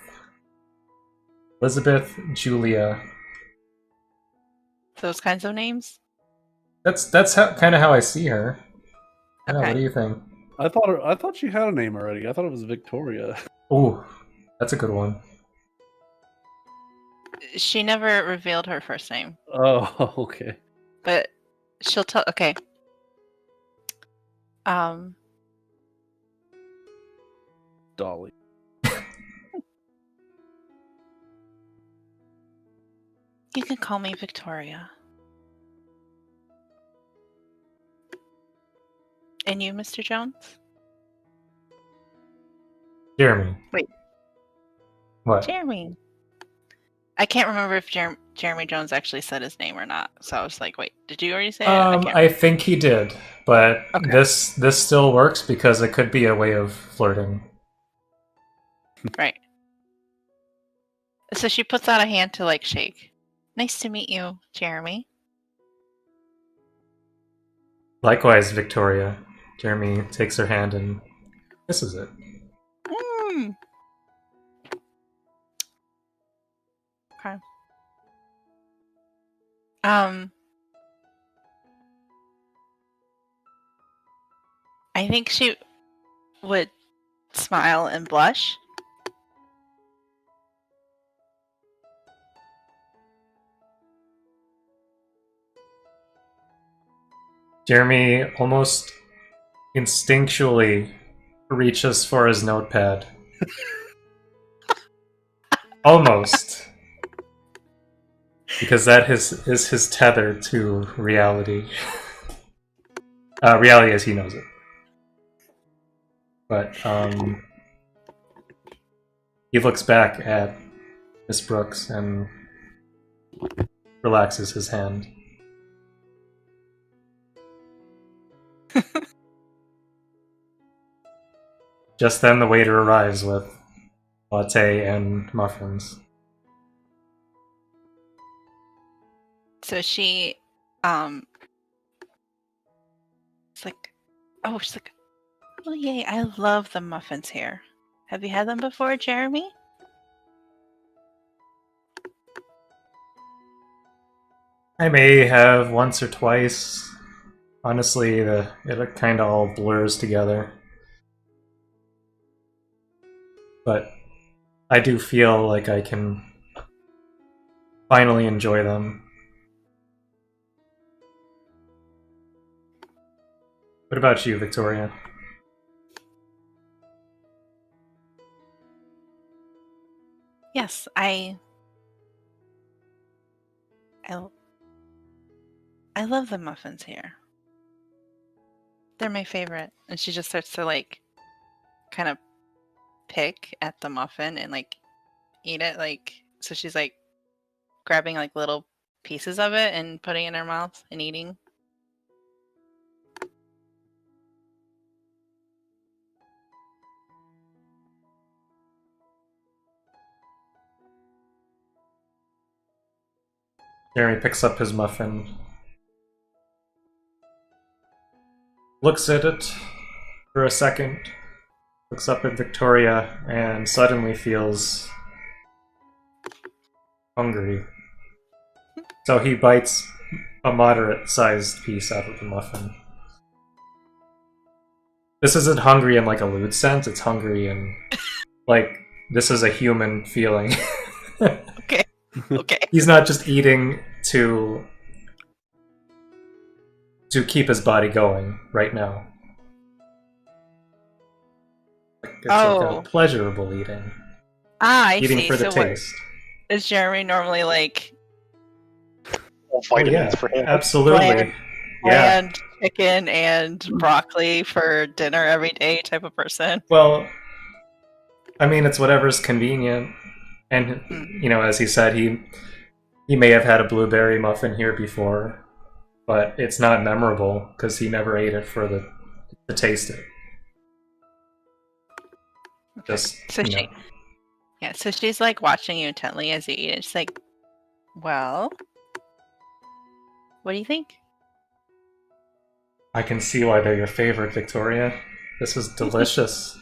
Elizabeth, Julia. Those kinds of names? That's kind of how I see her. Yeah, Okay. what do you think? I thought she had a name already. I thought it was Victoria. Ooh, that's a good one. She never revealed her first name, Oh, okay. but she'll tell. Okay. Dolly. You can call me Victoria. And you, Mr. Jones? Jeremy. Wait. What? Jeremy. I can't remember if Jeremy Jones actually said his name or not. So I was like, wait, did you already say it? I think he did, but Okay. this still works because it could be a way of flirting. Right. So she puts out a hand to like shake. Nice to meet you, Jeremy. Likewise, Victoria. Jeremy takes her hand and kisses it. Mm. Okay. I think she would smile and blush. Jeremy almost instinctually reaches for his notepad. Almost. Because that is his tether to reality. Reality as he knows it. But he looks back at Miss Brooks and relaxes his hand. Just then the waiter arrives with latte and muffins. So she, it's like, she's like, oh yay, I love the muffins here. Have you had them before, Jeremy? I may have once or twice. Honestly, it kind of all blurs together. But I do feel like I can finally enjoy them. What about you, Victoria? Yes, I love the muffins here. They're my favorite. And she just starts to like kind of pick at the muffin and like eat it, like, so she's like grabbing like little pieces of it and putting it in her mouth and eating. Jeremy picks up his muffin, looks at it for a second, looks up at Victoria, and suddenly feels hungry. So he bites a moderate-sized piece out of the muffin. This isn't hungry in like a lewd sense, it's hungry in like, this is a human feeling. Okay. Okay. He's not just eating to keep his body going right now. It's like a pleasurable eating. I Eating see. for the So taste. is Jeremy normally like Vitamins for him. Absolutely. Bland. Yeah. bland chicken and broccoli for dinner every day type of person? Well, I mean, it's whatever's convenient. And, you know, as he said, he may have had a blueberry muffin here before, but it's not memorable because he never ate it for to taste it. Just, So you know. so she's like watching you intently as you eat it. She's like, well, what do you think? I can see why they're your favorite, Victoria. This is delicious.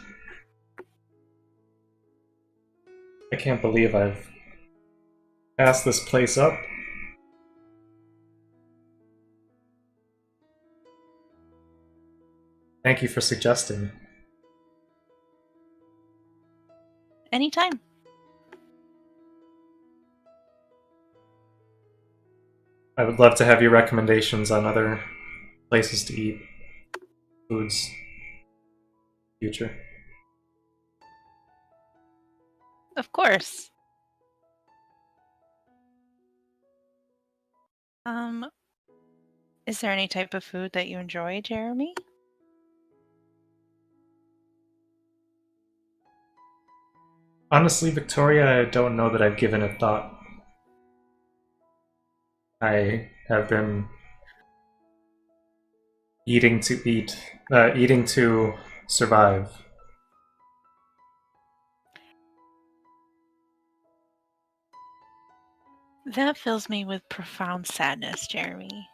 I can't believe I've passed this place up. Thank you for suggesting. Anytime. I would love to have your recommendations on other places to eat foods in the future. Of course. Is there any type of food that you enjoy, Jeremy? Honestly, Victoria, I don't know that I've given it thought. I have been eating to survive. That fills me with profound sadness, Jeremy.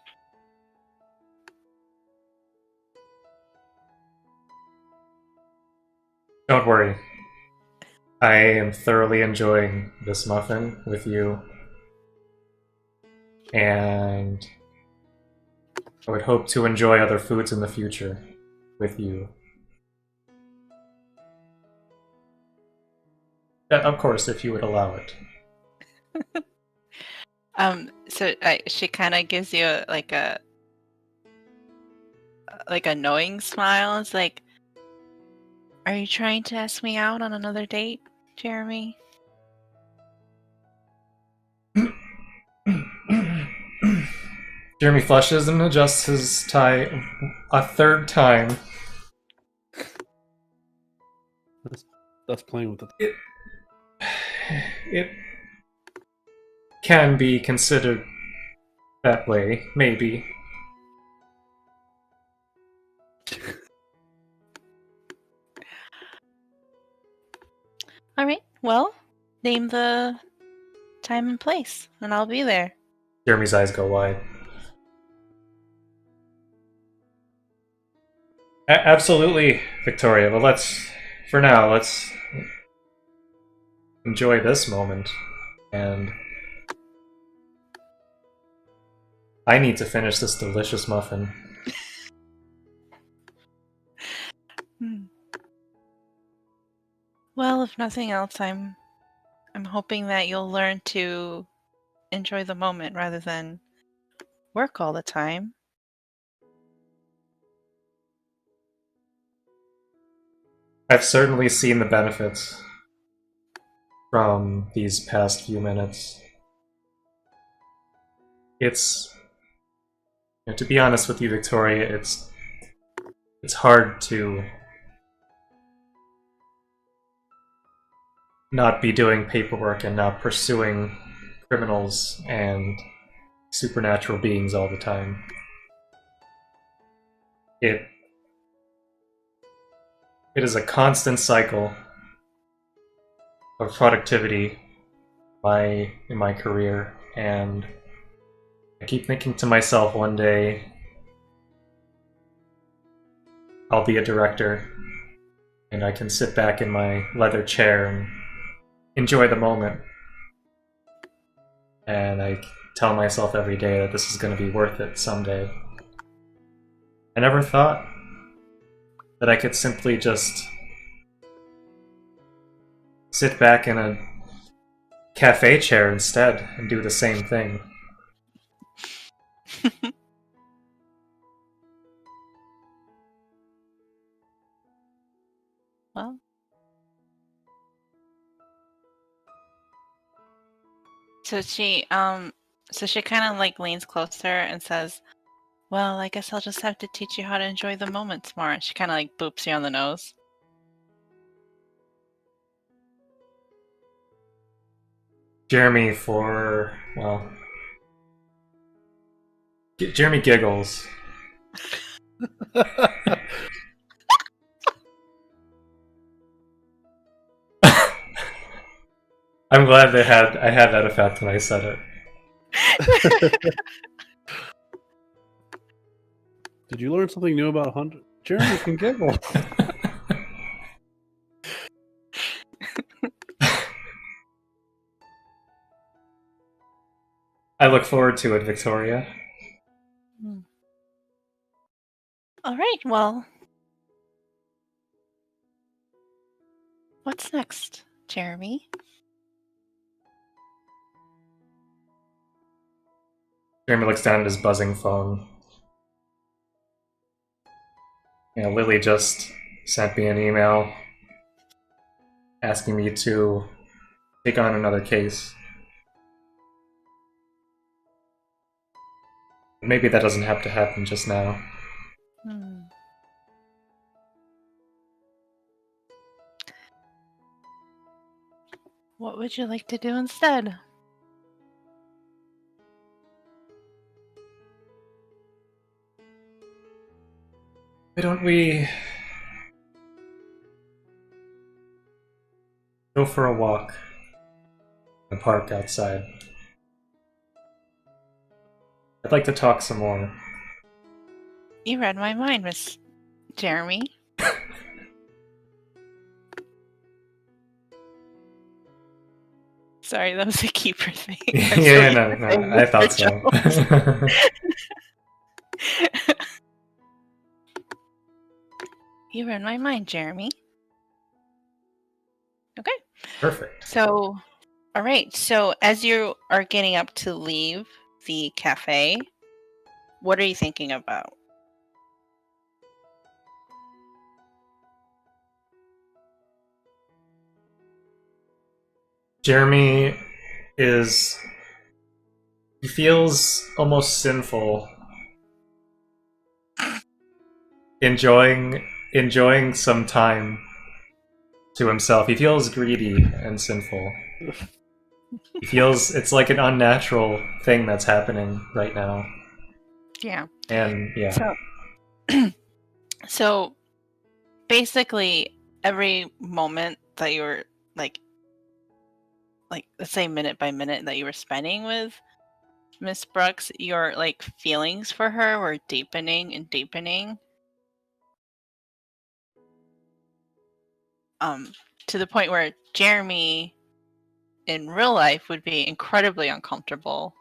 Don't worry. I am thoroughly enjoying this muffin with you. And I would hope to enjoy other foods in the future with you. That, of course, if you would allow it. So she kind of gives you like a knowing smile. It's like, are you trying to ask me out on another date, Jeremy? Jeremy flushes and adjusts his tie a third time. That's playing with it. It can be considered that way, maybe. All right. Well, name the time and place, and I'll be there. Jeremy's eyes go wide. Absolutely, Victoria. But let's enjoy this moment. And I need to finish this delicious muffin. Well, if nothing else, I'm hoping that you'll learn to enjoy the moment rather than work all the time. I've certainly seen the benefits from these past few minutes. It's, to be honest with you, Victoria, it's hard to not be doing paperwork and not pursuing criminals and supernatural beings all the time. It is a constant cycle of productivity in my career, and I keep thinking to myself, one day I'll be a director and I can sit back in my leather chair and enjoy the moment. And I tell myself every day that this is going to be worth it someday. I never thought that I could simply just sit back in a cafe chair instead and do the same thing. Well, so she kind of like leans closer and says, "Well, I guess I'll just have to teach you how to enjoy the moments more." And she kind of like boops you on the nose. Jeremy Jeremy giggles. I'm glad I had that effect when I said it. Did you learn something new about Hunter? Jeremy can giggle. I look forward to it, Victoria. All right, well, what's next, Jeremy? Jeremy looks down at his buzzing phone. Lily just sent me an email asking me to take on another case. Maybe that doesn't have to happen just now. What would you like to do instead? Why don't we go for a walk in the park outside? I'd like to talk some more. You read my mind, Miss Jeremy. Sorry, that was a keeper thing. Yeah, no, I thought so. You read my mind, Jeremy. Okay. Perfect. So, all right. So, as you are getting up to leave the cafe, what are you thinking about? Jeremy he feels almost sinful enjoying some time to himself. He feels greedy and sinful. He feels it's like an unnatural thing that's happening right now. Yeah. And yeah. So basically every moment that you were like let's say minute by minute that you were spending with Miss Brooks, your like feelings for her were deepening and deepening. To the point where Jeremy in real life would be incredibly uncomfortable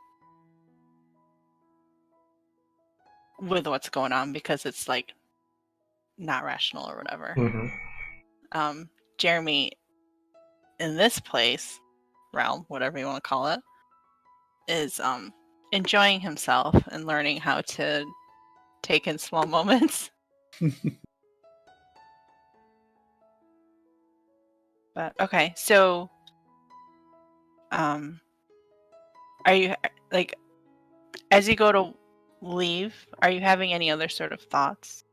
with what's going on because it's like not rational or whatever. Mm-hmm. Jeremy in this realm, whatever you want to call it, is enjoying himself and learning how to take in small moments. But okay, so are you like as you go to leave, are you having any other sort of thoughts?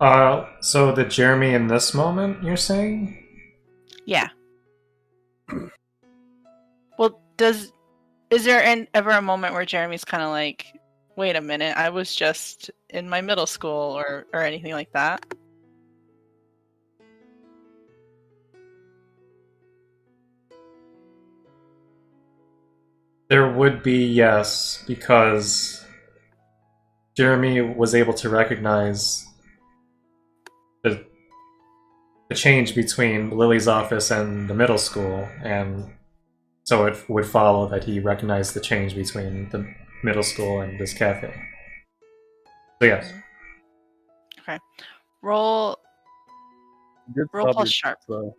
So the Jeremy in this moment, you're saying? Yeah. Well, is there ever a moment where Jeremy's kind of like, wait a minute, I was just in my middle school or anything like that? There would be, yes, because Jeremy was able to recognize the change between Lily's office and the middle school, and so it would follow that he recognized the change between the middle school and this cafe. So yes. Okay. Roll plus sharp. So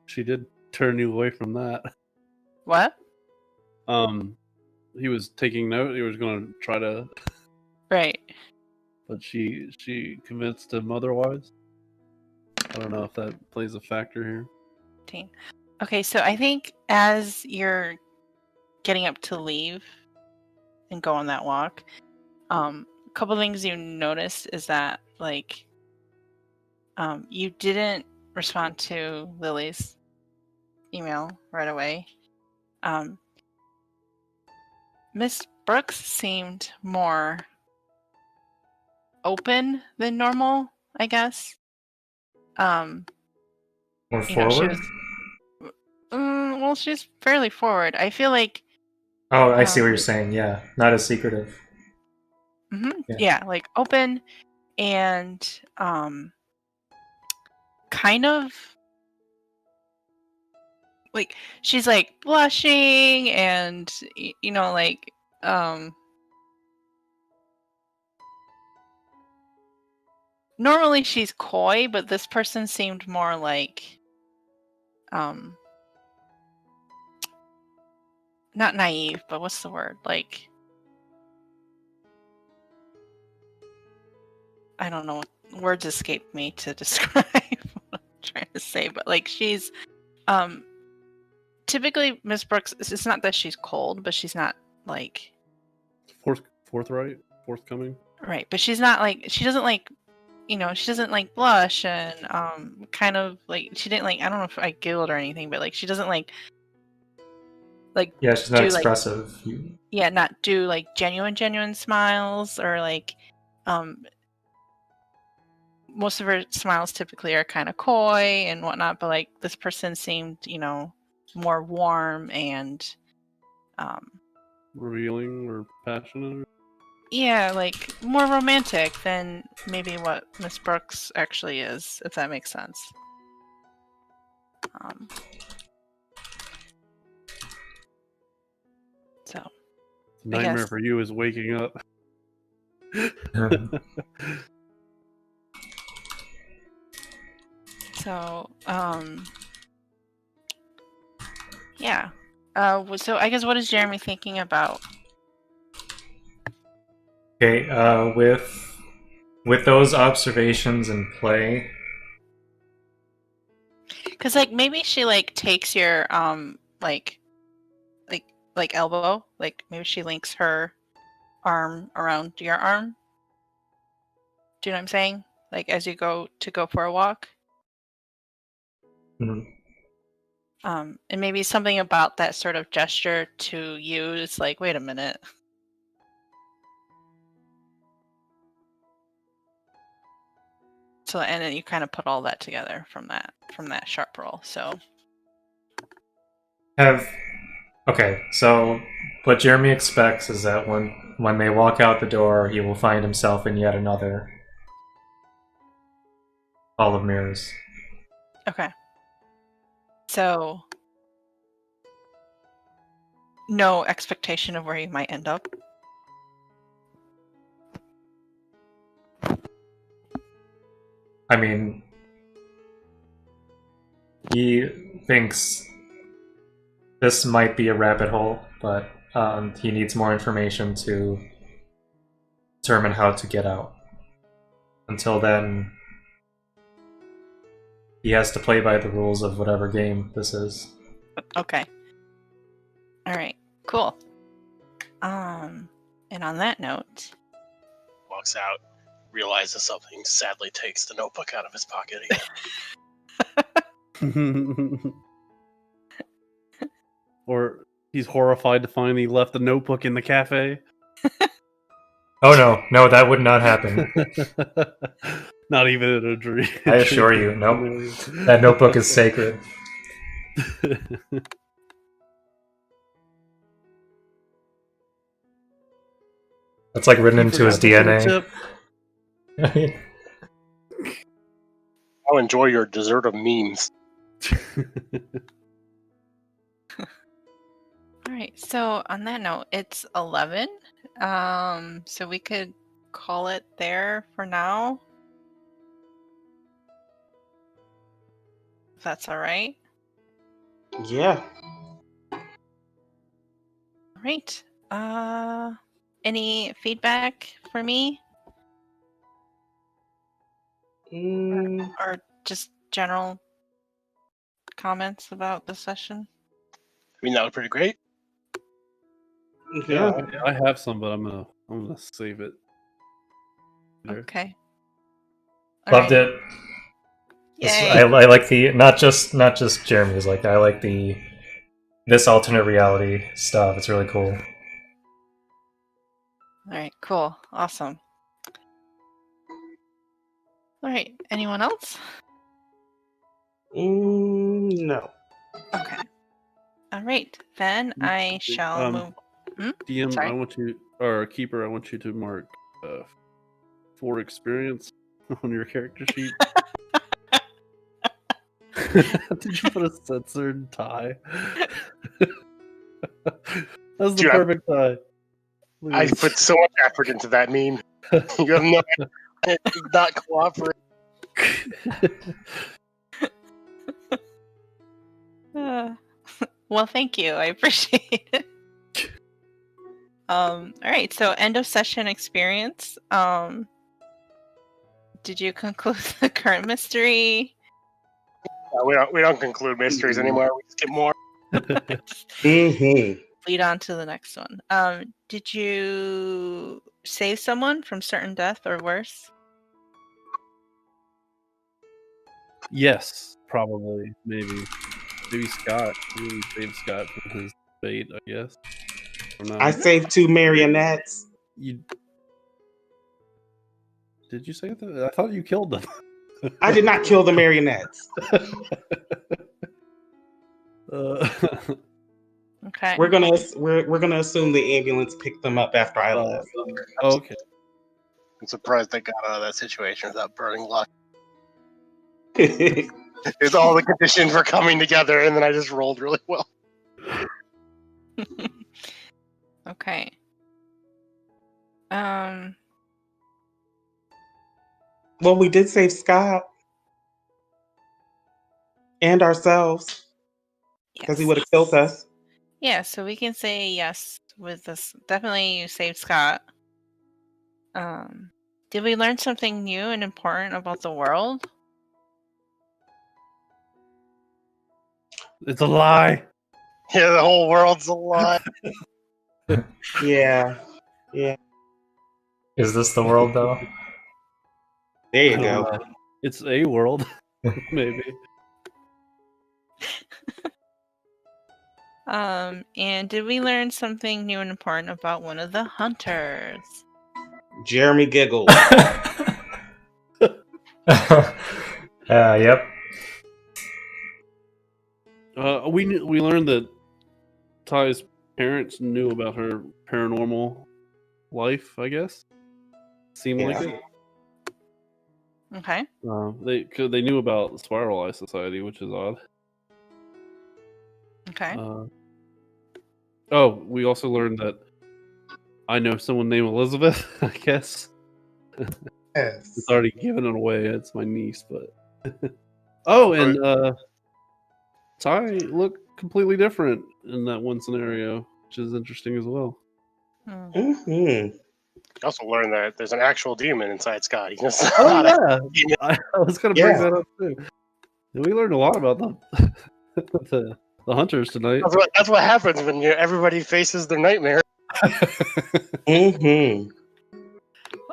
she did turn you away from that. What? He was taking note. He was going to try to, Right. but she convinced him otherwise. I don't know if that plays a factor here. Okay, so I think as you're getting up to leave and go on that walk, a couple things you noticed is that like you didn't respond to Lily's email right away. Miss Brooks seemed more open than normal, I guess. More forward? Well, she's fairly forward. I feel like... Oh, I see what you're saying, yeah. Not as secretive. Mm-hmm, yeah, like open and kind of... like she's like blushing and you know like normally she's coy, but this person seemed more like not naive, but what's the word, like I don't know, words escape me to describe what I'm trying to say, but like she's typically Miss Brooks, it's not that she's cold, but she's not like forthcoming, right, but she's not like, she doesn't like, you know, she doesn't like blush and kind of like, she didn't like, I don't know if I giggled or anything, but like she doesn't like yeah, she's not do, expressive. like, yeah, not do like genuine smiles or like most of her smiles typically are kind of coy and whatnot, but like this person seemed, more warm and Revealing or passionate. yeah, like more romantic than maybe what Miss Brooks actually is, if that makes sense. So Nightmare guess- for you is waking up. So, yeah. So I guess what is Jeremy thinking about? Okay, with those observations in play, Because like maybe she like takes your like elbow, like maybe she links her arm around your arm. Do you know what I'm saying? Like as you go for a walk. mhm, And maybe something about that sort of gesture to you is like, wait a minute. So and then you kind of put all that together from that sharp roll. So okay, so what Jeremy expects is that when they walk out the door, he will find himself in yet another Hall of Mirrors. okay. So no expectation of where you might end up. I mean, he thinks this might be a rabbit hole, but he needs more information to determine how to get out. Until then, he has to play by the rules of whatever game this is. Okay. All right. Cool. And on that note, Walks out, realizes something, sadly takes the notebook out of his pocket again. Or he's horrified to find he left the notebook in the cafe. Oh no, that would not happen. Not even in a dream. I assure you, nope. That notebook is sacred. That's like written into his DNA. I'll enjoy your dessert of memes. all right. So on that note, it's 11. So we could call it there for now. If that's all right. Yeah. All right. Any feedback for me or just general comments about the session? I mean, that was pretty great. Yeah. I have some, but I'm gonna save it. later. Okay. All Loved right. it. Yay. I like the not just Jeremy's, like I like this alternate reality stuff. It's really cool. All right, cool. Awesome. All right, anyone else? No. Okay. All right, then I shall move. DM, Sorry? I want you, or Keeper, I want you to mark 4 experience on your character sheet. Did you put a censored tie? That's the Dude, perfect tie. Look I at this. put so much effort into that meme. You have no idea. It did not cooperate. Well, thank you. I appreciate it. All right, so end of session experience. Did you conclude the current mystery? We don't conclude mysteries anymore. We just get more. Mm-hmm. Lead on to the next one. Did you save someone from certain death or worse? Yes, probably, maybe Scott. Maybe save Scott from his fate, I guess. Or not. I saved 2 marionettes. You Did you say that? I thought you killed them. I did not kill the marionettes. Okay. We're gonna assume the ambulance picked them up after I left. Okay. I'm surprised they got out of that situation without burning luck. It's all the conditions for coming together, and then I just rolled really well. Okay. Well, we did save Scott and ourselves because he would have killed us. Yeah, so we can say yes with this. Definitely you saved Scott. Did we learn something new and important about the world? It's a lie. Yeah, the whole world's a lie. Yeah. Is this the world though? There you I don't go. know. It's a world, maybe. And did we learn something new and important about one of the hunters? Jeremy giggled. Yep. We learned that Ty's parents knew about her paranormal life. I guess seemed like Yeah. it. Okay. They knew about the Spiral Eye Society, which is odd. Okay. Oh, we also learned that I know someone named Elizabeth. I guess Yes. it's already given it away. It's my niece, but oh, and Ty looked completely different in that one scenario, which is interesting as well. Hmm. Mm-hmm. I also learned that there's an actual demon inside Scott. He's just Oh not a- yeah, I was going to bring Yeah. that up too. We learned a lot about the hunters tonight. That's what happens when everybody faces their nightmare. Mm-hmm.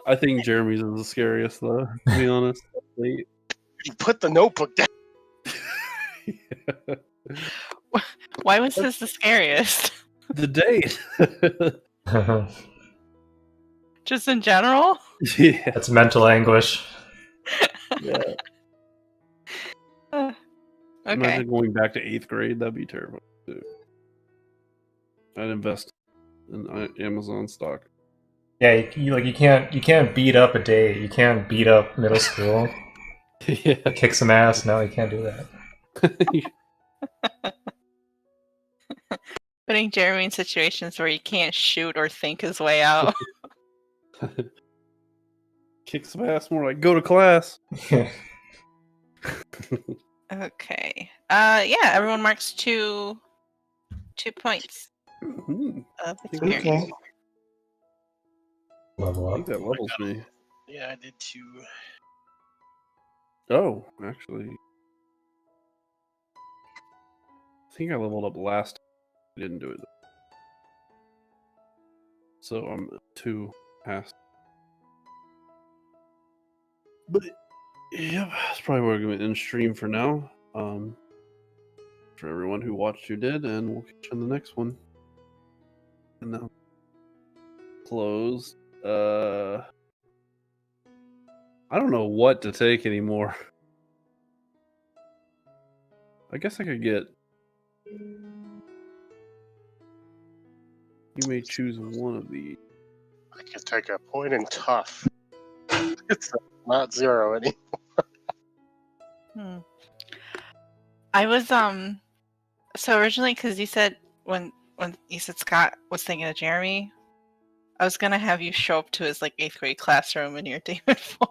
I think Jeremy's is the scariest, though. To be honest, You put the notebook down. Why was this the scariest? the date. Just in general? Yeah. That's mental anguish. Okay. Imagine going back to 8th grade. That'd be terrible. Too. I'd invest in Amazon stock. Yeah, you can't beat up a date. You can't beat up middle school. Yeah. Kick some ass. No, you can't do that. Putting Jeremy in situations where he can't shoot or think his way out. Kick some ass, more like go to class. Okay. Yeah, everyone marks two points Mhm. of experience. Okay. Level I up. think that levels me. Yeah, I did too. Oh, actually, I think I leveled up last. I didn't do it. So I'm 2 past. But yeah, that's probably where we're going to end stream for now. For everyone who watched, who did, and we'll catch you on the next one. And now closed. I don't know what to take anymore. I guess I could get. You may choose one of these. I could take a point in tough. It's not 0 anymore. I was so originally because you said when you said Scott was thinking of Jeremy, I was gonna have you show up to his like 8th grade classroom in your demon form.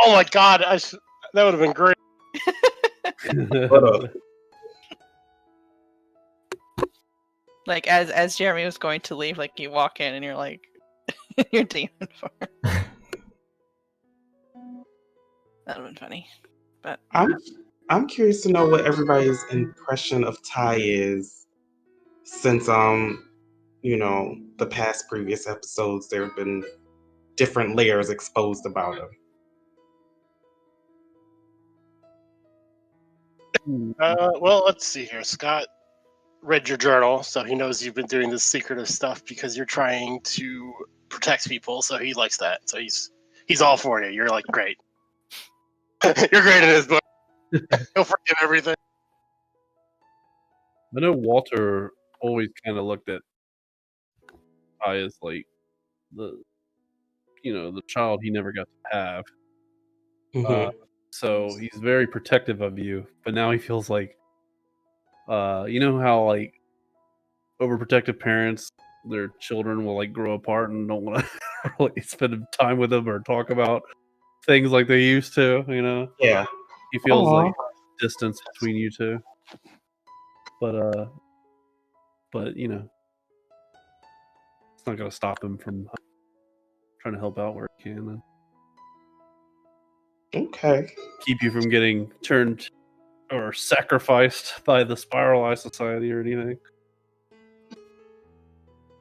Oh my god, that would have been great. Like as Jeremy was going to leave, like you walk in and you're like in your demon form. That would have been funny. But I'm curious to know what everybody's impression of Ty is, since the past previous episodes there have been different layers exposed about him. Well, let's see here. Scott read your journal, so he knows you've been doing this secretive stuff because you're trying to protect people, so he likes that. So he's He's all for you. You're like, great. You're great in his book. He'll forget everything. I know Walter always kind of looked at Ty as like the child he never got to have. Mhm. So he's very protective of you, but now he feels like, you know how like overprotective parents, their children will like grow apart and don't want to really spend time with them or talk about things like they used to. Yeah. He feels Aw. like distance between you two. But it's not gonna stop him from trying to help out where he can and Okay. keep you from getting turned or sacrificed by the Spiral Eye Society or anything.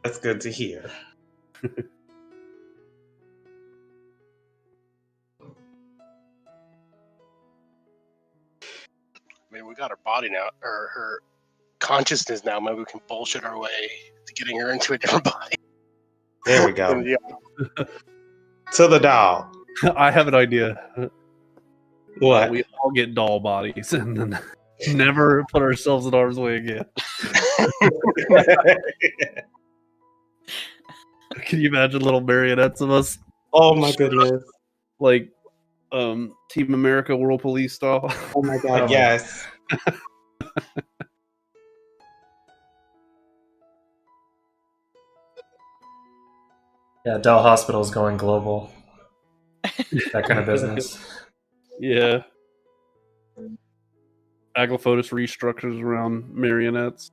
That's good to hear. I mean, we got her body now, or her consciousness now. Maybe we can bullshit our way to getting her into a different body. There we go. Yeah. To the doll. I have an idea. What? We all get doll bodies and then never put ourselves in harm's way again. Can you imagine little marionettes of us? Oh my goodness. Like Team America World Police style? Oh my god, yes. Yeah, Dell Hospital is going global. That kind of business. Yeah. Aglafotis restructures around marionettes.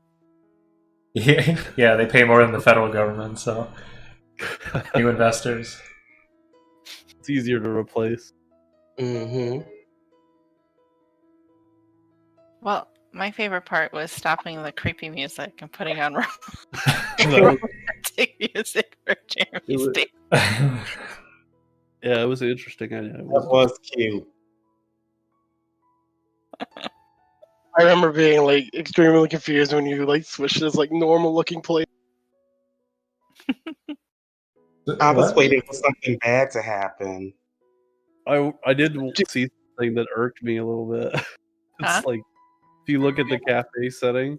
Yeah, they pay more than the federal government, so new investors. It's easier to replace. Mm-hmm. Well, my favorite part was stopping the creepy music and putting on romantic music for Jeremy's day. Yeah, it was an interesting idea. That was cute. I remember being like extremely confused when you like switched this like normal looking place. I was What? waiting for something bad to happen. I did see something that irked me a little bit. It's Huh? like, if you look at the cafe setting,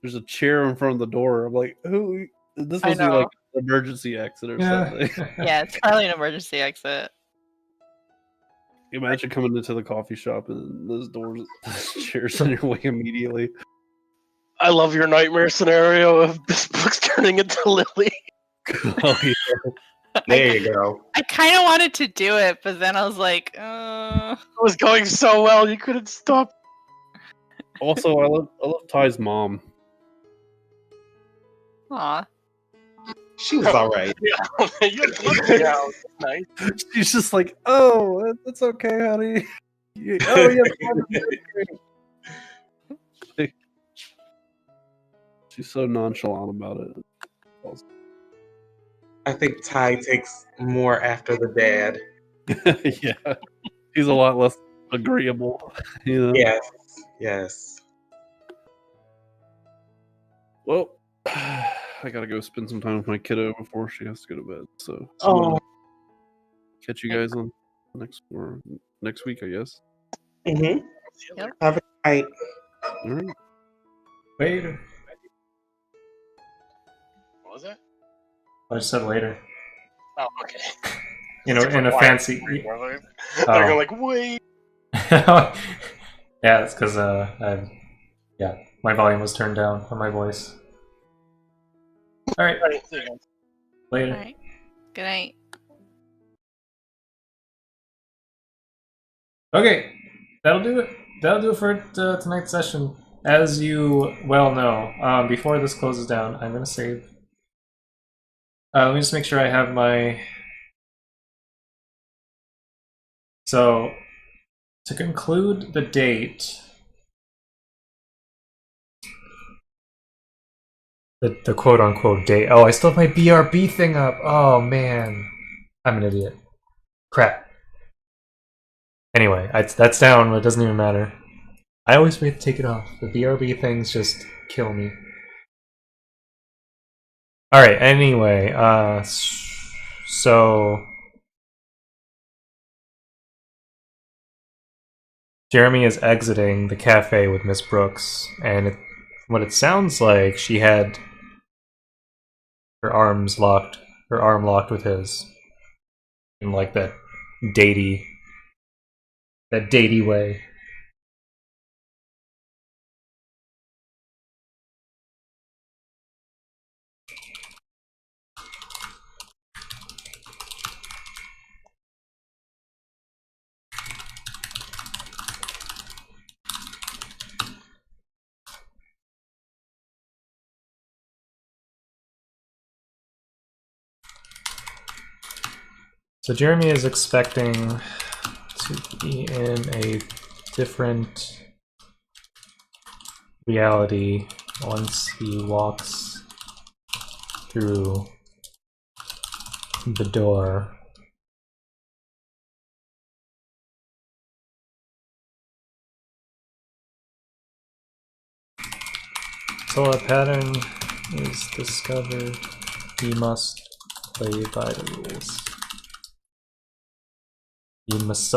there's a chair in front of the door. I'm like, who? This I must be know. like an emergency exit or something. Yeah, it's probably an emergency exit. Imagine coming into the coffee shop and those doors, those chairs on your way immediately. I love your nightmare scenario of this book's turning into Lily. Oh, yeah. There you go. I kind of wanted to do it, but then I was like, It was going so well, you couldn't stop. Also, I love Ty's mom. aw. She was alright. Yeah, you had fun now. Nice. She's just like, oh, that's okay, honey. Oh, yeah. She's so nonchalant about it. I think Ty takes more after the dad. Yeah, he's a lot less agreeable. Yes. Yes. Well, I gotta go spend some time with my kiddo before she has to go to bed. So, Oh. catch you guys on next week, I guess. Mm-hmm. Yep. Have a good night. All right. Later. What was that? I just said later. Oh, okay. You know, in a fancy. They're Oh. going like, wait. Yeah, it's because my volume was turned down on my voice. All right, Right, there you go. later. Alright. Good night. Okay, that'll do it. That'll do it for tonight's session. As you well know, before this closes down, I'm going to save. Let me just make sure I have my... So, to conclude the date... The quote-unquote date. Oh, I still have my BRB thing up. Oh, man. I'm an idiot. Crap. Anyway, that's down, but it doesn't even matter. I always forget to take it off. The BRB things just kill me. Alright, anyway, so... Jeremy is exiting the cafe with Miss Brooks, and what it sounds like, she had her arm locked with his, in like that datey way. So Jeremy is expecting to be in a different reality once he walks through the door. Until a pattern is discovered, he must play by the rules. He must.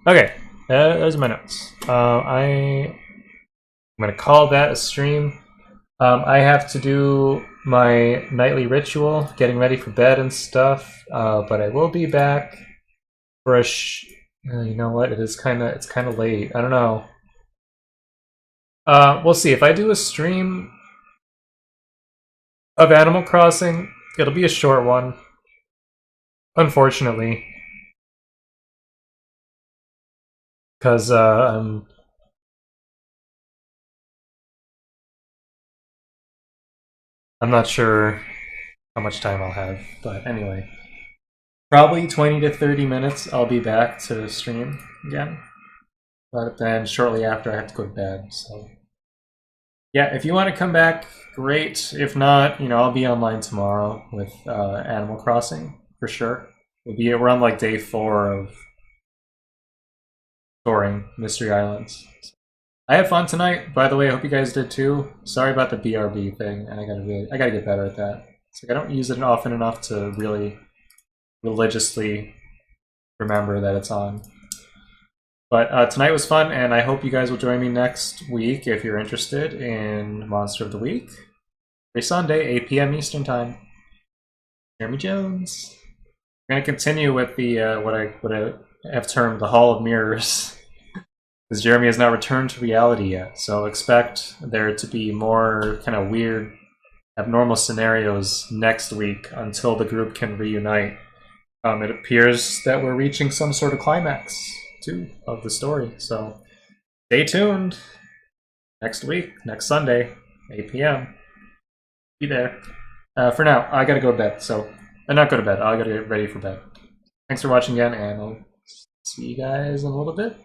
Okay, those are my notes. I'm gonna call that a stream. I have to do my nightly ritual, getting ready for bed and stuff. But I will be back for a. You know what? It's kind of late. I don't know. We'll see. If I do a stream of Animal Crossing, it'll be a short one. Unfortunately. Because I'm not sure how much time I'll have, but anyway. Probably 20 to 30 minutes I'll be back to stream again. But then shortly after I have to go to bed, so... Yeah, if you want to come back, great. If not, I'll be online tomorrow with Animal Crossing, for sure. We're on like day 4 of touring Mystery Islands. I had fun tonight, by the way. I hope you guys did too. Sorry about the BRB thing, and I gotta get better at that. It's like I don't use it often enough to really religiously remember that it's on. But tonight was fun, and I hope you guys will join me next week if you're interested in Monster of the Week. Every Sunday, 8 p.m. Eastern Time. Jeremy Jones. We're gonna continue with the what I have termed the Hall of Mirrors, because Jeremy has not returned to reality yet. So expect there to be more kind of weird, abnormal scenarios next week until the group can reunite. It appears that we're reaching some sort of climax too of the story. So stay tuned. Next week, next Sunday, 8 p.m. Be there. For now, I gotta go to bed. So not go to bed. I gotta get ready for bed. Thanks for watching again, and I'll see you guys in a little bit.